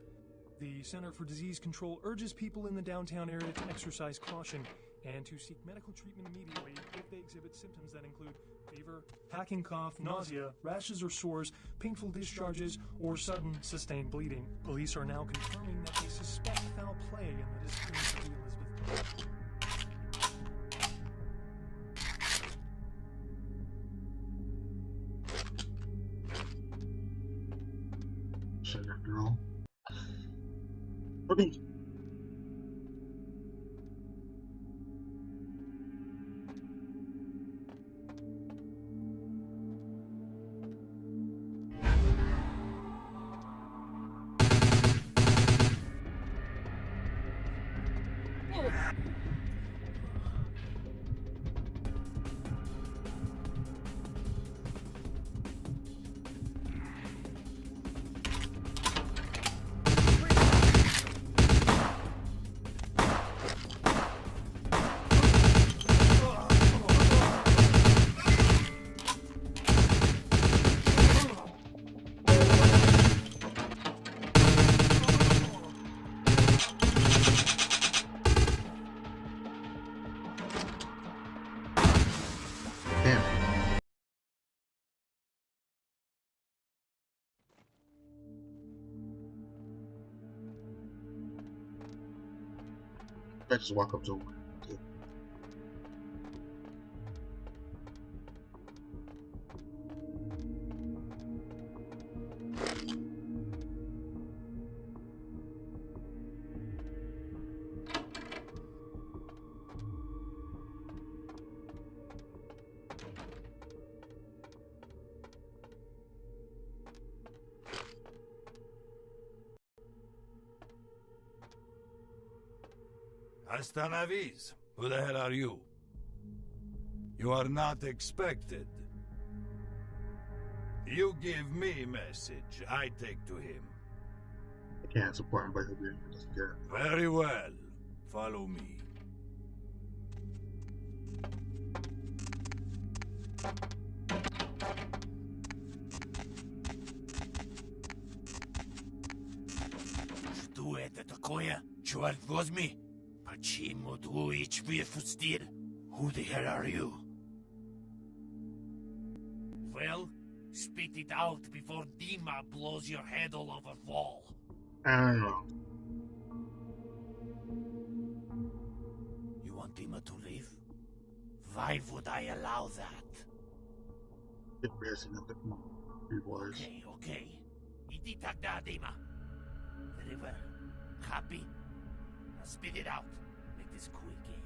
C: The Center for Disease Control urges people in the downtown area to exercise caution and to seek medical treatment immediately if they exhibit symptoms that include fever, hacking cough, nausea, rashes or sores, painful discharges, or sudden sustained bleeding. Police are now confirming that they suspect foul play in the disappearance of the Elizabeth.
A: Sugar girl. Okay. I just walk up to him.
L: Hasta la vis. Who the hell are you? You are not expected. You give me message, I take to him.
A: I can't support him, but he'll be doesn't care.
L: Very well. Follow me.
T: Что это такое? Черт возьми! Почему Дуич выпустил? Who the hell are you? Well, spit it out before Dima blows your head all over wall.
A: I don't know.
T: You want Dima to leave? Why would I allow that?
A: Embarrassing of the rewards.
T: Okay. Ititagda Dima. Very well. Happy? Now spit it out. Make this quick, eh?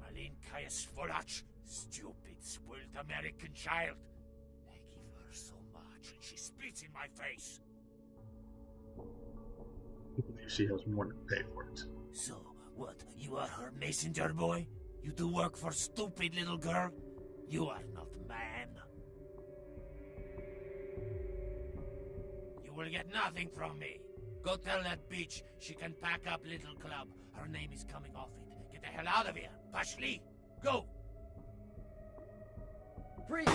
T: Malin Kaya Svolach, stupid, spoiled American child. I give her so much and she spits in my face.
A: I believe she has more than pay for it.
T: So, what? You are her messenger boy? You do work for stupid little girl? You are not man. You will get nothing from me. Go tell that bitch she can pack up little club. Her name is coming off it. Get the hell out of here. Pashli, go!
F: Freeze!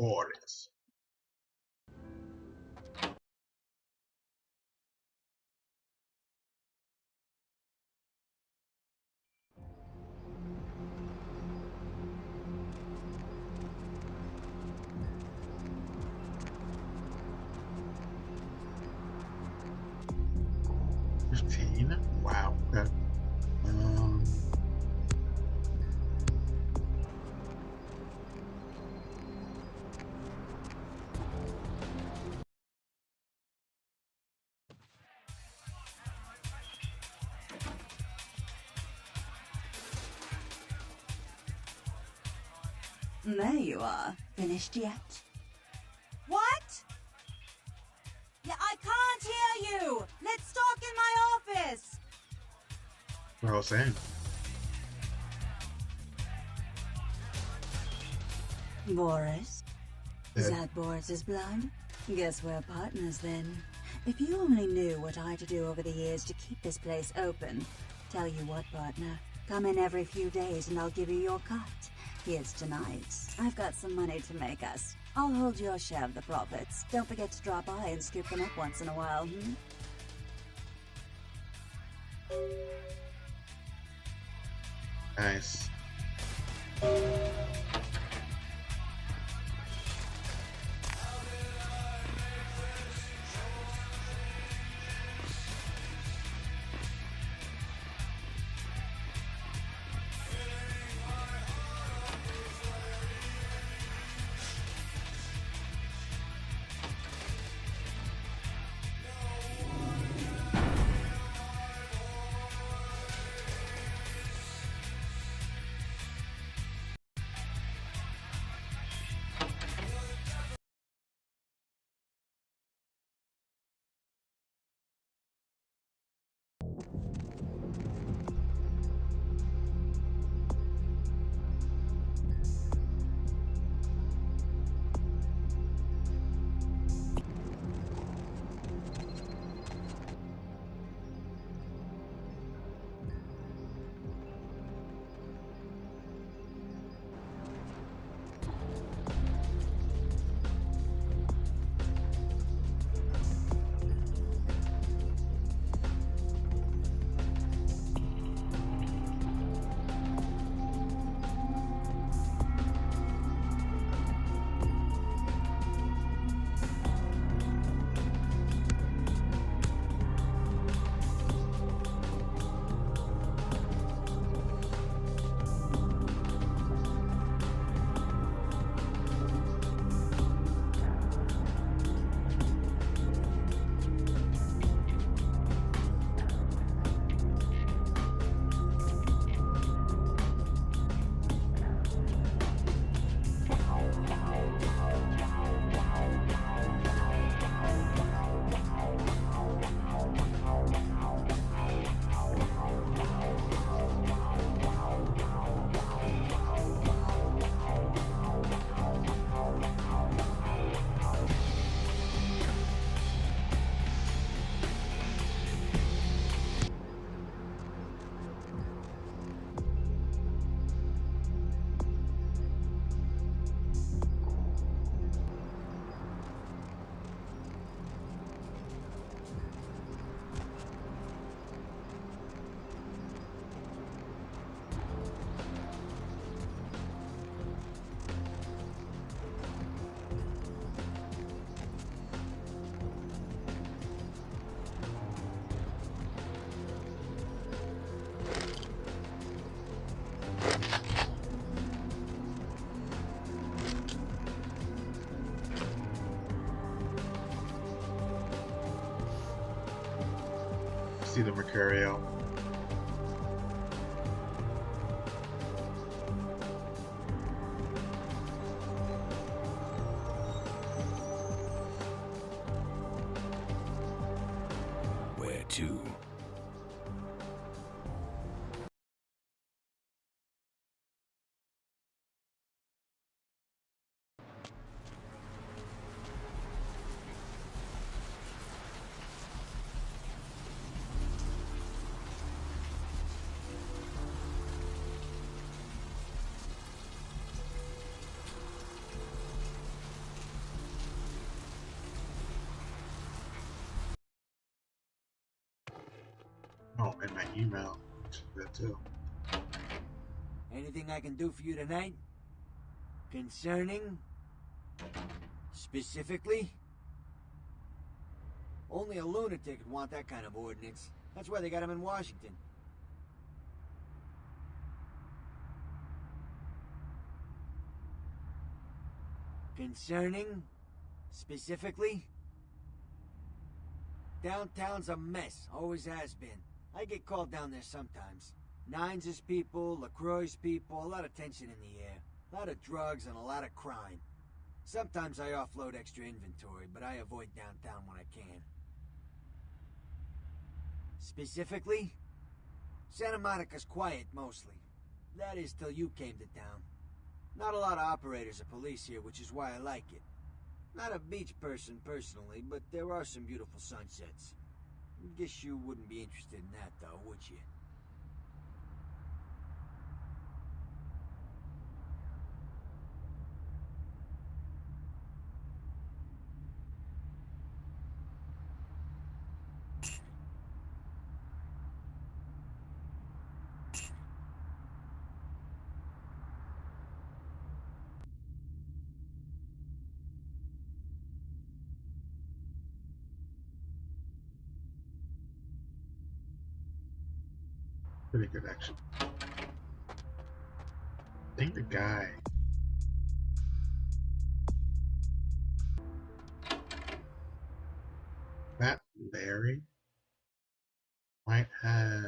A: Boris. Wow. Okay. Um,
Q: There you are. Finished yet? What? Yeah, I can't hear you! Let's talk in my office!
A: what I was saying.
Q: Boris? Is that Boris's blood? Guess we're partners then. If you only knew what I had to do over the years to keep this place open. Tell you what, partner. Come in every few days and I'll give you your cut. Here's tonight. I've got some money to make us. I'll hold your share of the profits. Don't forget to drop by and scoop them up once in a while,
A: Nice. see the Mercurial.
L: Where to?
A: Oh, and my email. That too.
U: Anything I can do for you tonight? Concerning? Specifically? Only a lunatic would want that kind of ordinance. That's why they got him in Washington. Concerning? Specifically? Downtown's a mess. Always has been. I get called down there sometimes. Nines' people, LaCroix's people, a lot of tension in the air. A lot of drugs and a lot of crime. Sometimes I offload extra inventory, but I avoid downtown when I can. Specifically? Santa Monica's quiet, mostly. That is, till you came to town. Not a lot of operators or police here, which is why I like it. Not a beach person, personally, but there are some beautiful sunsets. Guess you wouldn't be interested in that, though, would you?
A: Pretty good, actually. I think the guy. That Larry might have.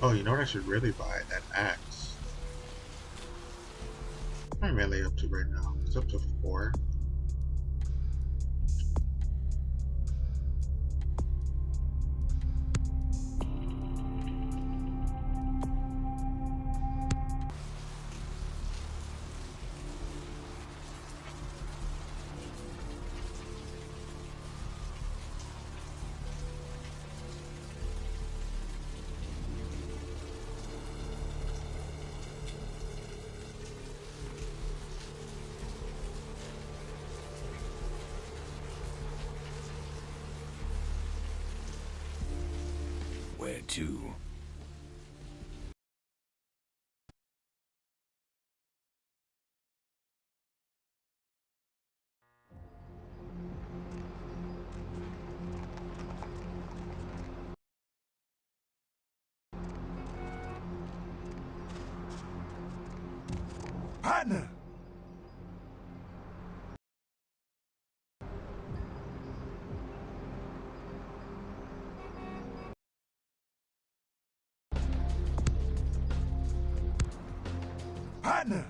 A: Oh, you know what I should really buy? That axe. What am I melee up to right now? It's up to 4.
L: Where to?
V: Partner! Partner!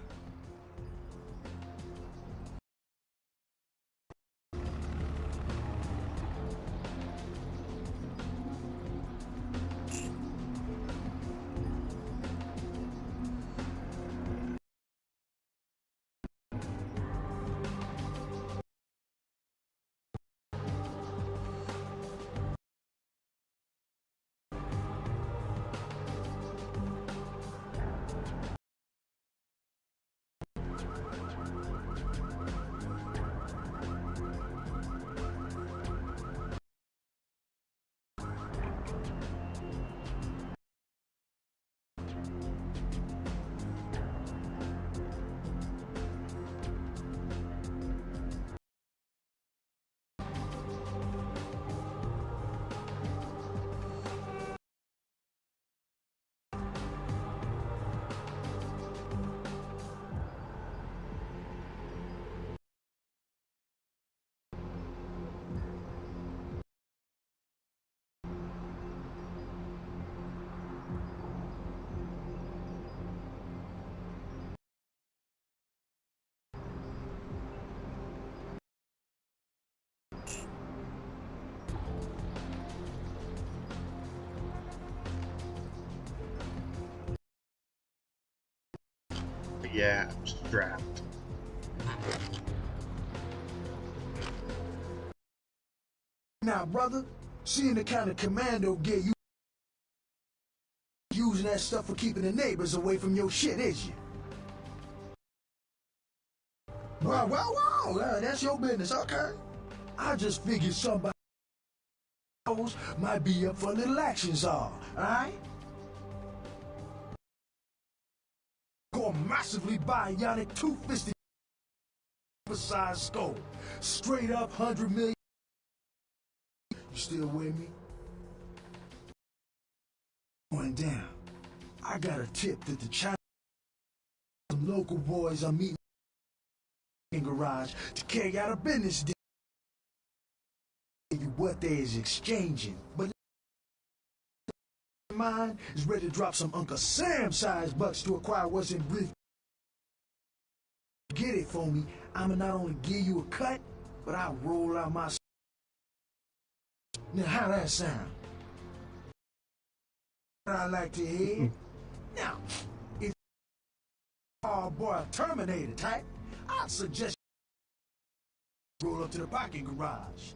A: Yeah, I'm strapped.
B: Now, brother, seeing the kind of commando gear you using that stuff for keeping the neighbors away from your shit, is you? Well, that's your business, okay? I just figured somebody else might be up for a little action, all right? Go massively bionic, two-fisted, size skull, straight up 100 million. You still with me? Going down. I got a tip that the China local boys are meeting in garage to carry out a business deal. What they is exchanging, but mine is ready to drop some Uncle Sam-sized bucks to acquire what's in brief. Get it for me, I'ma not only give you a cut, but I'll roll out my. Now how that sound? I like to hear. Now, if boy a Terminator type, I'd suggest you roll up to the parking garage.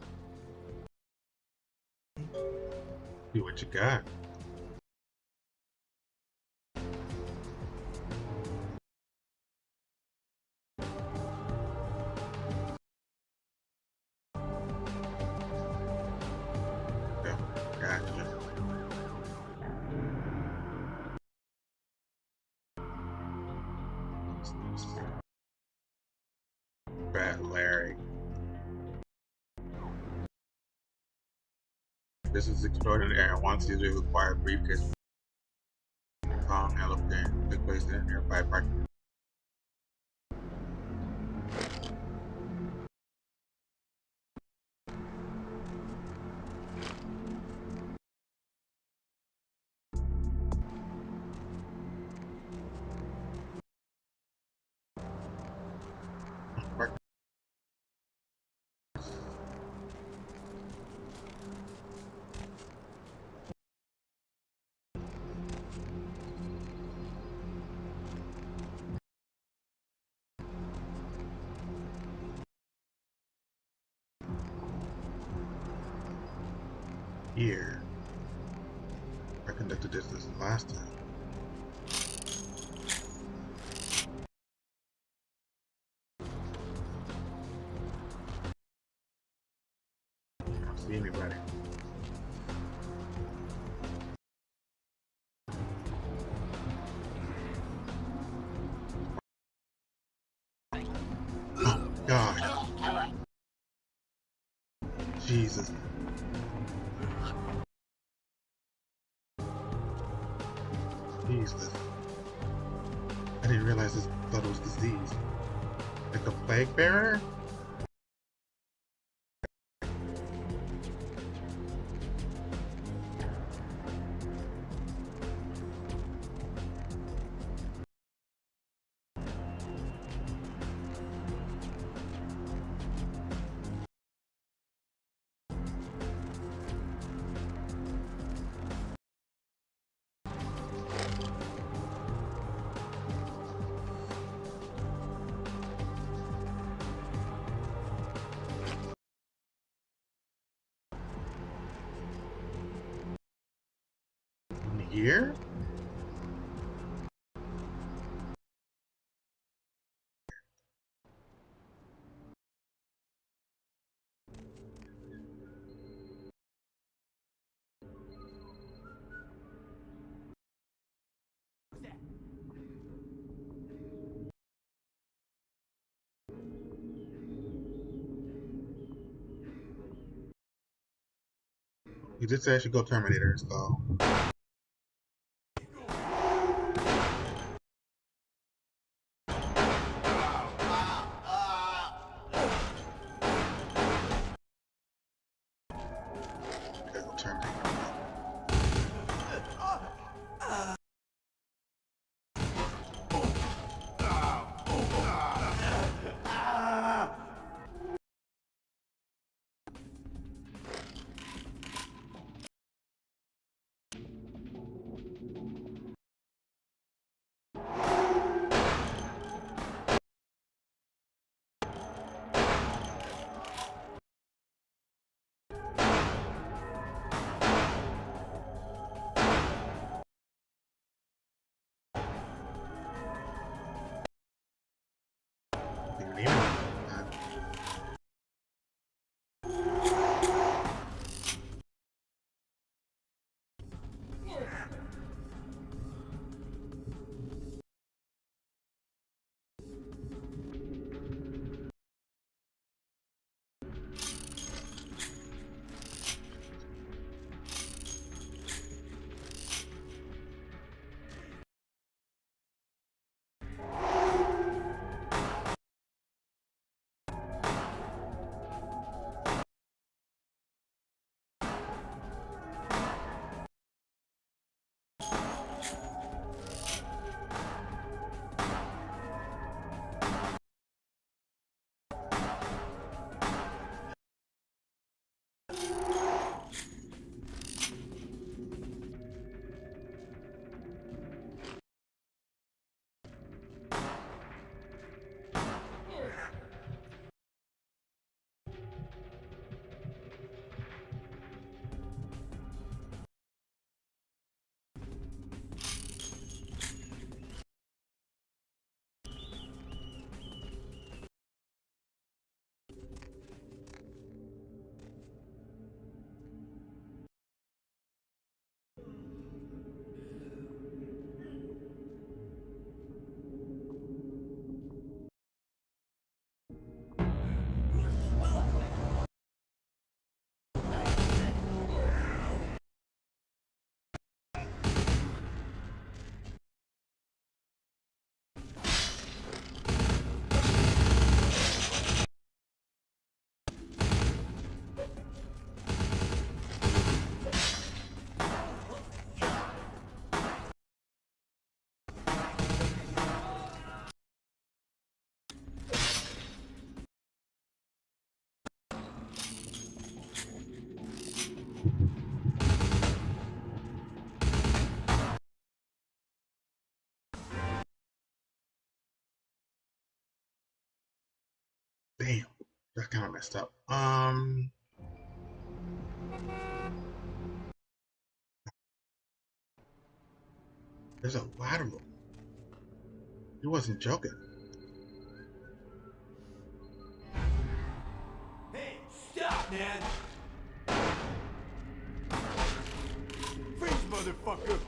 A: See what you got. Yeah, gotcha. Bad Larry. This is extraordinary. Once he's required briefcase, Kong elephant took place in a nearby park. Here, I conducted this last time. I don't see anybody. Oh God! Jesus! Jesus! I didn't realize this blood was disease. Like a plague bearer? Here? You did say I should go Terminator, so. Okay, go Terminator. That's kind of messed up. There's a lot of them. He wasn't joking.
T: Hey, stop, man! Freeze, motherfucker!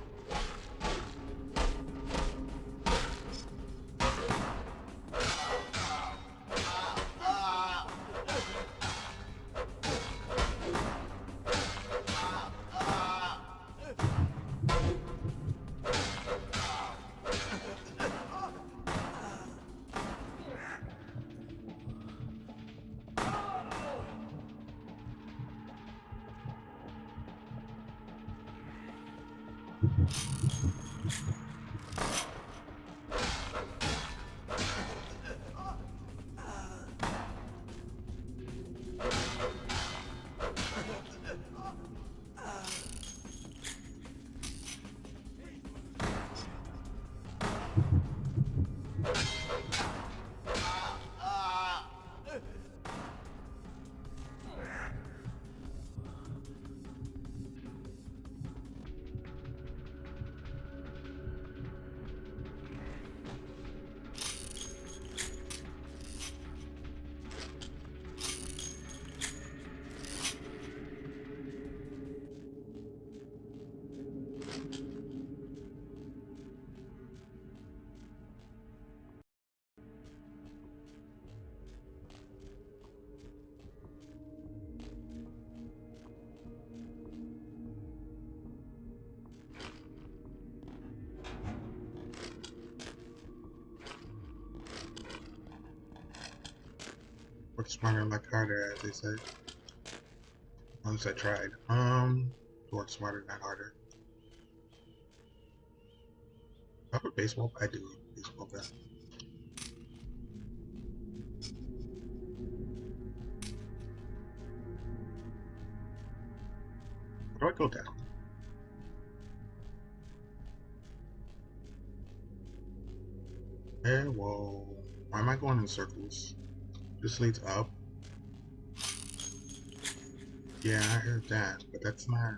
A: Work smarter, like harder, as they say. At least I tried. Work smarter, not harder. I have a baseball. I do have a baseball bat. Where do I go down? Hey, whoa. Why am I going in circles? This leads up. Yeah, I heard that, but that's not.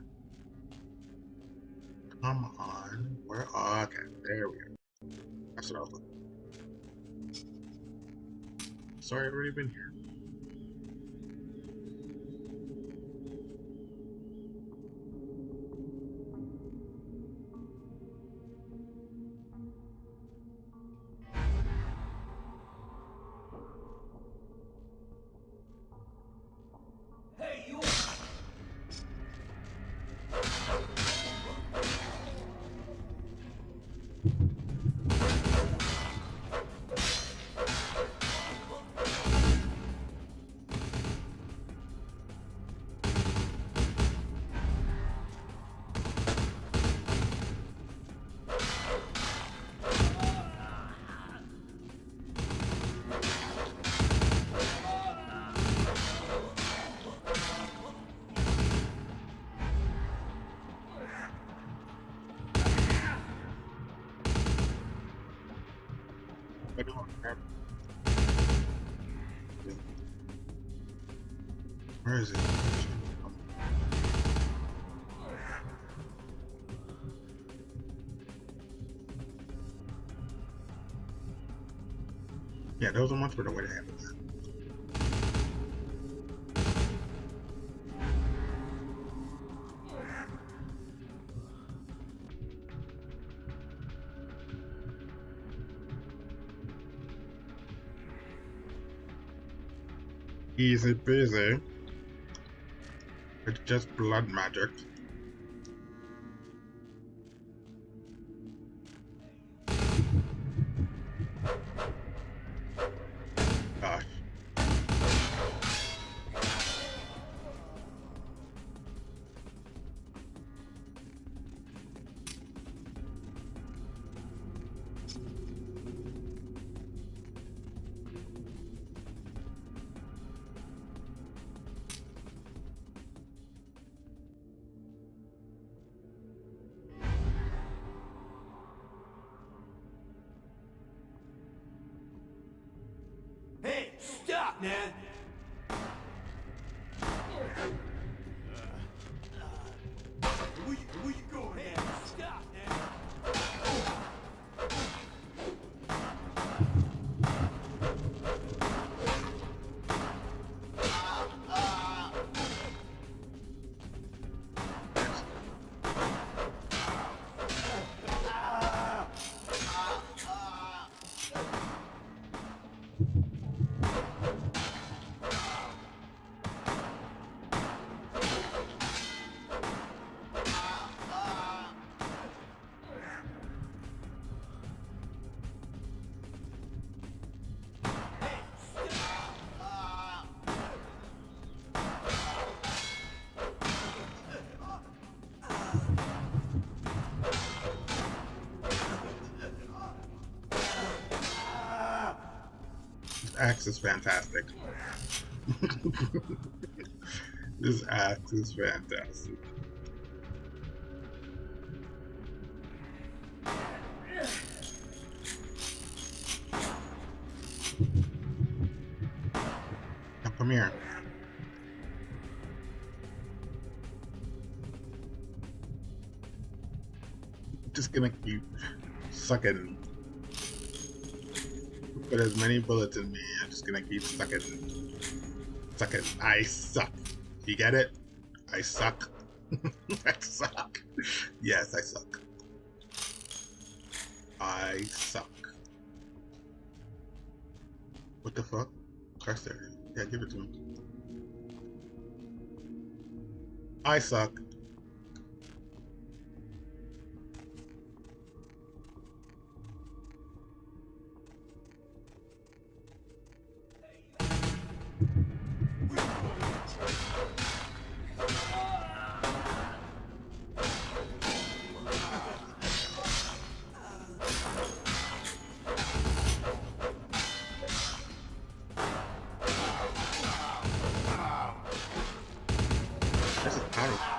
A: Come on. Where? Oh, okay, there we go. That's what I was looking. Sorry, I've already been here.
T: Hey, you!
A: Where is it? Yeah, there was a much better way to handle that. Easy peasy. It's just blood magic. Gosh.
T: Hey, stop, man!
A: axe is fantastic. This axe is fantastic. Now come here. Just gonna keep sucking. Put as many bullets in me. I'm just gonna keep sucking. Sucking. I suck. You get it? I suck. I suck. Yes, I suck. I suck. What the fuck? Press there. Yeah, give it to me. I suck. This is powerful.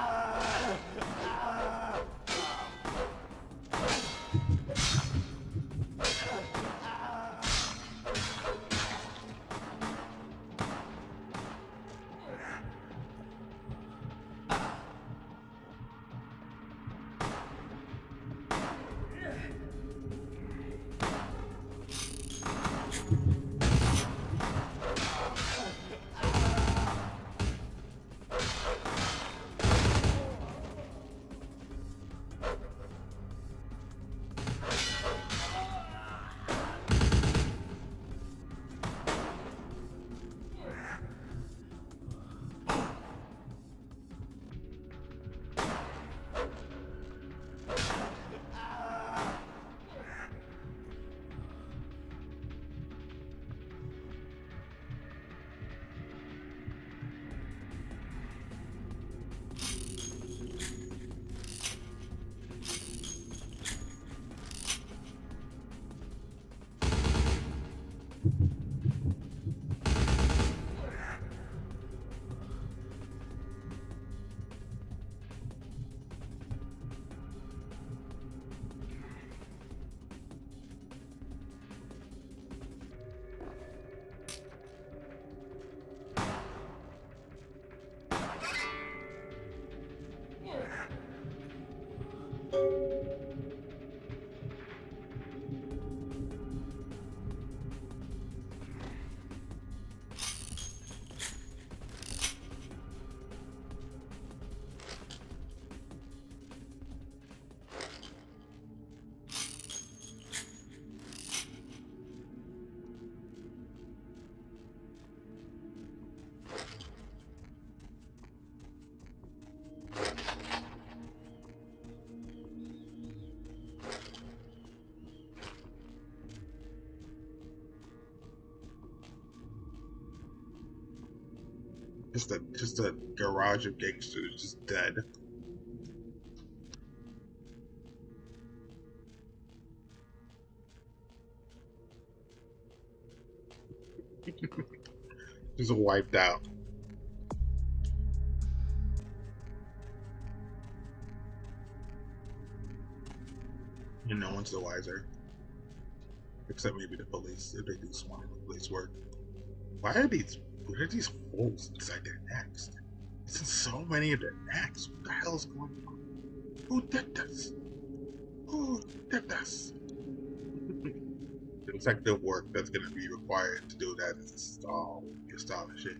A: Just a garage of gangsters just dead. Just wiped out. And no one's the wiser. Except maybe the police, if they do smart police work. Where are these holes inside their necks? It's in so many of their necks. What the hell is going on? Who did this? Who did this? It looks like the work that's going to be required to do that is install and shit.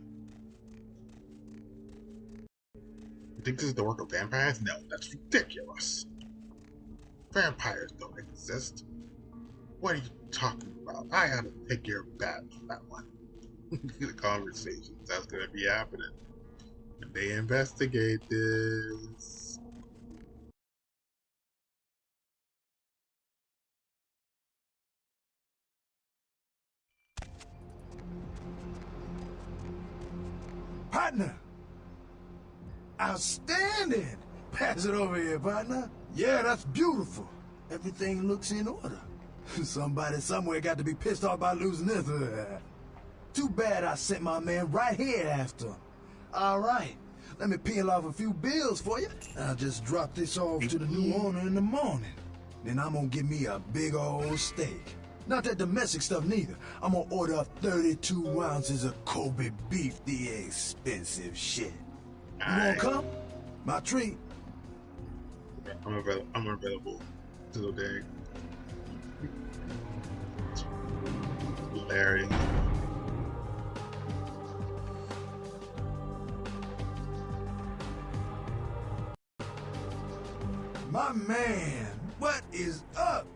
A: You think this is the work of vampires? No, that's ridiculous. Vampires don't exist. What are you talking about? I had to pick your bat for that one. The conversations that's going to be happening when they investigate this.
B: Partner! Outstanding! Pass it over here, partner. Yeah, that's beautiful. Everything looks in order. Somebody somewhere got to be pissed off by losing this. Too bad I sent my man right here after him. All right, let me peel off a few bills for you. I'll just drop this off to the new owner in the morning. Then I'm gonna get me a big old steak. Not that domestic stuff neither. I'm gonna order up 32 ounces of Kobe beef, the expensive shit. You wanna come? My treat.
A: I'm available to the day. Hilarious.
B: My man, what is up?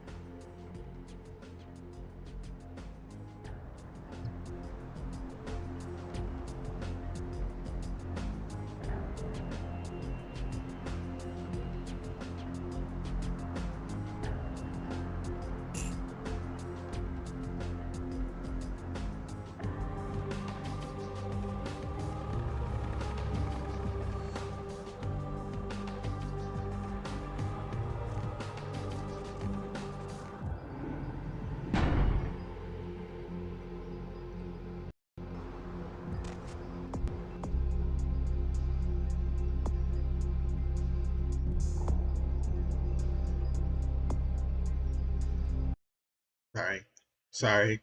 A: Sorry.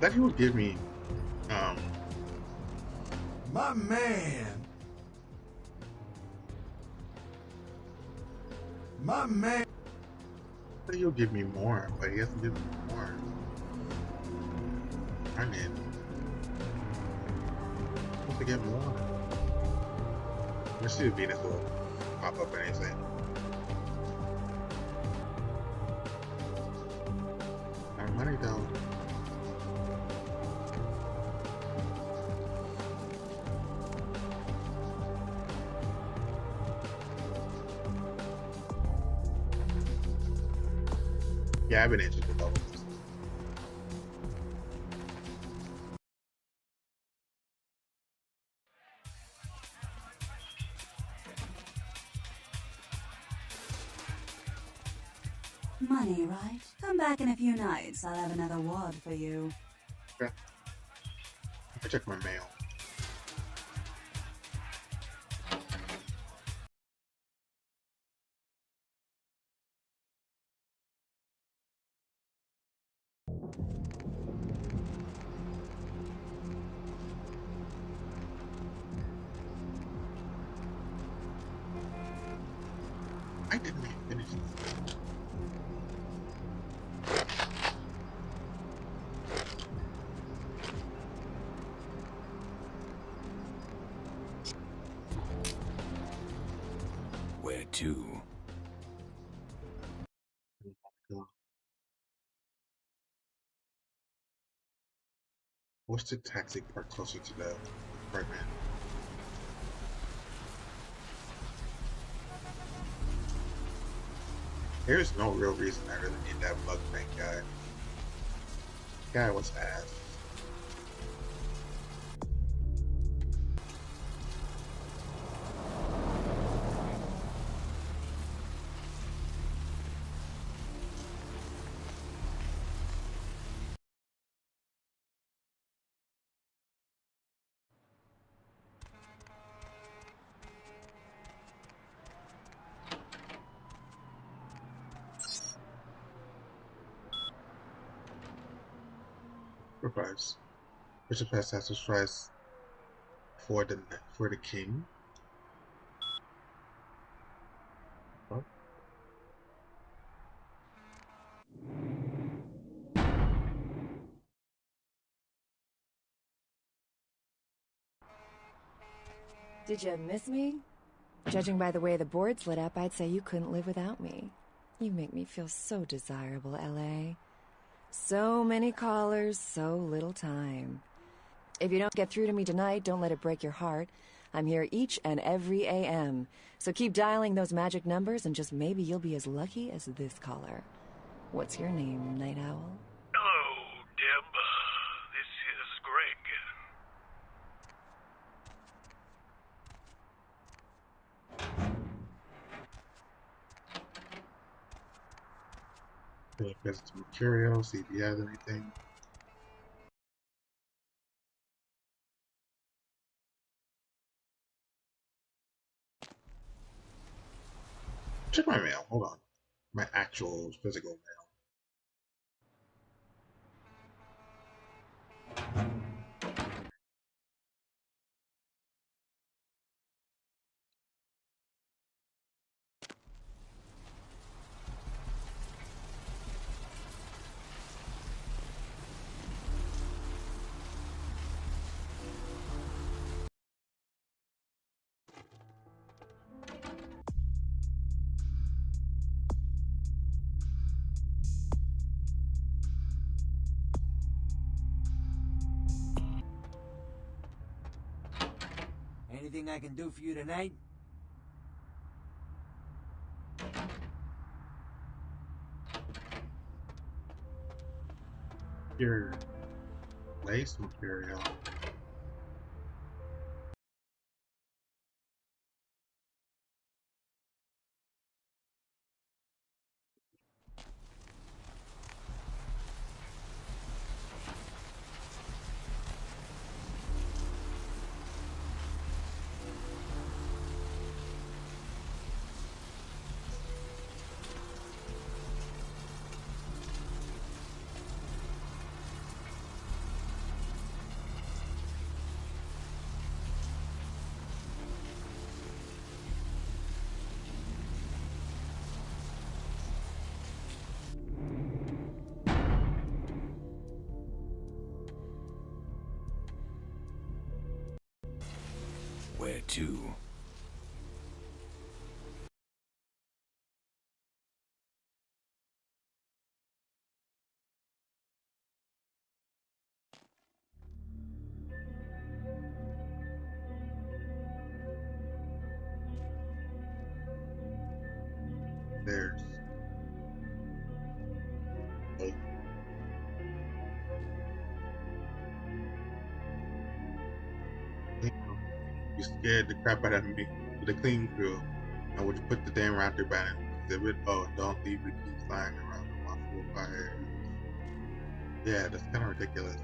A: That he would give me,
B: My man. My man.
A: That he'll give me more, but he hasn't given me more. I mean, I'm supposed to get more. Let's see if Venus will pop up or anything. Our money though. Yeah, I've been interested about this.
Q: Money, right? Come back in a few nights. I'll have another wad for you.
A: Okay. I check my mail. I didn't even finish this.
M: Where to?
A: What's the taxi park closer to the apartment? There's no real reason I really need that bug bank guy. Guy was ass. Replies. Bishop has sacrificed for the king. Huh?
D: Did you miss me? Judging by the way the board's lit up, I'd say you couldn't live without me. You make me feel so desirable, LA. So many callers, so little time. If you don't get through to me tonight, don't let it break your heart. I'm here each and every AM. So keep dialing those magic numbers and just maybe you'll be as lucky as this caller. What's your name, Night Owl?
E: Hello, Deb. This is Greg.
A: Visit Mercurial, see if he has anything. Check my mail. Hold on. My actual physical mail.
U: Anything I can do for you tonight?
A: Your lace material.
M: Where to?
A: There's you scared the crap out of me with a clean crew. And would you put the damn raptor back in exhibit? Oh, don't leave the keys lying around the possible fire. Yeah, that's kind of ridiculous.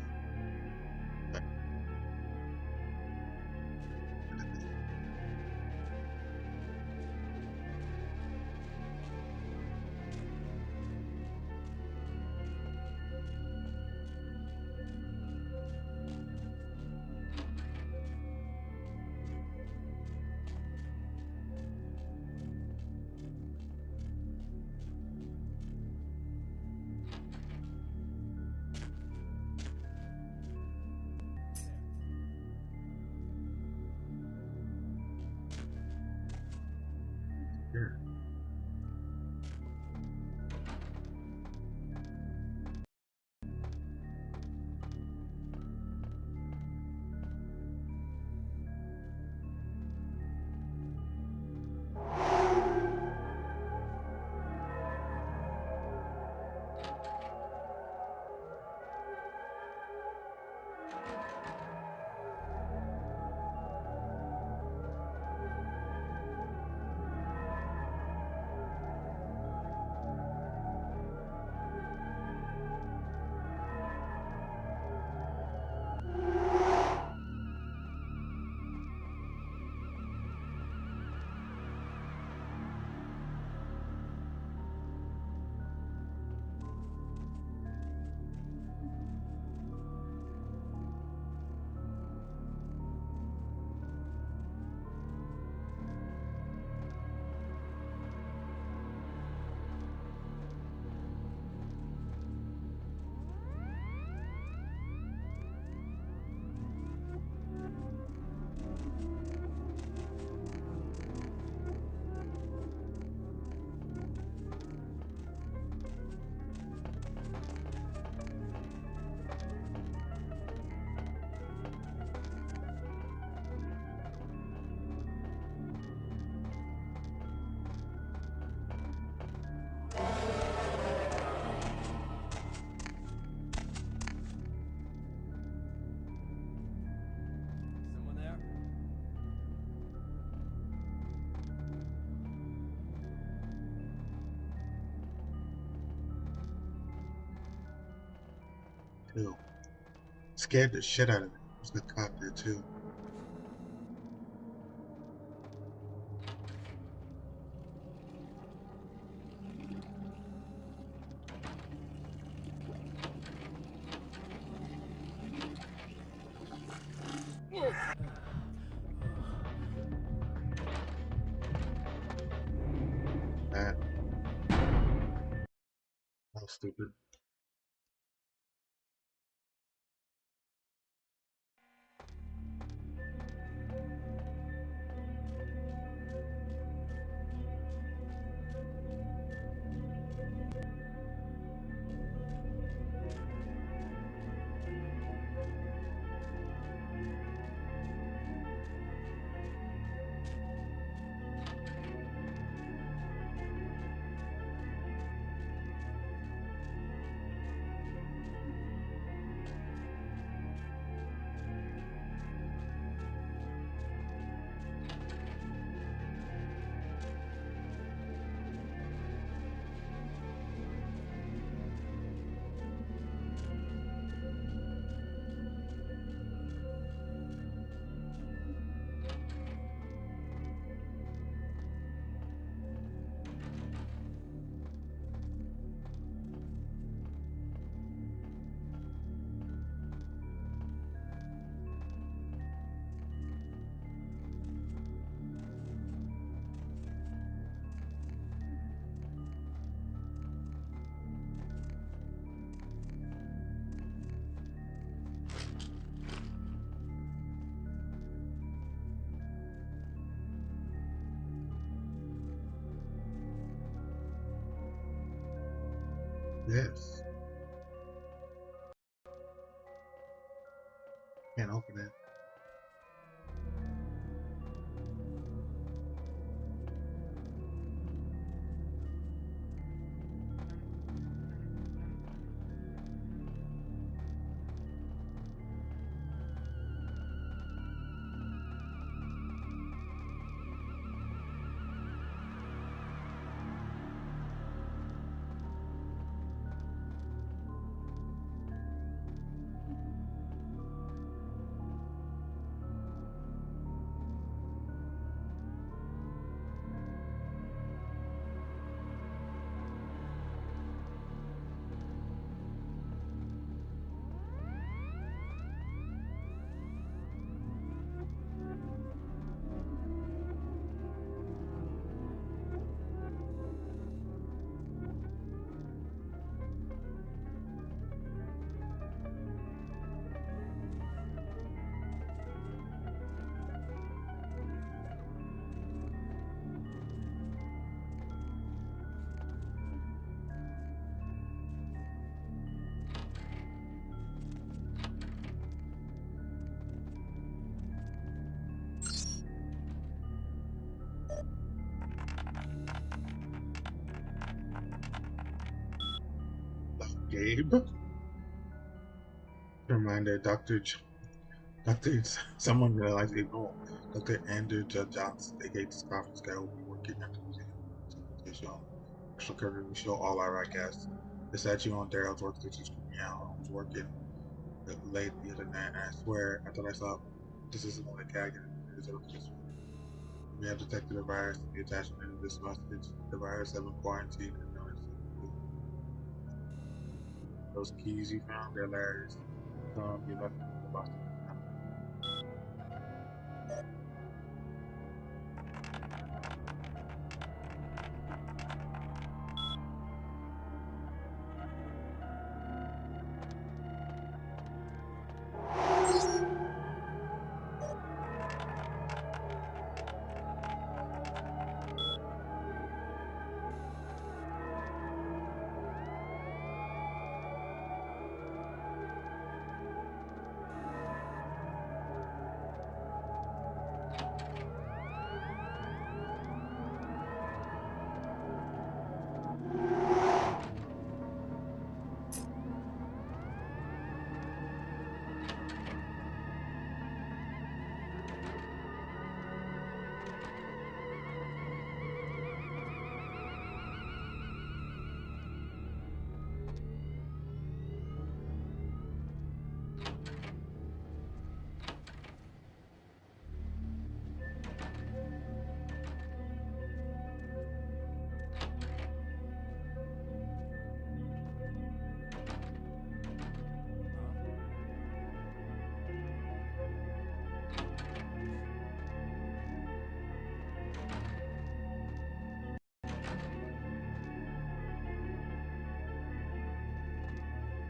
A: Ew. Scared the shit out of me. There's the cop there too. That was stupid. Yes. Can't open it. Gabe? Reminder, someone realized they know Dr. Andrew Johnson, aka this conference guy, will be working at the museum. They show National Cover, we show all our guests. The statue on Daryl's workstation screwed me out. I was working late the other night, and I swear, I thought I saw this isn't only gag, it is just we have detected a virus in the attachment of this message. The virus has been quarantined and noticed. Those keys you found, they're hilarious. You left them in the box.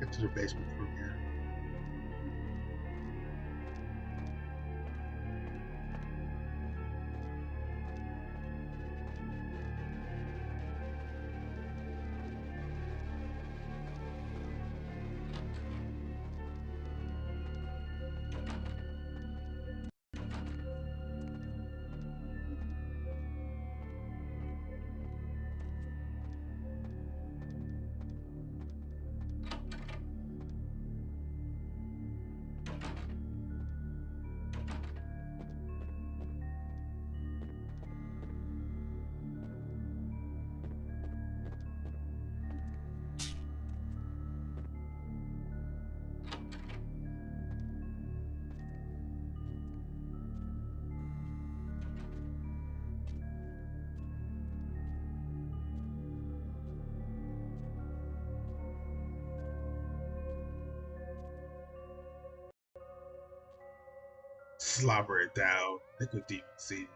A: into the basement from here. Slobber it down like a demon seed.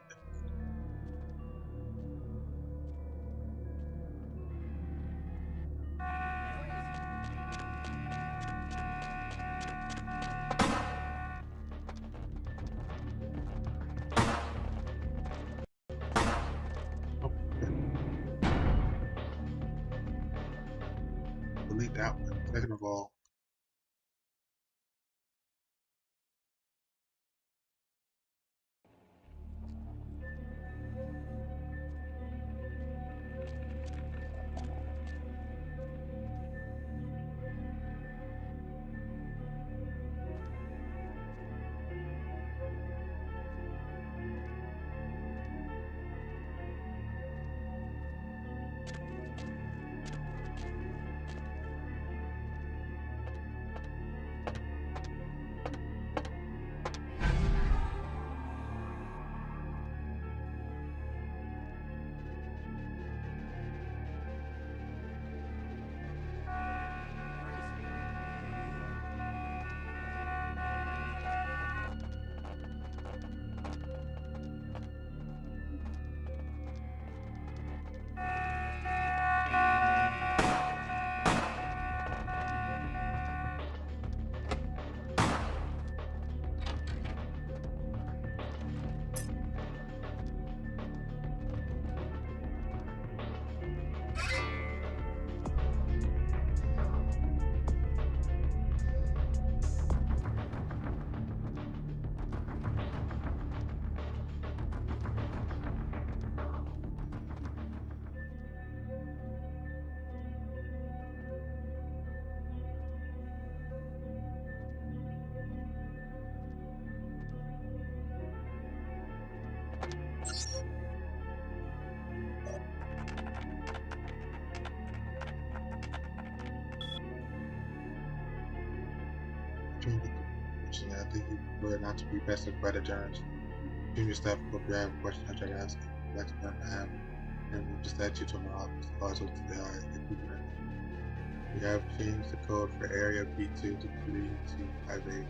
A: Delete that one. Second of all, I think you prefer not to be pestered by the germs. Junior staff, hope you have a question I try to ask. Next time I have, and move the statue to my office. Also, we have changed the code for area B2 to 3258.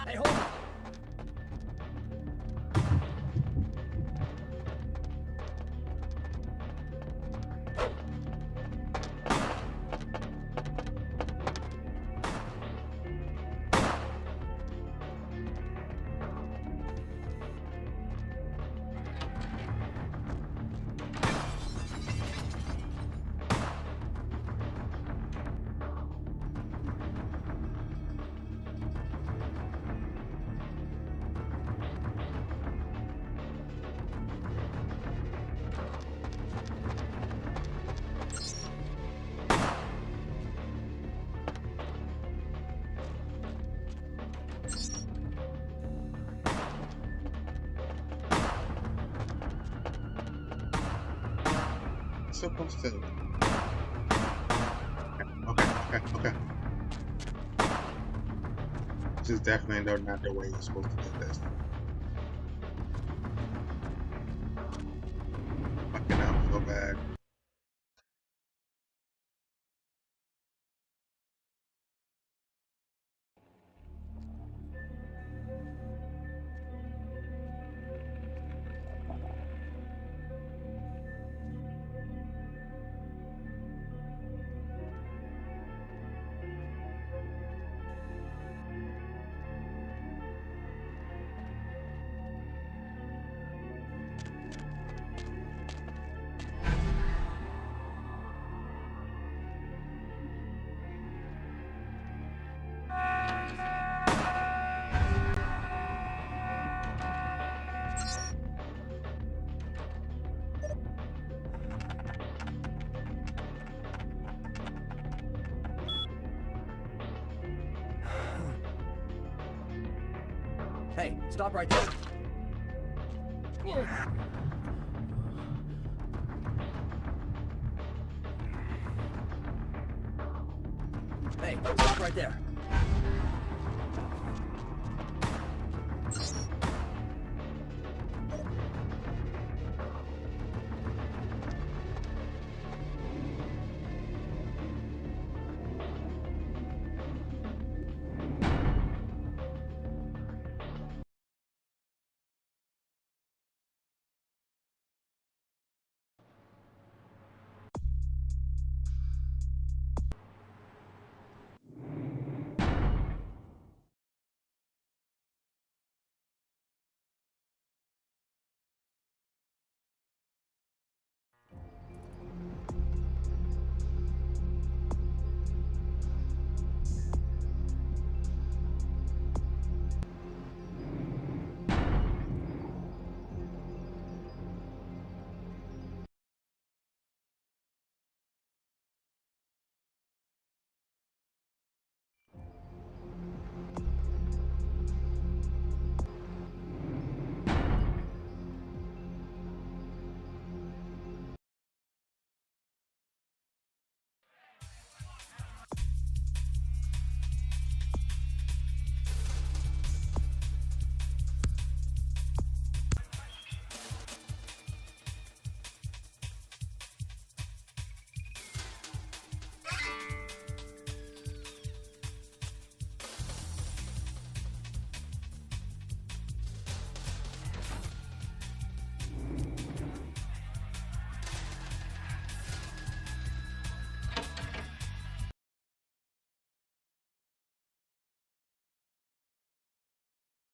O: Hey, hold on.
A: Supposed to. Okay. This is definitely not the way you're supposed to do this. Fucking hell, so bad.
O: Hey, stop right there. Hey, stop right there.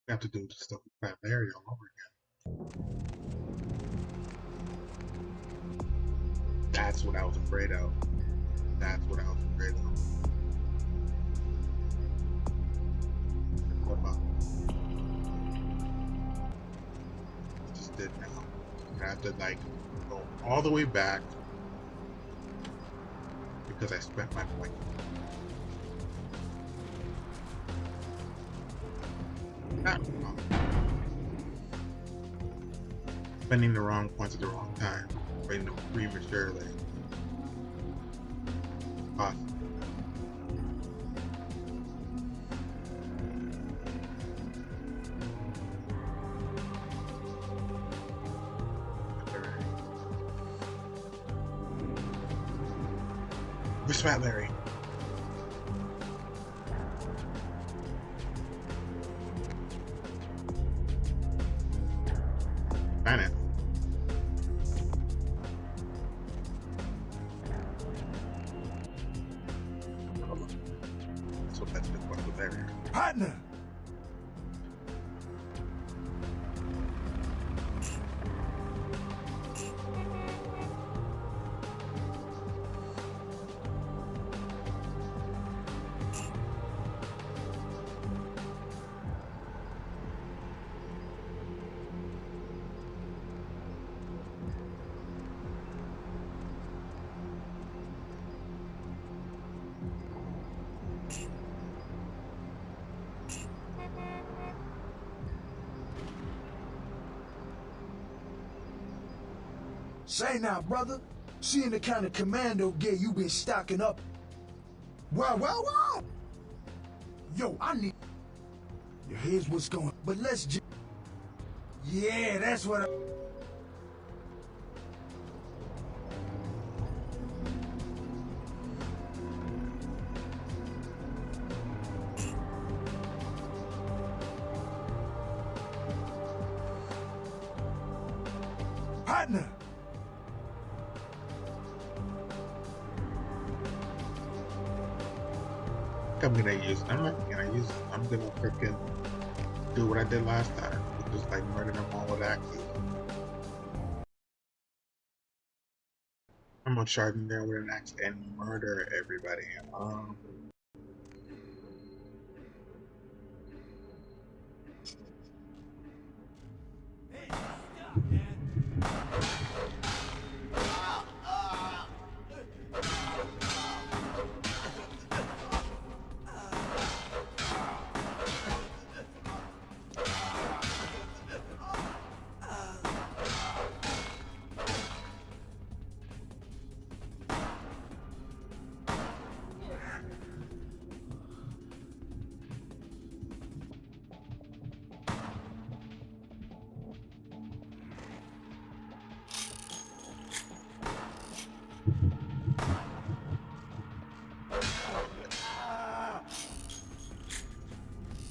A: You have to do the stuff with Fat Larry all over again. That's what I was afraid of. That's what I was afraid of. Just did now. I have to like go all the way back because I spent my point. Not wrong. Spending the wrong points at the wrong time, but prematurely. Possible. Where's Fat Larry? Kinda. So that's the question there.
B: Partner! Say now, brother, seeing the kind of commando gear you been stocking up. Wow, wow, wow! Yo, I need... Yo, here's what's going on. But let's just... Yeah, that's what I... Partner!
A: I'm gonna use. I'm not gonna use it. I'm gonna freaking do what I did last time. Just like murder them all with axes. I'm gonna charge them there with an axe and murder everybody.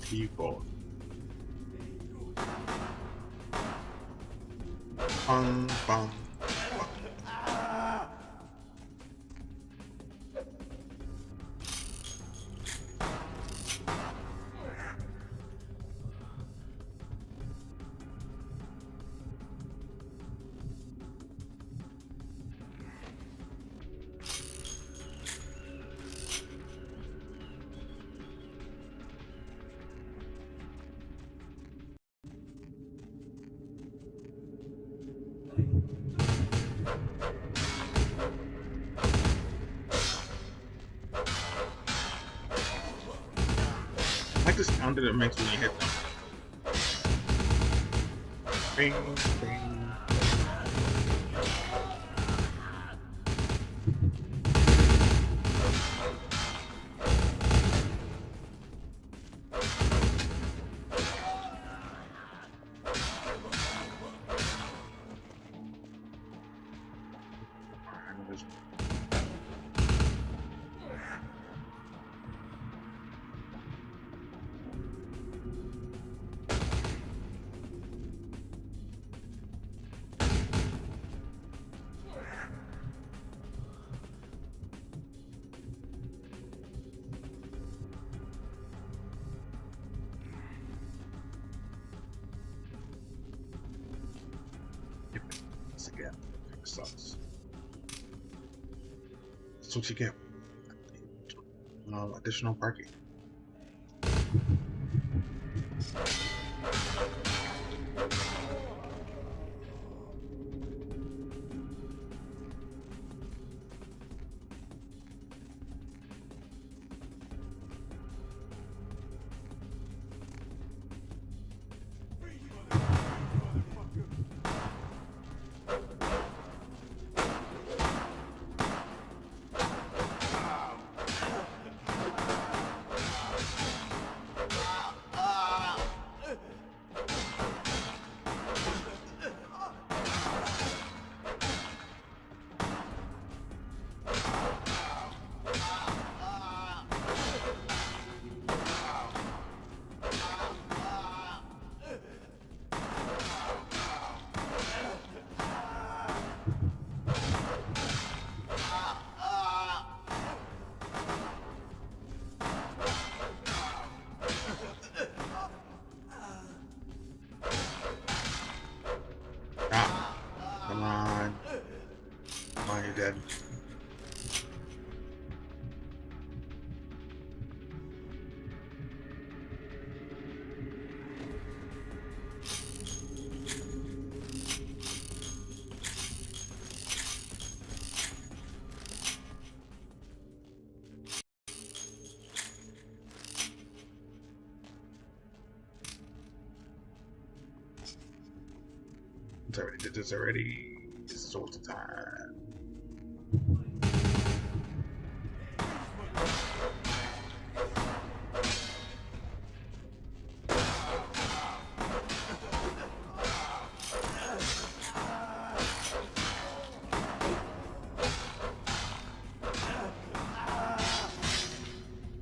A: People. Bang, bang. I like the sound that it makes when you hit them. Bing, bing. Again, sucks. That's what you get. Additional parking. Did this already. This is all the time.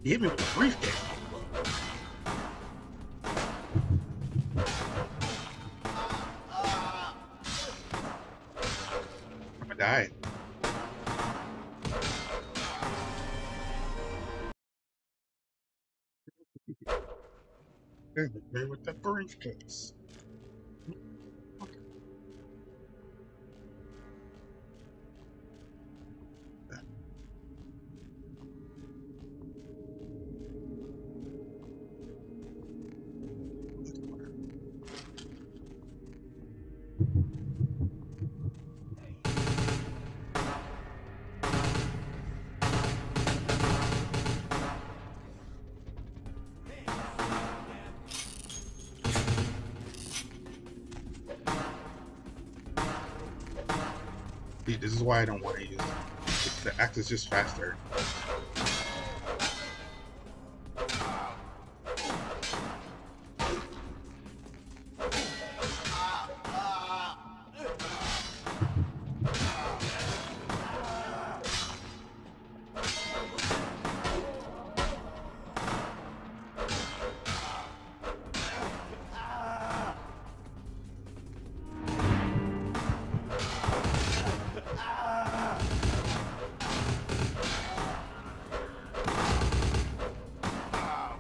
A: He hit me with a briefcase. I'm gonna die. He hit me with the briefcase. This is why I don't want to use it. The axe is just faster.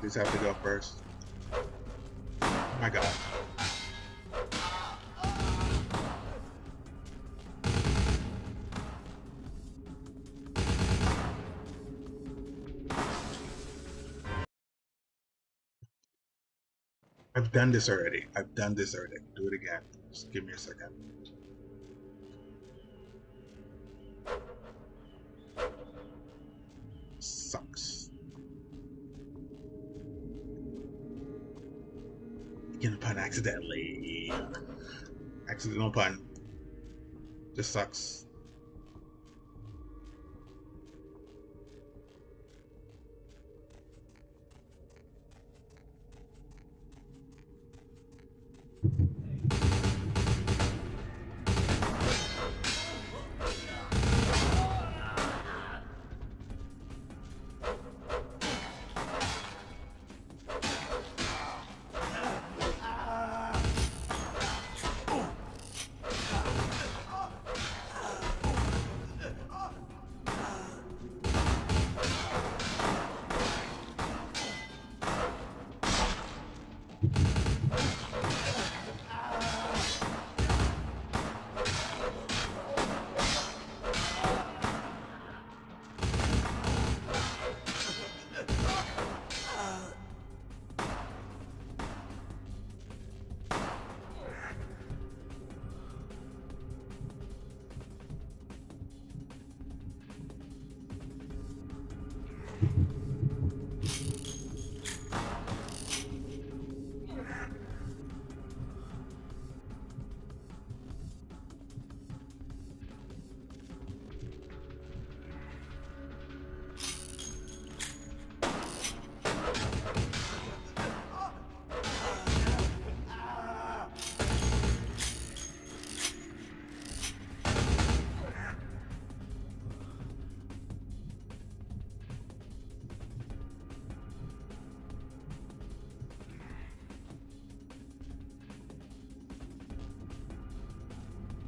A: These have to go first. Oh my god. I've done this already. I've done this already. Do it again. Just give me a second. Sucks. Getting a pun accidentally. Accidental pun. Just sucks.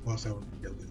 A: Whilst I was building.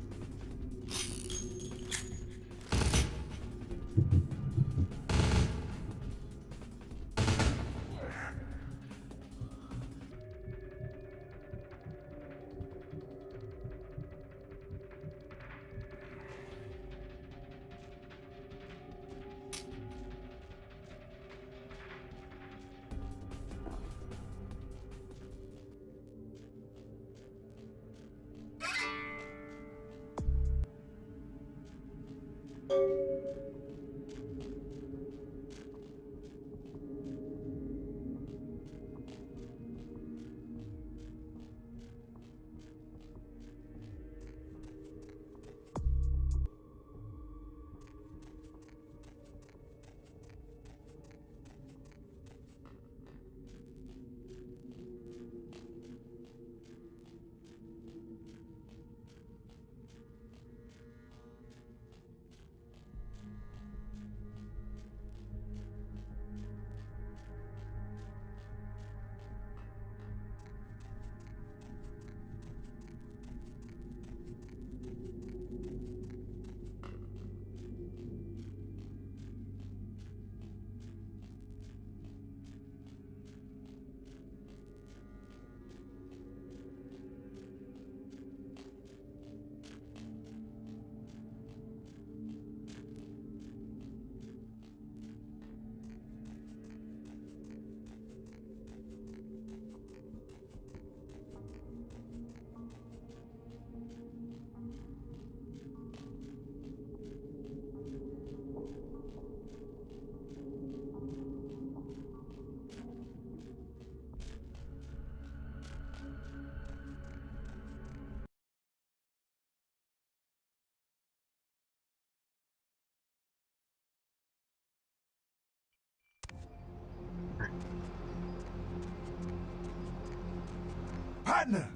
B: Partner!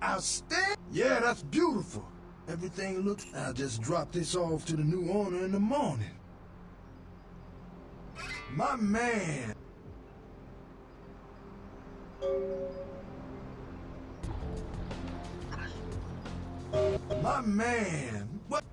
B: Outstanding! Yeah, that's beautiful. Everything looks... I'll just drop this off to the new owner in the morning. My man! My man! What?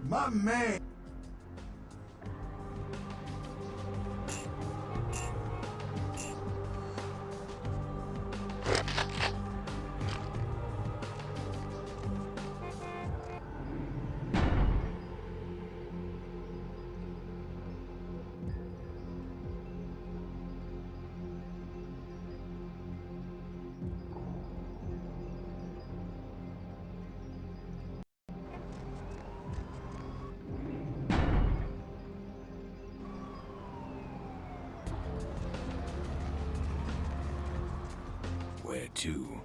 B: My man!
M: Where to?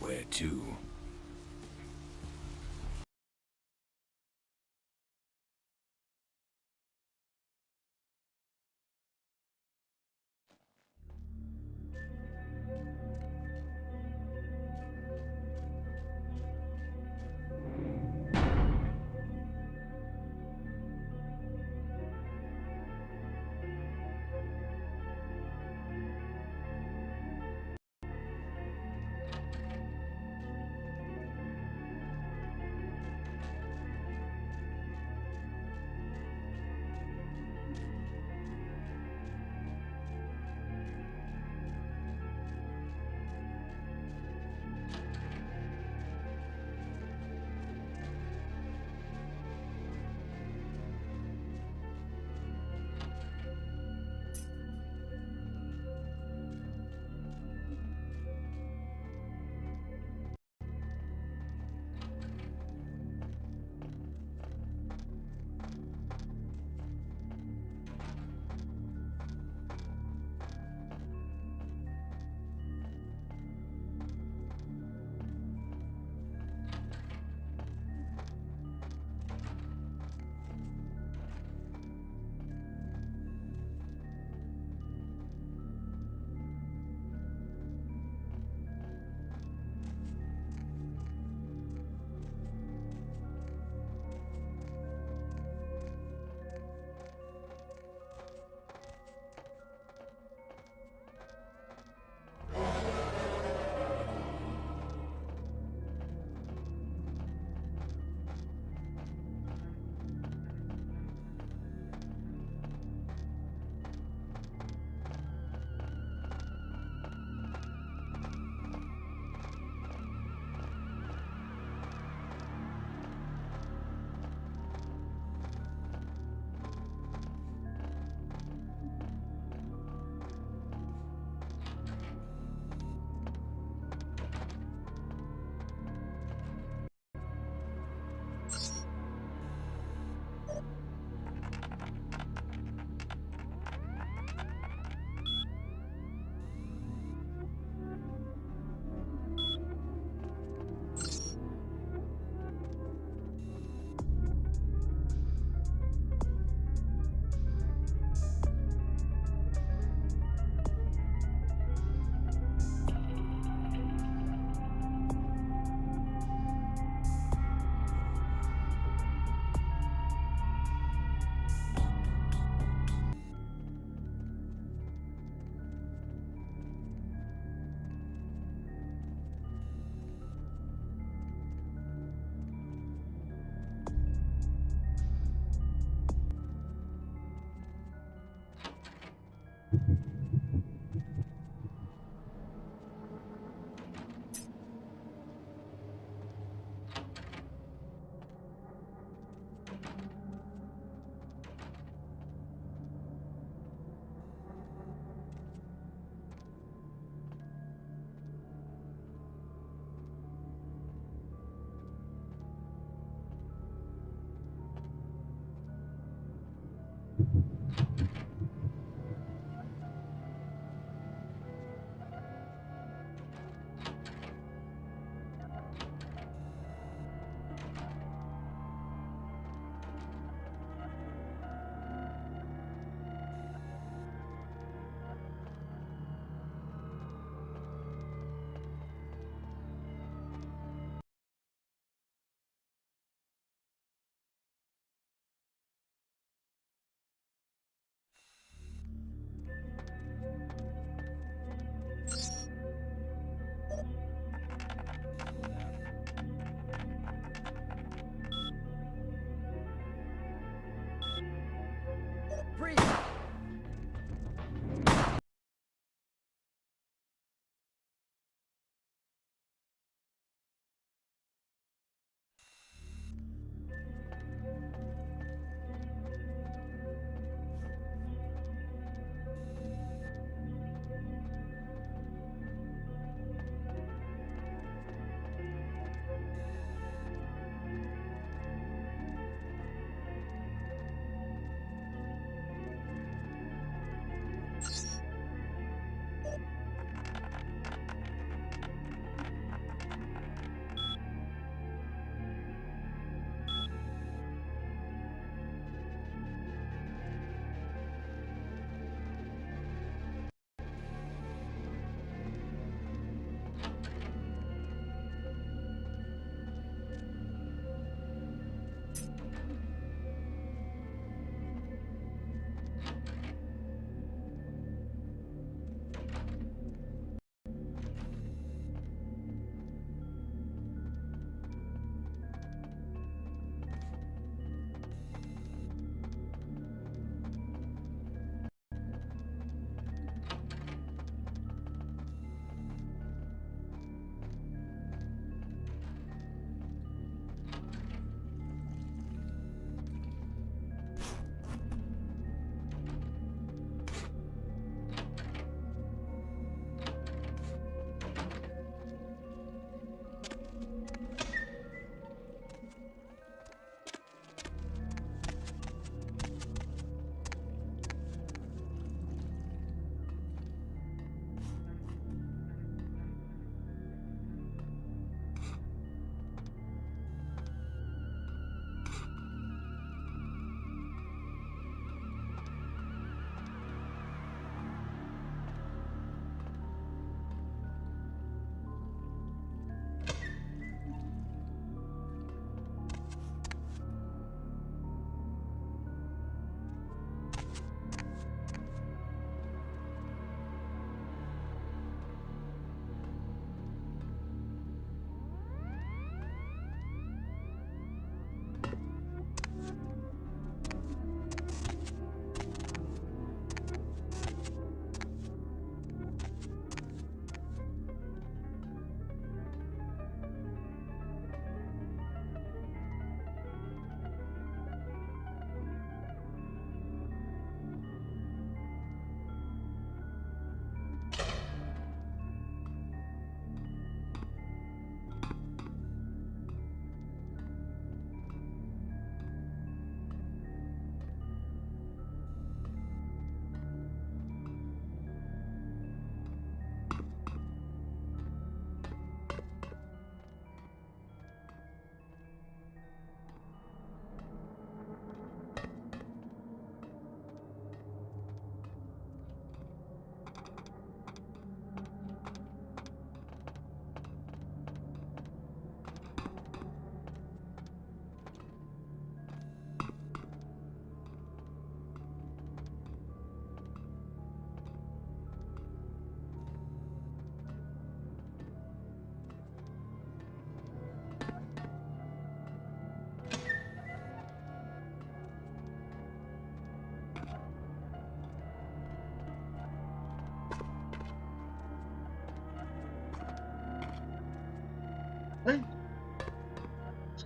M: Where to?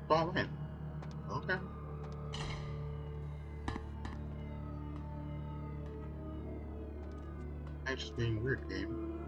A: fall in. Okay. I'm just being weird, game.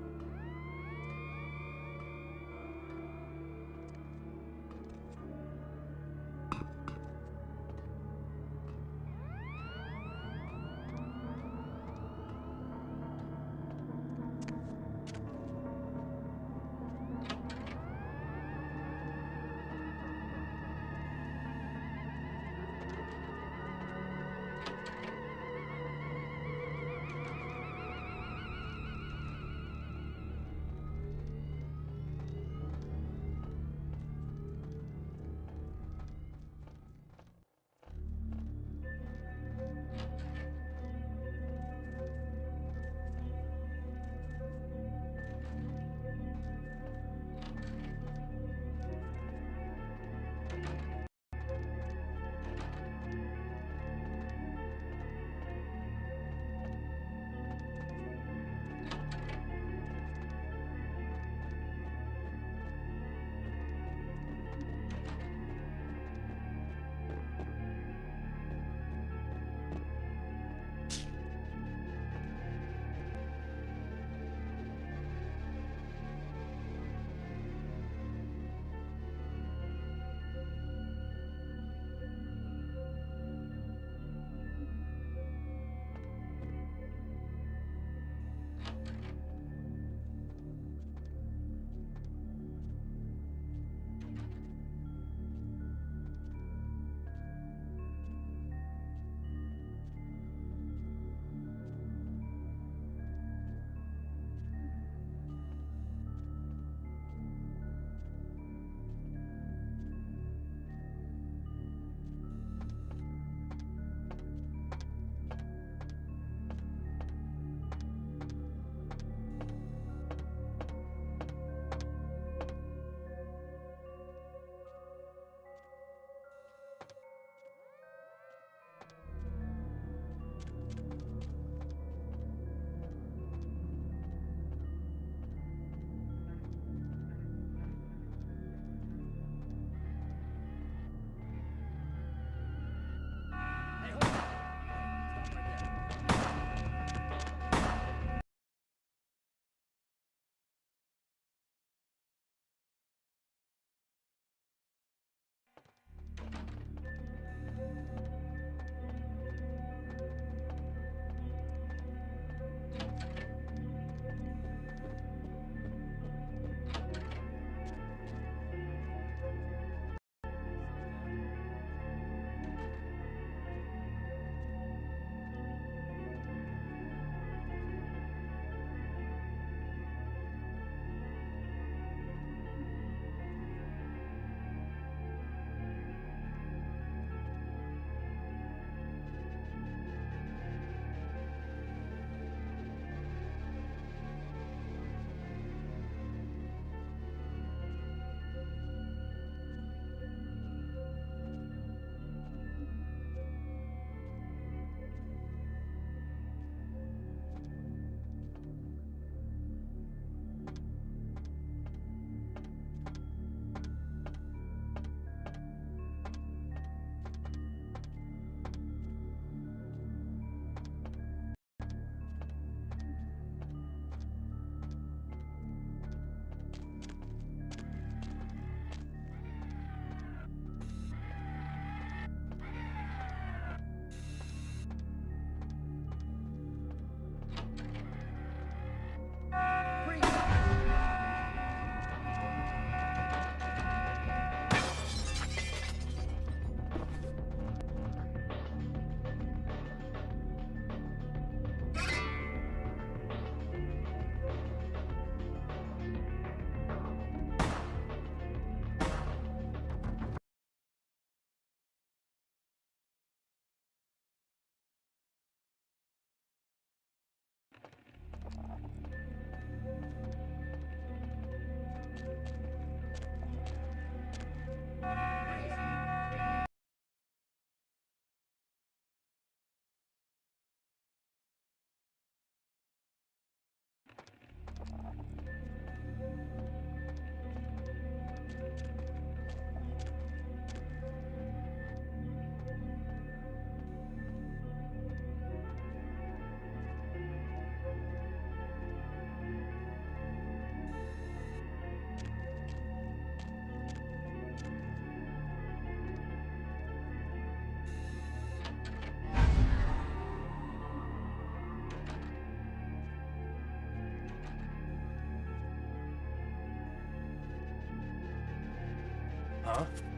N: huh?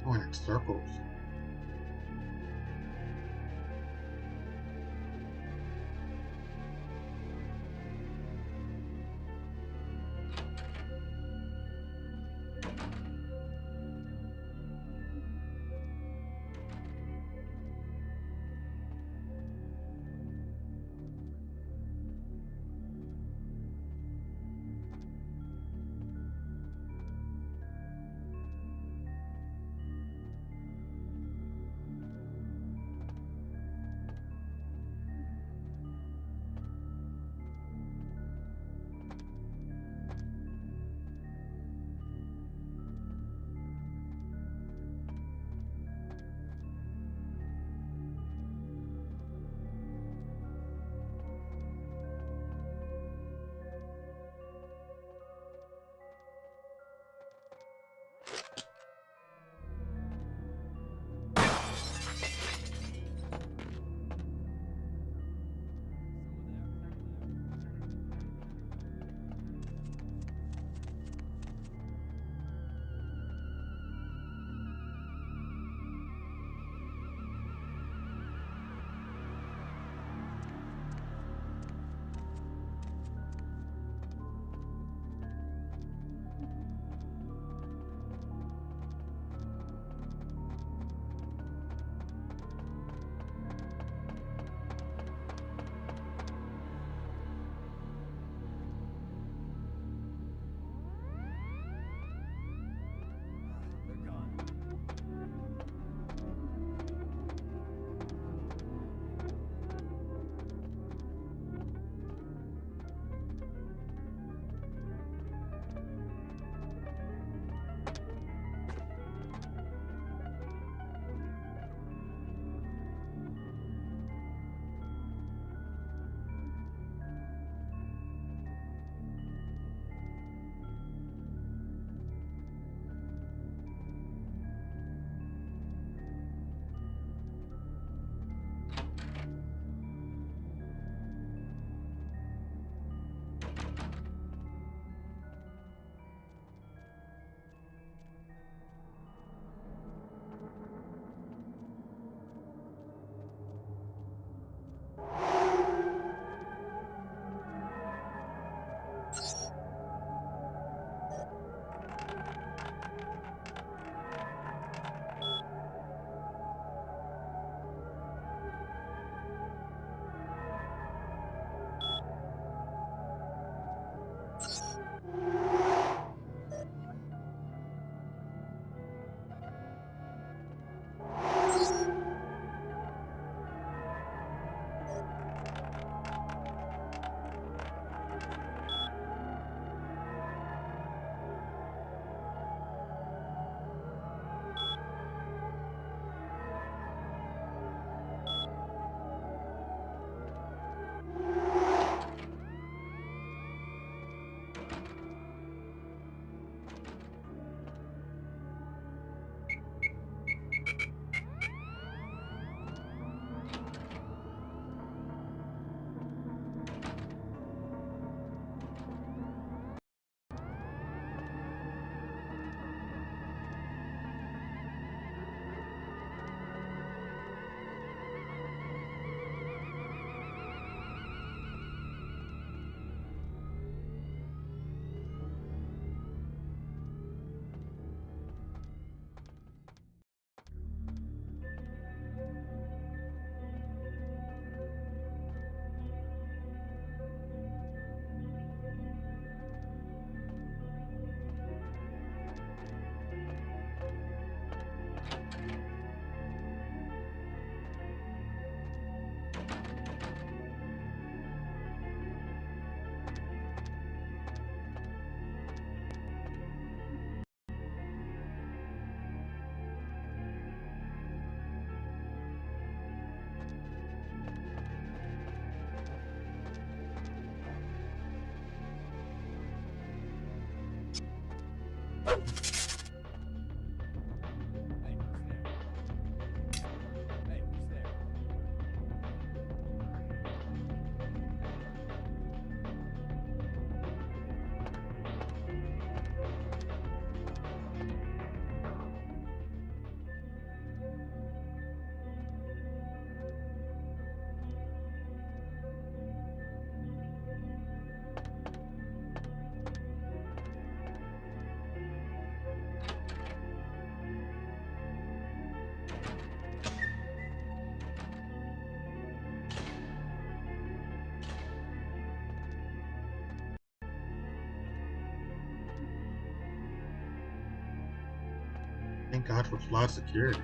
A: Going in circles. Thank God for flawed security.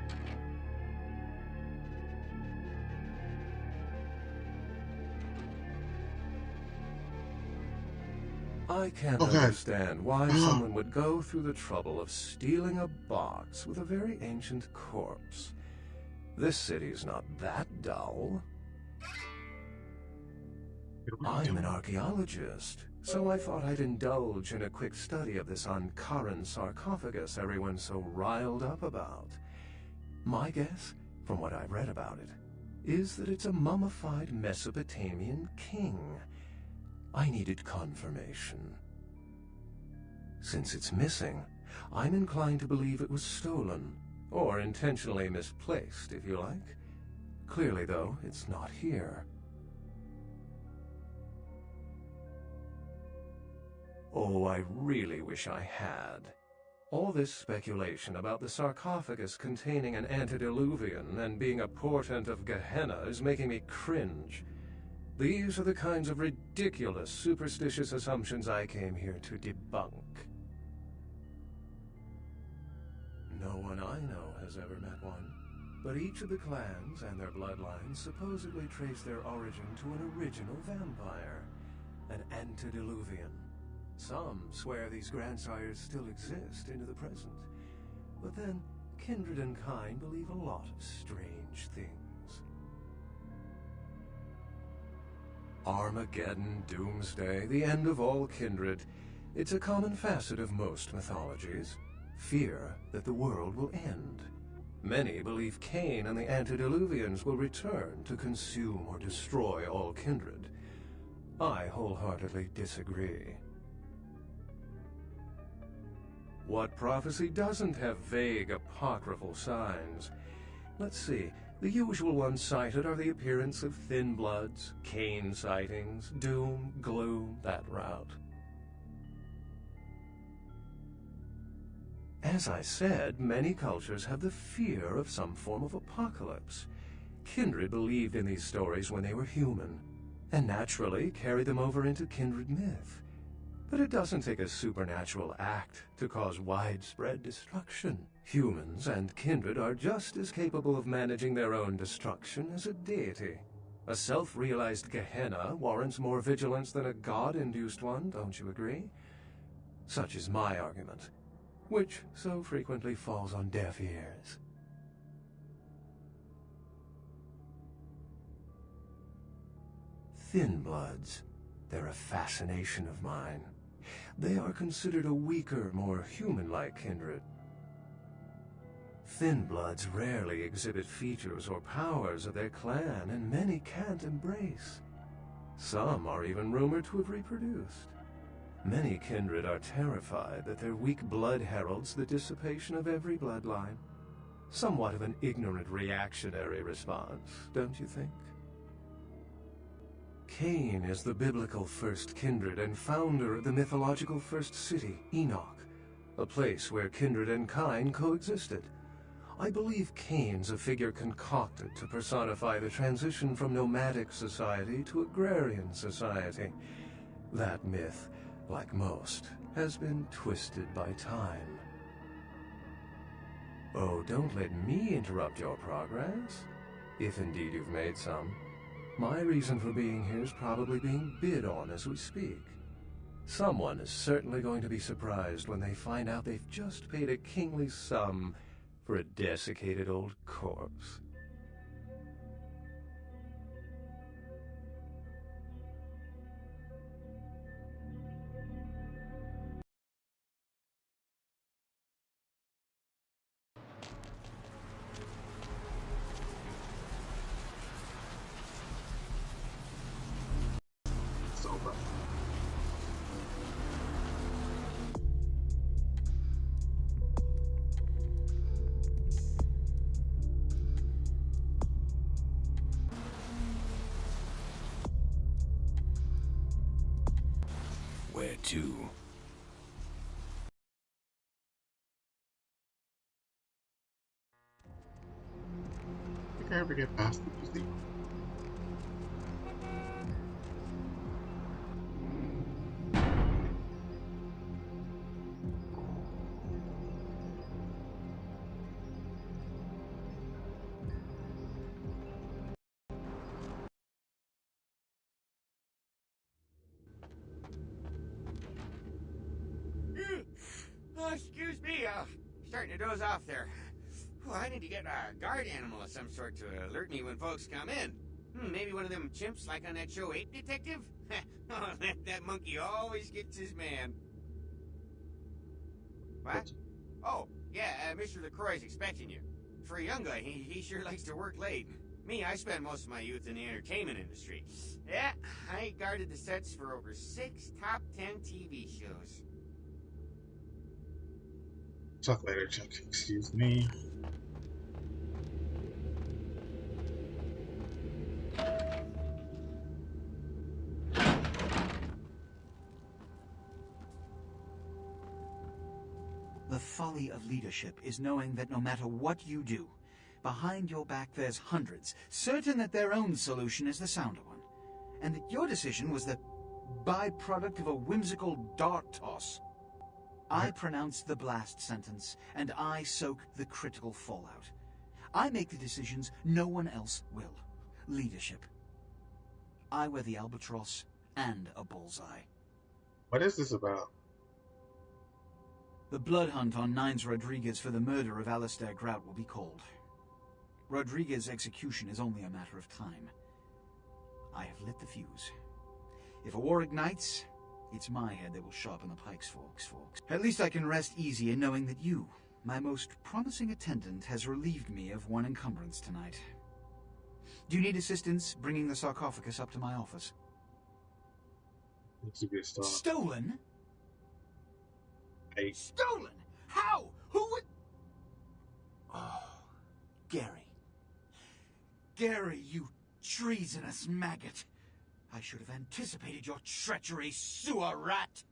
H: I can't
A: Okay.
H: understand why someone would go through the trouble of stealing a box with a very ancient corpse. This city's not that dull. I'm an archaeologist, so I thought I'd indulge in a quick study of this Ankaran sarcophagus everyone's so riled up about. My guess, from what I've read about it, is that it's a mummified Mesopotamian king. I needed confirmation. Since it's missing, I'm inclined to believe it was stolen, or intentionally misplaced, if you like. Clearly, though, it's not here. Oh, I really wish I had. All this speculation about the sarcophagus containing an antediluvian and being a portent of Gehenna is making me cringe. These are the kinds of ridiculous, superstitious assumptions I came here to debunk. No one I know has ever met one, but each of the clans and their bloodlines supposedly trace their origin to an original vampire, an antediluvian. Some swear these grandsires still exist into the present, but then kindred and kind believe a lot of strange things. Armageddon, doomsday, the end of all kindred. It's a common facet of most mythologies. Fear that the world will end. Many believe Cain and the antediluvians will return to consume or destroy all kindred. I wholeheartedly disagree. What prophecy doesn't have vague, apocryphal signs? Let's see. The usual ones cited are the appearance of thin bloods, Cain sightings, doom, gloom, that route. As I said, many cultures have the fear of some form of apocalypse. Kindred believed in these stories when they were human, and naturally carried them over into kindred myth. But it doesn't take a supernatural act to cause widespread destruction. Humans and kindred are just as capable of managing their own destruction as a deity. A self-realized Gehenna warrants more vigilance than a god-induced one, don't you agree? Such is my argument, which so frequently falls on deaf ears. Thin bloods, they're a fascination of mine. They are considered a weaker, more human-like kindred. Thin bloods rarely exhibit features or powers of their clan, and many can't embrace. Some are even rumored to have reproduced. Many kindred are terrified that their weak blood heralds the dissipation of every bloodline. Somewhat of an ignorant reactionary response, don't you think? Cain is the biblical first kindred and founder of the mythological first city, Enoch, a place where kindred and kind coexisted. I believe Cain's a figure concocted to personify the transition from nomadic society to agrarian society. That myth, like most, has been twisted by time. Oh, don't let me interrupt your progress, if indeed you've made some. My reason for being here is probably being bid on as we speak. Someone is certainly going to be surprised when they find out they've just paid a kingly sum for a desiccated old corpse.
A: It's over.
L: Where to?
A: Think I ever get past the museum?
S: Oh, excuse me, starting to doze off there. Well, I need to get a guard animal of some sort to alert me when folks come in. Maybe one of them chimps like on that show Ape Detective? Oh, that monkey always gets his man. What? Oh, yeah, Mr. LaCroix's expecting you. For a young guy, he sure likes to work late. Me, I spent most of my youth in the entertainment industry. Yeah, I guarded the sets for over 6 top 10 TV shows.
A: Talk later, Chuck. Excuse me.
R: The folly of leadership is knowing that no matter what you do, behind your back there's hundreds, certain that their own solution is the sounder one, and that your decision was the byproduct of a whimsical dart toss. I pronounce the blast sentence, and I soak the critical fallout. I make the decisions no one else will. Leadership. I wear the albatross and a bullseye.
A: What is this about?
R: The blood hunt on Nines Rodriguez for the murder of Alistair Grout will be called. Rodriguez's execution is only a matter of time. I have lit the fuse. If a war ignites, it's my head that will sharpen the pike's forks. At least I can rest easy in knowing that you, my most promising attendant, has relieved me of one encumbrance tonight. Do you need assistance bringing the sarcophagus up to my office?
A: Looks to be a star.
R: Stolen?
A: Hey.
R: Stolen? How? Who would... Oh, Gary. Gary, you treasonous maggot. I should have anticipated your treachery, sewer rat.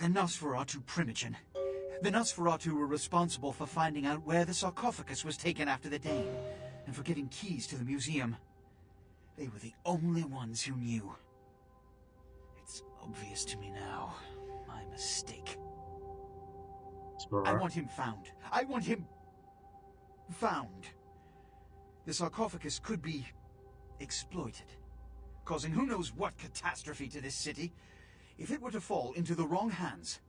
R: The Nosferatu Primogen. The Nosferatu were responsible for finding out where the sarcophagus was taken after the Dane, and for giving keys to the museum. They were the only ones who knew. It's obvious to me now. My mistake. I want him found. I want him... found. The sarcophagus could be exploited, causing who knows what catastrophe to this city. If it were to fall into the wrong hands...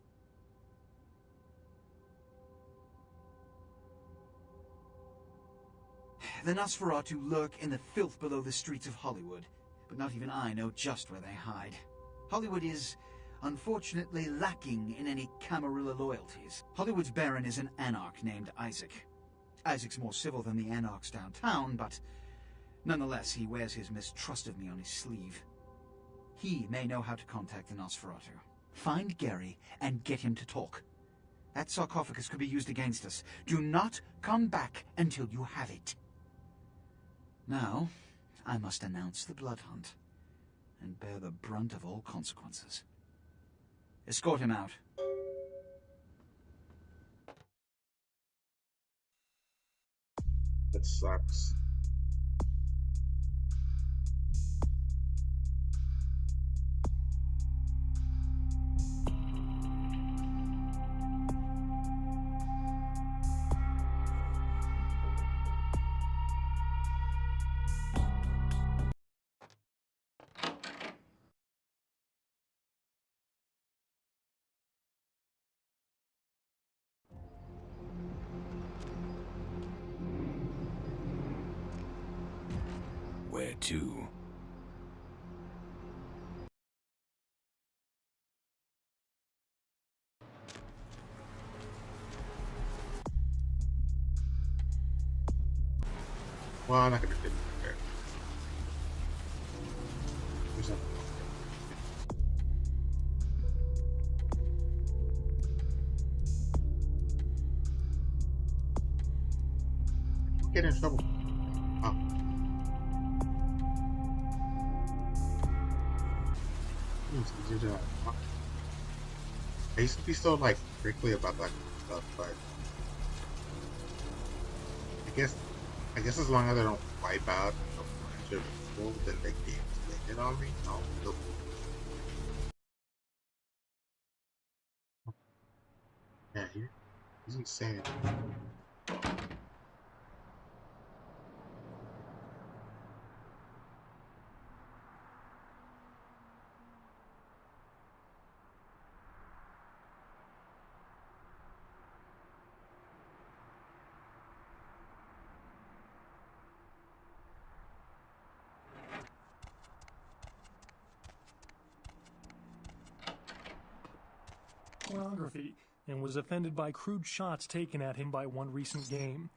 R: The Nosferatu lurk in the filth below the streets of Hollywood, but not even I know just where they hide. Hollywood is, unfortunately, lacking in any Camarilla loyalties. Hollywood's Baron is an anarch named Isaac. Isaac's more civil than the anarchs downtown, but nonetheless he wears his mistrust of me on his sleeve. He may know how to contact the Nosferatu. Find Gary and get him to talk. That sarcophagus could be used against us. Do not come back until you have it. Now, I must announce the blood hunt, and bear the brunt of all consequences. Escort him out.
A: That sucks.
M: Where to?
A: Well, I'm not gonna do it there. There's nothing. Get in trouble. Oh. I used to be so like prickly about that stuff, but I guess as long as I don't wipe out a bunch of people that they get it on me, no, nope. Yeah, he's insane.
C: pornography and was offended by crude shots taken at him by one recent game.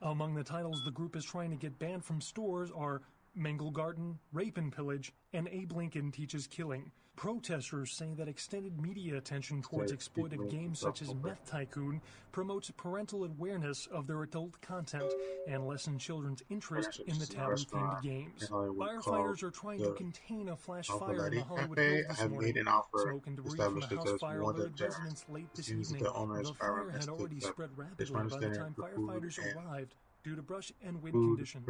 C: Among the titles the group is trying to get banned from stores are Mangle Garden, Rape and Pillage, and Abe Lincoln Teaches Killing. Protesters say that extended media attention towards exploitive games such as Meth Tycoon promotes parental awareness of their adult content and lessens children's interest in the taboo-themed games. Firefighters are trying to contain a flash fire in the Hollywood Hills this morning. Smoke and debris from a house fire alerted residents late this evening. The fire had already spread rapidly by the time firefighters arrived due to brush and wind conditions.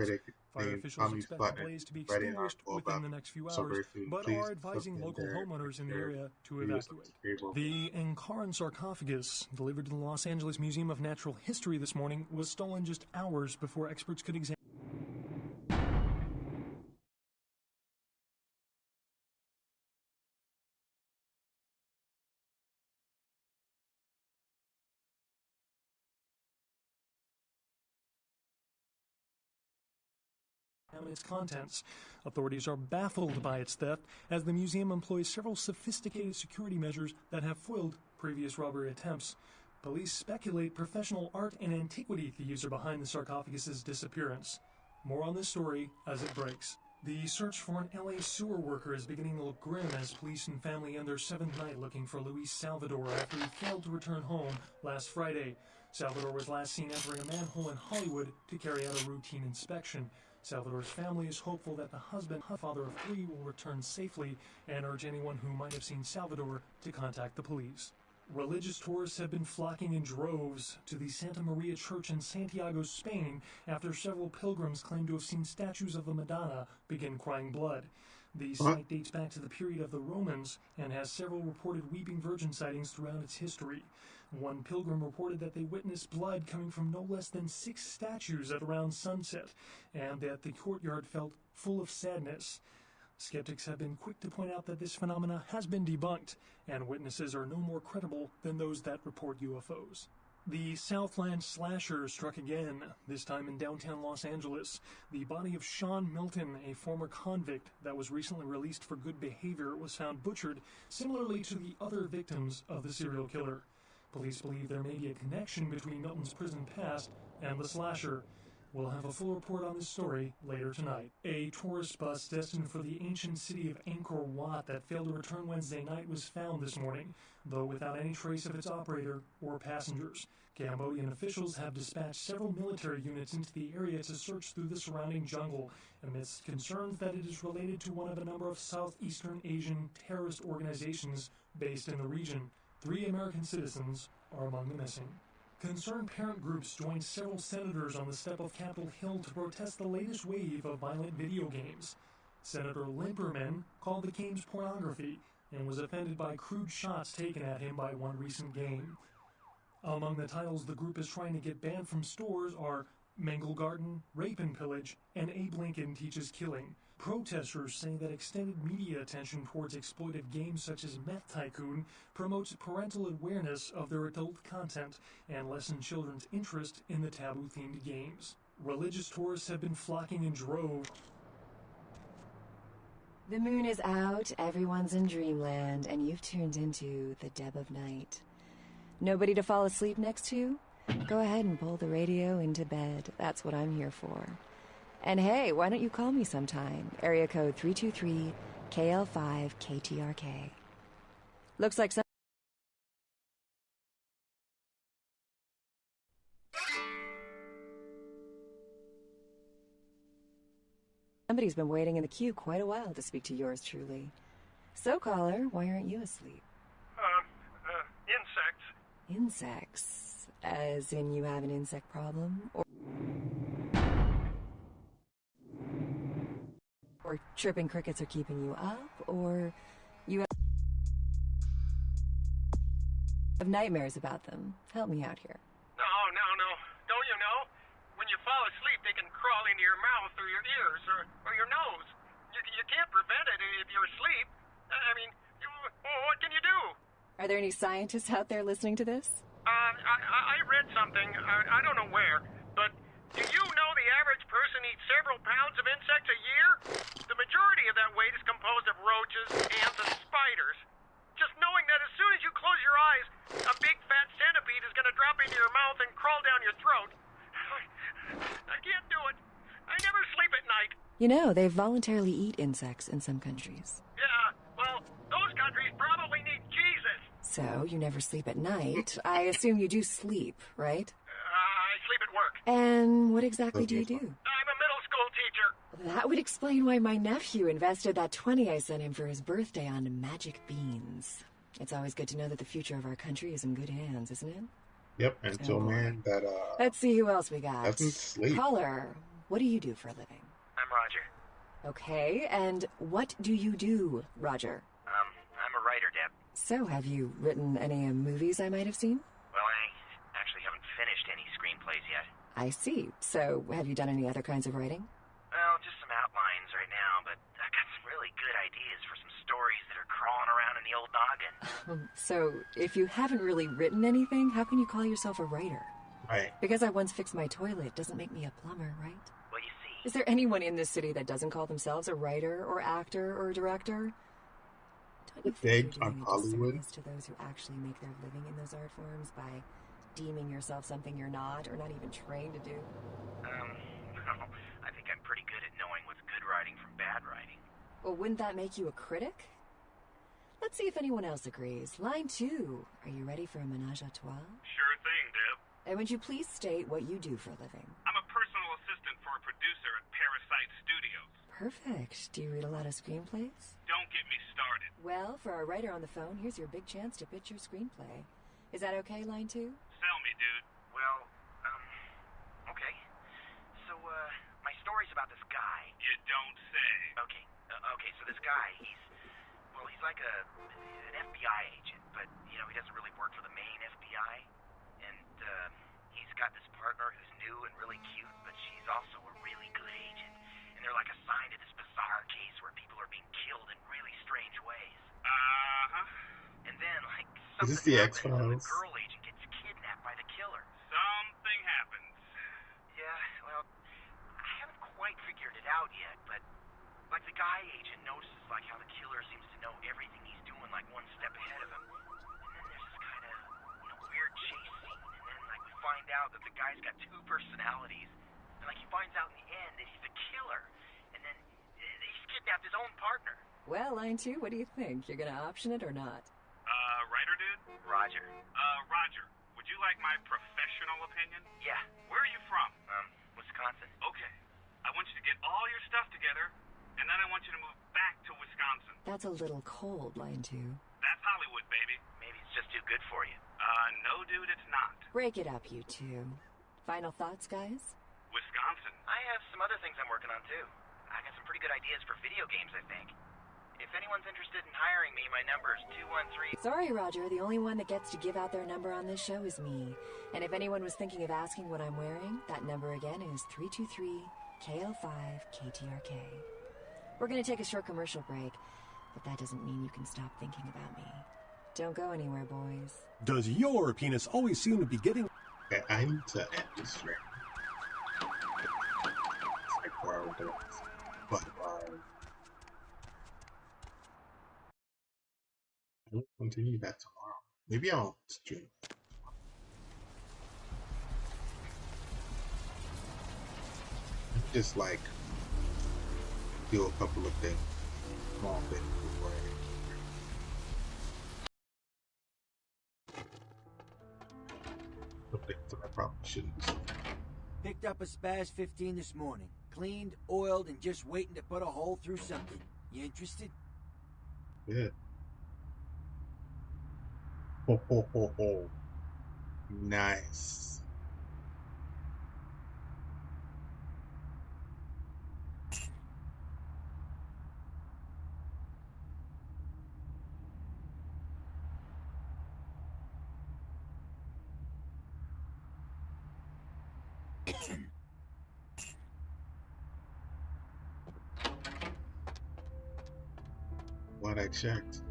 C: Fire officials expect the blaze to be extinguished within the next few hours, but are advising local homeowners in the area to evacuate. The Encaran sarcophagus, delivered to the Los Angeles Museum of Natural History this morning, was stolen just hours before experts could examine its contents. Authorities are baffled by its theft, as the museum employs several sophisticated security measures that have foiled previous robbery attempts. Police speculate professional art and antiquity thieves are behind the sarcophagus's disappearance. More on this story as it breaks. The search for an LA sewer worker is beginning to look grim as police and family end their seventh night looking for Luis Salvador after he failed to return home last Friday. Salvador was last seen entering a manhole in Hollywood to carry out a routine inspection. Salvador's family is hopeful that the husband, father of three, will return safely and urge anyone who might have seen Salvador to contact the police. Religious tourists have been flocking in droves to the Santa Maria Church in Santiago, Spain, after several pilgrims claim to have seen statues of the Madonna begin crying blood. The site dates back to the period of the Romans and has several reported Weeping Virgin sightings throughout its history. One pilgrim reported that they witnessed blood coming from no less than 6 statues at around sunset, and that the courtyard felt full of sadness. Skeptics have been quick to point out that this phenomena has been debunked, and witnesses are no more credible than those that report UFOs. The Southland slasher struck again, this time in downtown Los Angeles. The body of Sean Milton, a former convict that was recently released for good behavior, was found butchered, similarly to the other victims of the serial killer. Police believe there may be a connection between Milton's prison past and the slasher. We'll have a full report on this story later tonight. A tourist bus destined for the ancient city of Angkor Wat that failed to return Wednesday night was found this morning, though without any trace of its operator or passengers. Cambodian officials have dispatched several military units into the area to search through the surrounding jungle, amidst concerns that it is related to one of a number of Southeastern Asian terrorist organizations based in the region. 3 American citizens are among the missing. Concerned parent groups joined several senators on the step of Capitol Hill to protest the latest wave of violent video games. Senator Limperman called the games pornography and was offended by crude shots taken at him by one recent game. Among the titles the group is trying to get banned from stores are Mangle Garden, Rape and Pillage, and Abe Lincoln Teaches Killing. Protesters say that extended media attention towards exploitive games such as Meth Tycoon promotes parental awareness of their adult content and lessens children's interest in the taboo-themed games. Religious tourists have been flocking in droves.
D: The moon is out, everyone's in dreamland, and you've turned into the Deb of Night. Nobody to fall asleep next to? Go ahead and pull the radio into bed. That's what I'm here for. And hey, why don't you call me sometime? Area code 323-KL5-KTRK. Looks like somebody's been waiting in the queue quite a while to speak to yours truly. So, caller, why aren't you asleep?
E: Insects.
D: Insects? As in you have an insect problem? Or tripping crickets are keeping you up? Or you have nightmares about them? Help me out here.
E: No. Don't you know? When you fall asleep, they can crawl into your mouth or your ears or your nose. You can't prevent it if you're asleep. I mean, what can you do?
D: Are there any scientists out there listening to this?
E: I read something, I don't know where, but do you know the average person eats several pounds of insects a year? The majority of that weight is composed of roaches, ants, and spiders. Just knowing that as soon as you close your eyes,
T: A big fat centipede is gonna drop into your mouth and crawl down your throat. I can't do it. I never sleep at night.
D: You know, they voluntarily eat insects in some countries.
T: Yeah, well, those countries probably need Jesus.
D: So, you never sleep at night. I assume you do sleep, right?
T: I sleep at work.
D: And what exactly do you do?
T: I'm a middle school teacher.
D: That would explain why my nephew invested that 20 I sent him for his birthday on magic beans. It's always good to know that the future of our country is in good hands, isn't it?
A: Yep, and so man that
D: Let's see who else we got.
A: doesn't sleep.
D: Caller, what do you do for a living?
I: I'm Roger.
D: Okay, and what do you do, Roger?
I: I'm a writer, Deb.
D: So, have you written any movies I might have seen?
I: Well, I actually haven't finished any screenplays yet.
D: I see. So, have you done any other kinds of writing?
I: Well, just some outlines right now, but I've got some really good ideas for some stories that are crawling around in the old noggin.
D: So, if you haven't really written anything, how can you call yourself a writer?
A: Right.
D: Because I once fixed my toilet doesn't make me a plumber, right?
I: Well, you see...
D: Is there anyone in this city that doesn't call themselves a writer or actor or director? Don't you think you're doing a disservice to those who actually make their living in those art forms by deeming yourself something you're not or not even trained to do?
I: Well, I think I'm pretty good at knowing what's good writing from bad writing.
D: Well, wouldn't that make you a critic? Let's see if anyone else agrees. Line 2. Are you ready for a menage a trois?
V: Sure thing, Deb.
D: And would you please state what you do for a living?
V: I'm a personal assistant for a producer at Parasite Studios.
D: Perfect. Do you read a lot of screenplays?
V: Don't get me started.
D: Well, for our writer on the phone, here's your big chance to pitch your screenplay. Is that okay, line 2?
V: Sell me, dude.
I: Well, okay. So, my story's about this guy.
V: You don't say.
I: Okay, so this guy, he's like an FBI agent, but, you know, he doesn't really work for the main FBI. And, he's got this partner who's new and really cute, but she's also a really good agent. And they're like assigned to this bizarre case where people are being killed in really strange ways.
V: Uh-huh.
I: And then, like,
A: Is this
I: something
A: the
I: happens and the
A: X-Files?
I: girl agent gets kidnapped by the killer.
V: Something happens.
I: Yeah, well, I haven't quite figured it out yet, but, like, the guy agent notices, like, how the killer seems to know everything he's doing, like, one step ahead of him. And then there's this kind of, you know, weird chase scene, and then, like, we find out that the guy's got two personalities, and, like, he finds out in the end that he's the killer, and then he's kidnapped his own partner.
D: Well, line 2, what do you think? You're gonna option it or not?
V: Writer dude?
I: Roger.
V: Roger, would you like my professional opinion?
I: Yeah.
V: Where are you from?
I: Wisconsin.
V: Okay. I want you to get all your stuff together, and then I want you to move back to Wisconsin.
D: That's a little cold, line 2.
V: That's Hollywood, baby.
I: Maybe it's just too good for you.
V: No, dude, it's not.
D: Break it up, you two. Final thoughts, guys?
V: Wisconsin.
I: I have some other things I'm working on, too. I got some pretty good ideas for video games, I think. If anyone's interested in hiring me, my number is 213...
D: Sorry, Roger. The only one that gets to give out their number on this show is me. And if anyone was thinking of asking what I'm wearing, that number again is 323-KL5-KTRK. We're going to take a short commercial break, but that doesn't mean you can stop thinking about me. Don't go anywhere, boys.
H: Does your penis always seem to be getting...
A: Okay, I need to end this stream. It's like 4 hours ago. But, I will continue that tomorrow. Maybe I'll stream. Just like do a couple of things, small things before some things that I probably shouldn't do.
U: Picked up a Spaz 15 this morning. Cleaned, oiled, and just waiting to put a hole through something. You interested?
A: Yeah. Ho ho ho ho. Nice. What I checked.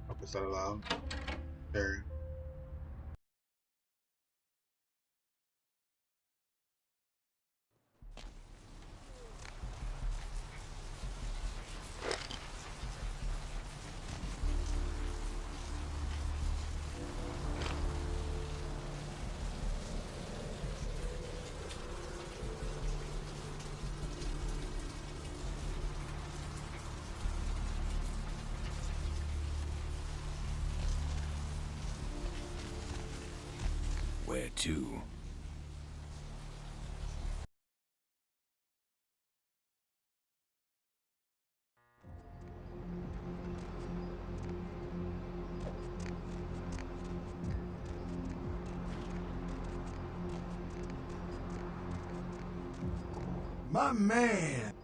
A: Hope it's not allowed. There.
M: Where to?
B: My man!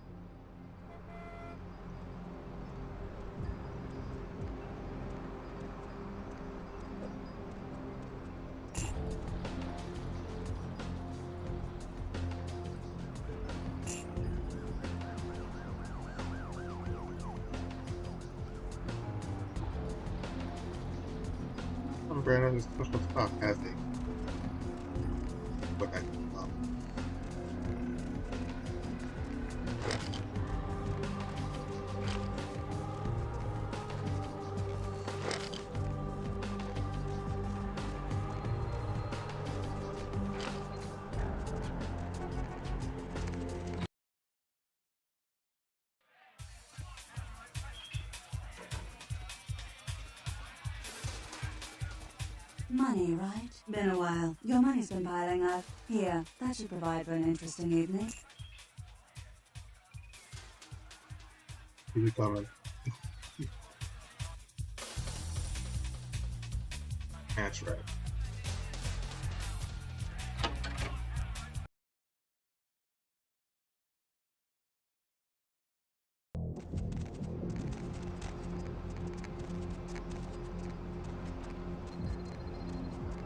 A: Brandon is supposed to stop, has he? But
Q: Money, right? Been a while. Your money's been piling up. Here, that should provide for an interesting evening.
A: he's coming. That's right.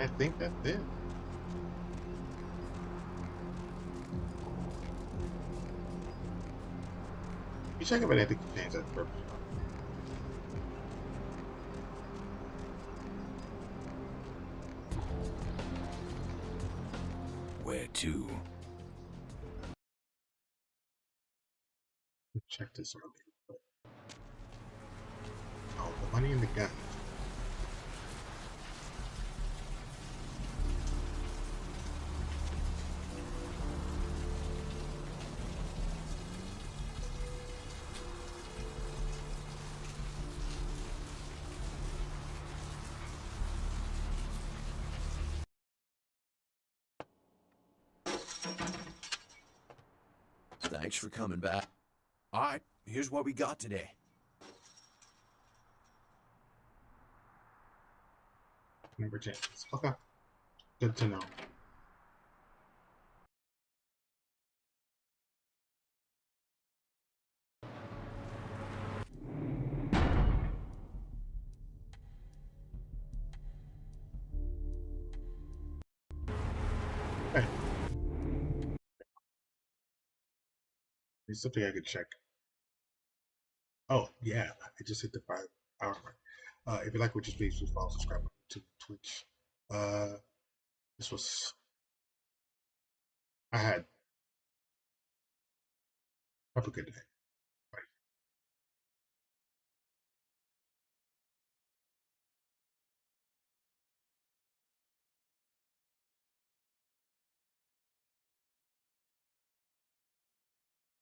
A: I think that's it. You check if anything can change that purpose.
M: Where to?
A: Check this earlier. Oh, the money in the gun.
N: Thanks for coming back. All right, here's what we got today.
A: Never changes. Okay. Good to know. Hey. There's something I could check. Oh, yeah. I just hit the 5-hour mark. If you like what you see, please follow, subscribe to Twitch. This was... I had... Have a good day.